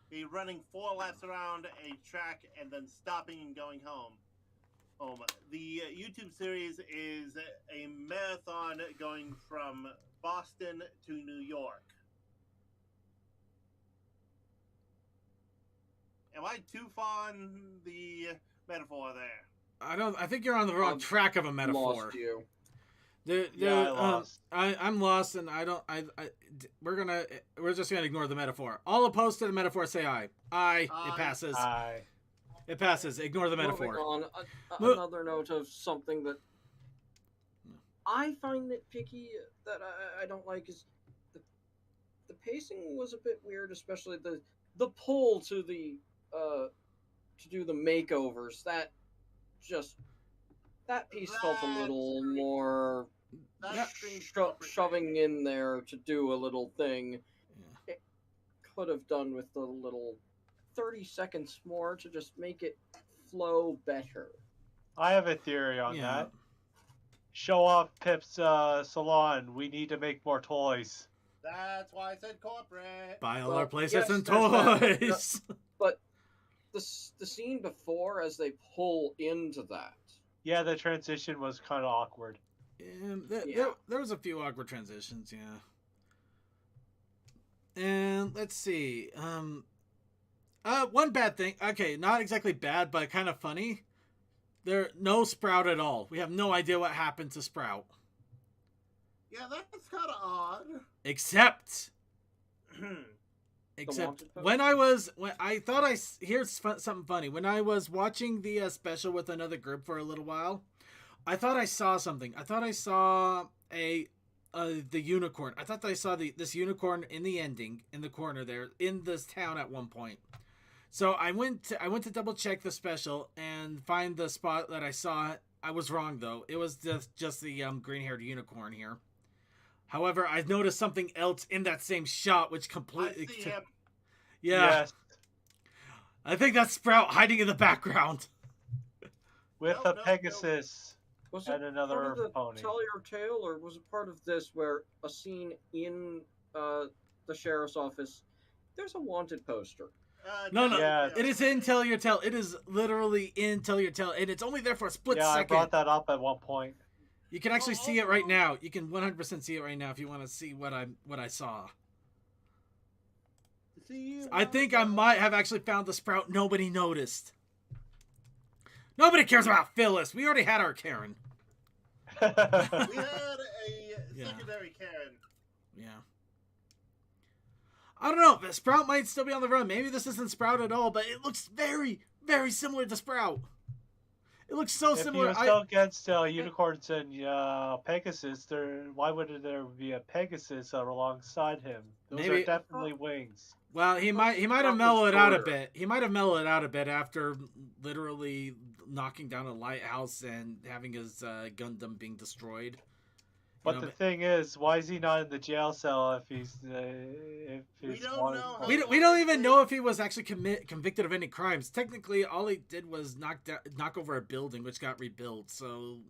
be running 4 laps around a track and then stopping and going home. The YouTube series is a marathon going from Boston to New York. Am I too far on the metaphor there? I think you're on the wrong track of a metaphor. Lost you. I'm lost, and we're just gonna ignore the metaphor. All opposed to the metaphor say aye. Aye. It passes. Aye. It passes. Ignore the Moving metaphor. on, Mo- another note of something that I find nitpicky that I don't like is the pacing was a bit weird, especially the pull to the to do the makeovers. That piece felt a little more shoving in there to do a little thing. Yeah. It could have done with a little 30 seconds more to just make it flow better. I have a theory on Yeah. that. Show off Pip's salon. We need to make more toys. That's why I said corporate. Buy all Well, our playsets yes, and there's that, toys. But the scene before, as they pull into that, Yeah, the transition was kind of awkward. There was a few awkward transitions, yeah. And let's see. One bad thing. Okay, not exactly bad, but kind of funny. There no Sprout at all. We have no idea what happened to Sprout. Yeah, that's kind of odd. Except wanted when I thought here's something funny. When I was watching the special with another group for a little while, I thought I saw something. I thought I saw the unicorn. I thought that I saw this unicorn in the ending in the corner there in this town at one point. So I went to double check the special and find the spot that I saw. I was wrong though. It was just the green-haired unicorn here. However, I noticed something else in that same shot, which completely. I see him. Yeah. Yes. I think that's Sprout hiding in the background. With No, a no, Pegasus was and it another part of the pony. Tell Your Tale, or was it part of this where a scene in the sheriff's office, there's a wanted poster? No. Yeah. It is in Tell Your Tale. It is literally in Tell Your Tale, and it's only there for a split Yeah, I second. brought that up at one point. You can actually see it right now. You can 100% see it right now if you want to see what I saw. I think I might have actually found the Sprout nobody noticed. Nobody cares about Phyllis. We already had our Karen. We had a secondary Karen. Yeah. I don't know. Sprout might still be on the run. Maybe this isn't Sprout at all, but it looks very, very similar to Sprout. It looks so similar. If he was still against unicorns and Pegasus, why would there be a Pegasus alongside him? Those Maybe- are definitely wings. Well, he might have mellowed out a bit. He might have mellowed out a bit after literally knocking down a lighthouse and having his Gundam being destroyed. But the thing is, why is he not in the jail cell if he's We don't know how- We don't even know if he was actually convicted of any crimes. Technically, all he did was knock over a building, which got rebuilt. So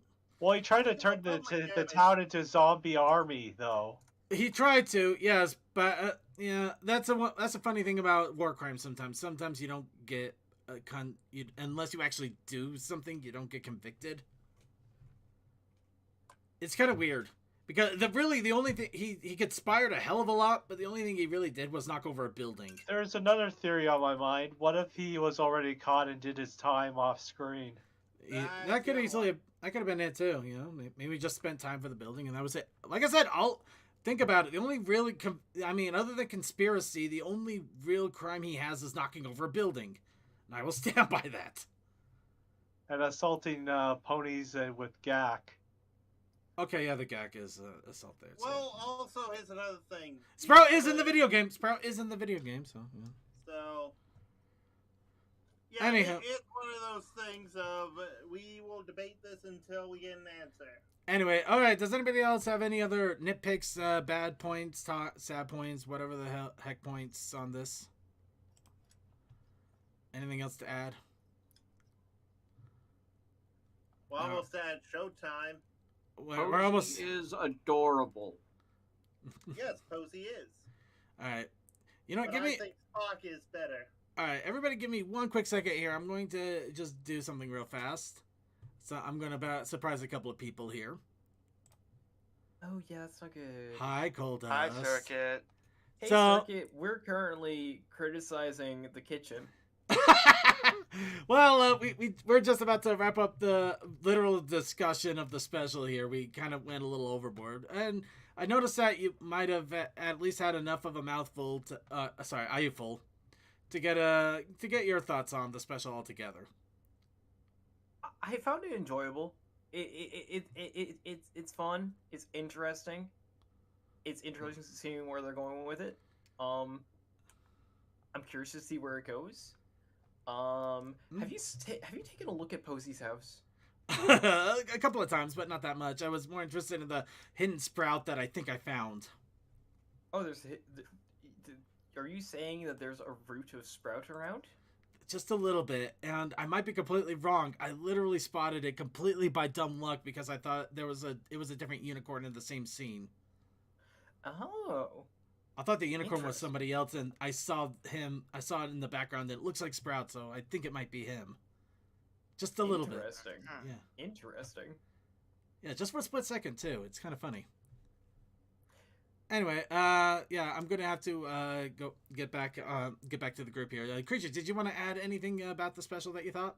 Well, he tried to turn the town into a zombie army, though. he tried to, yes, but yeah, that's a funny thing about war crimes. Sometimes you don't get unless you actually do something, you don't get convicted. It's kind of weird. Because the only thing he conspired a hell of a lot, but the only thing he really did was knock over a building. There's another theory on my mind. What if he was already caught and did his time off screen? That could have been it too. You know, maybe just spent time for the building and that was it. Like I said, I'll think about it. The only really, other than conspiracy, the only real crime he has is knocking over a building, and I will stand by that. And assaulting ponies with Gak. Okay, yeah, the Gak is assault there. So. Well, also, here's another thing. Sprout is in the video game. So yeah. So, yeah, Anyhow. it's one of those things of we will debate this until we get an answer. Anyway, all right. Does anybody else have any other nitpicks, bad points, sad points, whatever the heck points on this? Anything else to add? We're almost at showtime. We're almost. Is adorable. Yes, Posey is. All right. You know, But I think Spock is better. All right, everybody, give me one quick second here. I'm going to just do something real fast. So I'm going to surprise a couple of people here. Oh yeah, that's not good. Hi, Coldust. Hi, Circuit. Hey, So- Circuit, we're currently criticizing the kitchen. Well, we're just about to wrap up the literal discussion of the special here. We kind of went a little overboard, and I noticed that you might have at least had enough of a mouthful to, eyeful, to get your thoughts on the special altogether. I found it enjoyable. It's fun. It's interesting. It's interesting seeing where they're going with it. I'm curious to see where it goes. Have you taken a look at Posey's house? A couple of times, but not that much. I was more interested in the hidden sprout that I think I found. Oh, are you saying that there's a root of sprout around? Just a little bit, and I might be completely wrong. I literally spotted it completely by dumb luck because I thought it was a different unicorn in the same scene. Oh. I thought the unicorn was somebody else, and I saw it in the background, and it looks like Sprout, so I think it might be him. Just a little bit. Interesting. Yeah. Interesting. Yeah, just for a split second, too. It's kind of funny. Anyway, yeah, I'm gonna have to go get back to the group here. Creature, did you want to add anything about the special that you thought?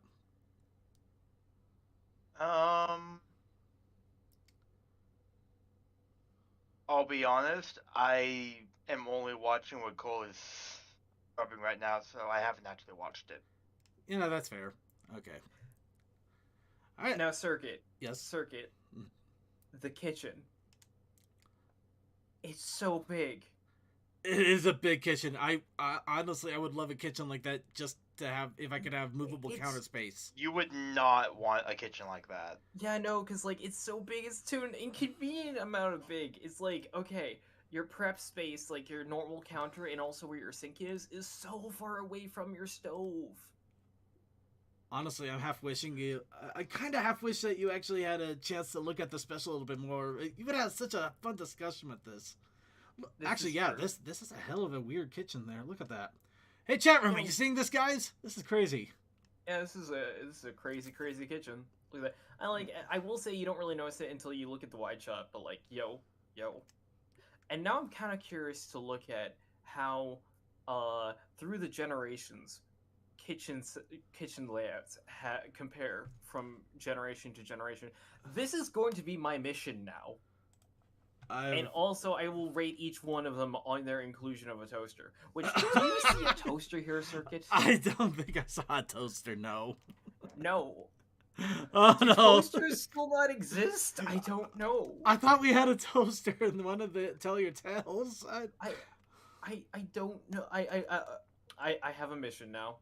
I'll be honest, I am only watching what Cole is rubbing right now, so I haven't actually watched it. You know, that's fair. Okay. All right. Now, Circuit. Yes. Circuit. The kitchen. It's so big. It is a big kitchen. I honestly, I would love a kitchen like that just to have, if I could have movable counter space. You would not want a kitchen like that. Yeah, I know, because, like, it's so big, it's to an inconvenient amount of big. It's like, okay, your prep space, like, your normal counter and also where your sink is so far away from your stove. Honestly, I'm half wishing you... I kind of half wish that you actually had a chance to look at the special a little bit more. You would have such a fun discussion with this. Actually, yeah, this is a hell of a weird kitchen there. Look at that. Hey, chat room, are you seeing this, guys? This is crazy. Yeah, this is a crazy kitchen. Look at that. I will say you don't really notice it until you look at the wide shot, but like, yo. And now I'm kind of curious to look at how, through the generations, kitchen layouts compare from generation to generation. This is going to be my mission now. And also, I will rate each one of them on their inclusion of a toaster. Which, do you see a toaster here, Circuit? I don't think I saw a toaster, no. No. Oh, Do no. toasters still not exist? I don't know. I thought we had a toaster in one of the Tell Your Tales. I don't know. I have a mission now.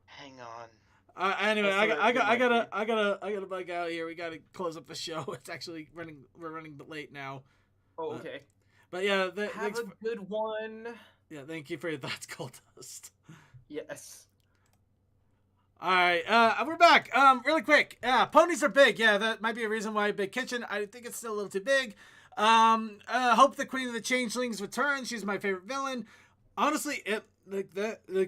Hang on. Anyway, I gotta bug out here. We gotta close up the show. It's actually we're running late now. Oh, okay. But yeah, have a good one. Yeah, thank you for your thoughts, Goldust. Yes. All right, we're back. Really quick. Yeah, ponies are big. Yeah, that might be a reason why big kitchen. I think it's still a little too big. Hope the Queen of the Changelings returns. She's my favorite villain. Honestly,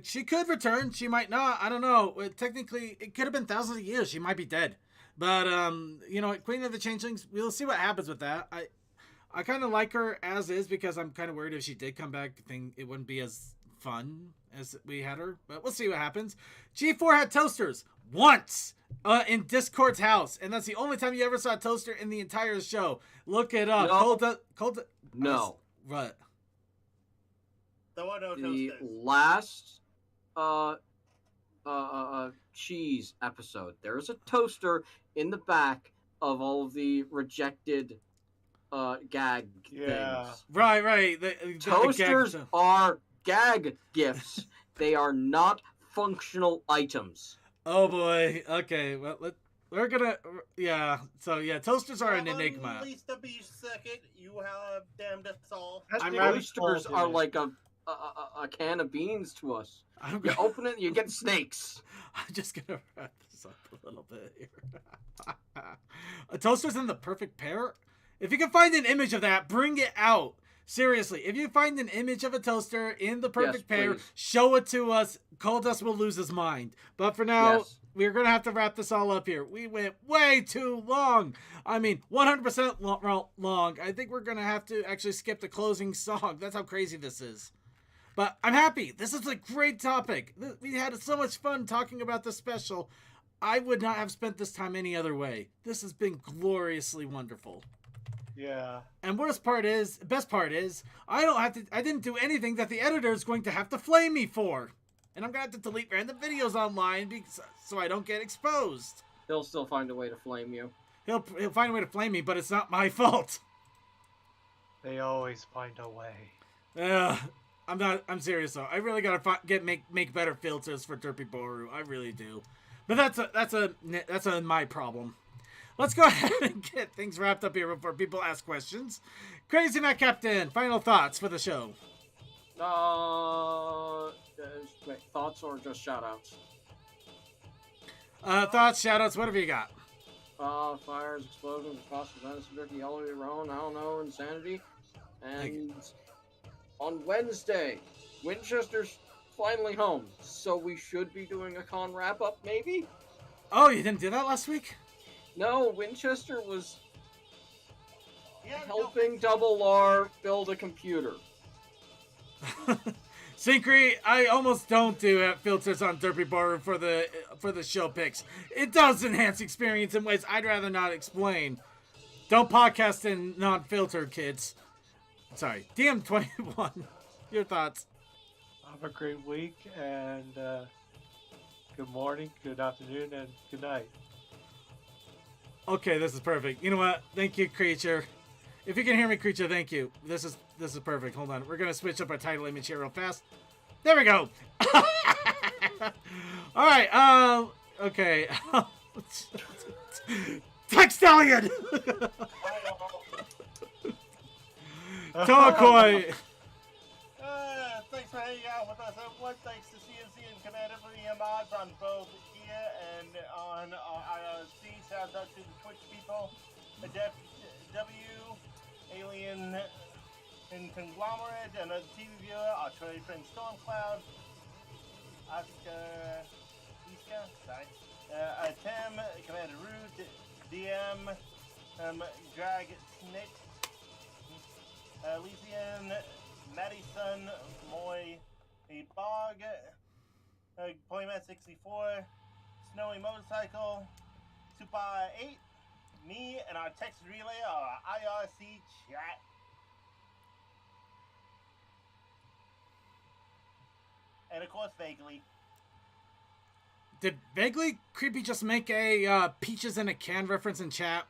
she could return. She might not. I don't know. Technically, it could have been thousands of years. She might be dead. But you know, Queen of the Changelings. We'll see what happens with that. I kind of like her as is because I'm kind of worried if she did come back, it wouldn't be as fun as we had her. But we'll see what happens. G4 had toasters once in Discord's house, and that's the only time you ever saw a toaster in the entire show. Look it up. No. No. What? There were no The toasters. last cheese episode, there's a toaster in the back of all of the rejected gag things. Right. Toasters are gag gifts. They are not functional items. Oh boy. Okay. Well, we're gonna. Yeah. So yeah, toasters are an enigma. Release the beast second. You have damned us all. Toasters are like a can of beans to us. You open it, you get snakes. I'm just gonna wrap this up a little bit here. A toaster's in the perfect pair. If you can find an image of that, bring it out. Seriously, if you find an image of a toaster in the perfect pair, show it to us. Coldust will lose his mind. But for now, we're going to have to wrap this all up here. We went way too long. I mean, 100% long. I think we're going to have to actually skip the closing song. That's how crazy this is. But I'm happy. This is a great topic. We had so much fun talking about this special. I would not have spent this time any other way. This has been gloriously wonderful. Yeah. And best part is, I didn't do anything that the editor is going to have to flame me for. and I'm gonna have to delete random videos online so I don't get exposed. He'll still find a way to flame you. He'll find a way to flame me, but it's not my fault. They always find a way. I'm serious though. I really gotta make better filters for Derpy Boru. I really do. But that's my problem. Let's go ahead and get things wrapped up here before people ask questions. Crazy Matt Captain, final thoughts for the show. Wait, thoughts or just shoutouts? Thoughts, shoutouts, whatever you got. Fires, explosions, cost events, Dirty Holiday Roan, I don't know, insanity. And on Wednesday, Winchester's finally home, so we should be doing a con wrap-up, maybe? Oh, you didn't do that last week? No, Winchester was helping Double R build a computer. Syncry, I almost don't do filters on Derpy Boru for the show picks. It does enhance experience in ways I'd rather not explain. Don't podcast in non-filtered, kids. Sorry, DM21. Your thoughts? Have a great week, and good morning, good afternoon, and good night. Okay, this is perfect. You know what? Thank you, Creature. If you can hear me, Creature, thank you. This is perfect. Hold on. We're going to switch up our title image here real fast. There we go. All right. Okay. Textalion! Tokoi! Thanks for hanging out with us, everyone. Thanks to CNC and Commander for the mods on both here and on IRC. Shout out to the Twitch people, Adept W, Alien and Conglomerate, and a TV viewer, our trade friend Stormcloud, Iska, sorry, Tim, Commander Root, DM, Drag Snit, Elysian, Madison, Moy, a Bog, Polymat 64, Snowy Motorcycle, Super 8, me, and our text relay, our IRC chat. And of course, Vaguely. Did Vaguely Creepy just make a Peaches in a Can reference in chat?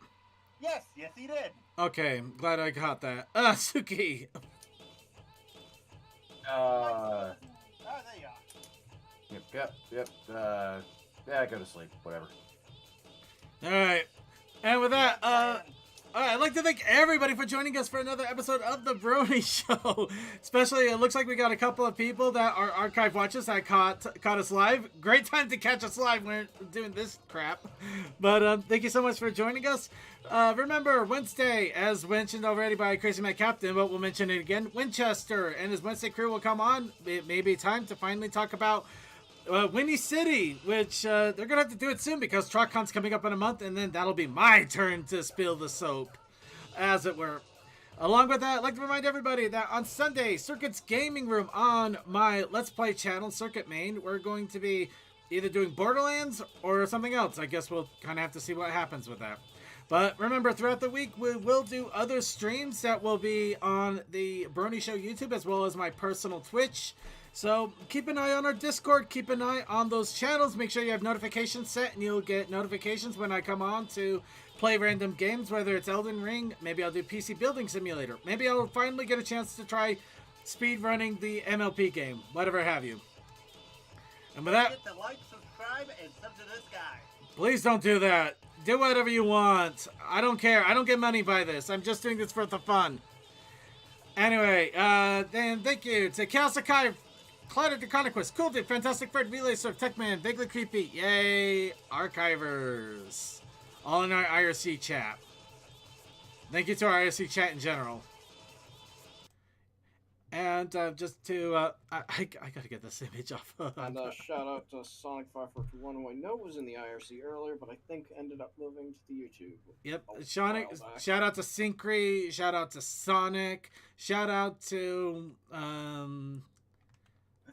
Yes, he did. Okay, glad I caught that. Suki. Oh, there you are. Yep. Yeah, go to sleep. Whatever. All right. And with that, I'd like to thank everybody for joining us for another episode of the Brony Show. Especially, it looks like we got a couple of people that are archive watchers that caught us live. Great time to catch us live when we're doing this crap. But thank you so much for joining us. Remember, Wednesday, as mentioned already by Crazy Matt Captain, but we'll mention it again, Winchester and his Wednesday crew will come on. It may be time to finally talk about Windy City, which they're going to have to do it soon because TrockCon's coming up in a month, and then that'll be my turn to spill the soap, as it were. Along with that, I'd like to remind everybody that on Sunday, Circuit's Gaming Room on my Let's Play channel, Circuit Main, we're going to be either doing Borderlands or something else. I guess we'll kind of have to see what happens with that. But remember, throughout the week, we will do other streams that will be on the Brony Show YouTube as well as my personal Twitch. So keep an eye on our Discord, keep an eye on those channels, make sure you have notifications set and you'll get notifications when I come on to play random games, whether it's Elden Ring, maybe I'll do PC Building Simulator, maybe I'll finally get a chance to try speed running the MLP game, whatever have you. And with that, Hit the like, subscribe, and sub to this guy. please don't do that. Do whatever you want. I don't care. I don't get money by this. I'm just doing this for the fun. Anyway, then thank you to Cal Sakai, Clouded Deconquest, Cool Dude, Fantastic Fred, Relay Surf, Techman, Vaguely Creepy, yay, Archivers. All in our IRC chat. Thank you to our IRC chat in general. And just to, I gotta get this image off. And shout out to Sonic5421, who I know was in the IRC earlier, but I think ended up moving to the YouTube. Yep, shout out to Syncry, shout out to Sonic, shout out to, I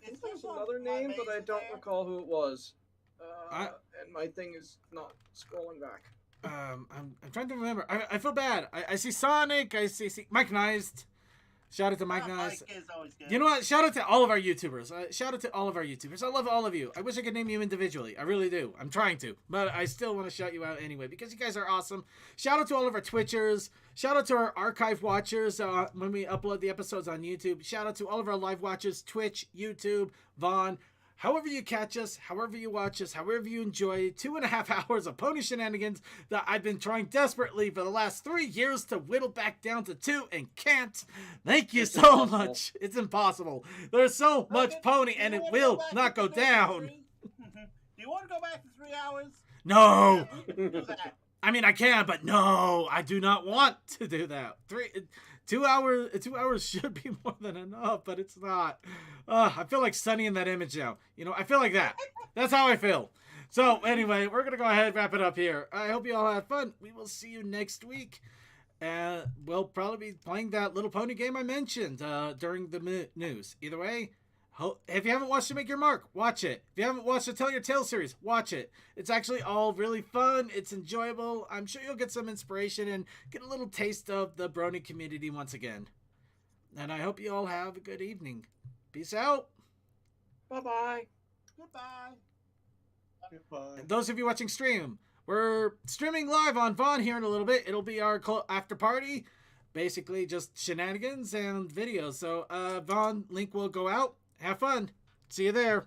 think there's another name, but I don't recall who it was. And my thing is not scrolling back. I'm trying to remember. I feel bad. I see Sonic. I see Mike Nized. Shout out to Mike Nice. Mike is always good. You know what? Shout out to all of our YouTubers. Shout out to all of our YouTubers. I love all of you. I wish I could name you individually. I really do. I'm trying to. But I still want to shout you out anyway because you guys are awesome. Shout out to all of our Twitchers. Shout out to our archive watchers when we upload the episodes on YouTube. Shout out to all of our live watchers, Twitch, YouTube, Vaughn. However you catch us, however you watch us, however you enjoy 2.5 hours of pony shenanigans that I've been trying desperately for the last 3 years to whittle back down to 2 and can't. Thank you so much. It's impossible. There's so much pony and it will not go down. Do you want to go back to 3 hours? No. We can do that. I mean, I can, but no, I do not want to do that. 2 hours should be more than enough, but it's not. I feel like Sunny in that image now. You know, I feel like that. That's how I feel. So anyway, we're going to go ahead and wrap it up here. I hope you all had fun. We will see you next week. And we'll probably be playing that Little Pony game I mentioned during the news. Either way, if you haven't watched To Make Your Mark, watch it. If you haven't watched the Tell Your Tale series, watch it. It's actually all really fun. It's enjoyable. I'm sure you'll get some inspiration and get a little taste of the Brony community once again. And I hope you all have a good evening. Peace out. Bye-bye. Goodbye. Goodbye. And those of you watching stream, we're streaming live on Vaughn here in a little bit. It'll be our after party. Basically just shenanigans and videos. So Vaughn, link will go out. Have fun. See you there.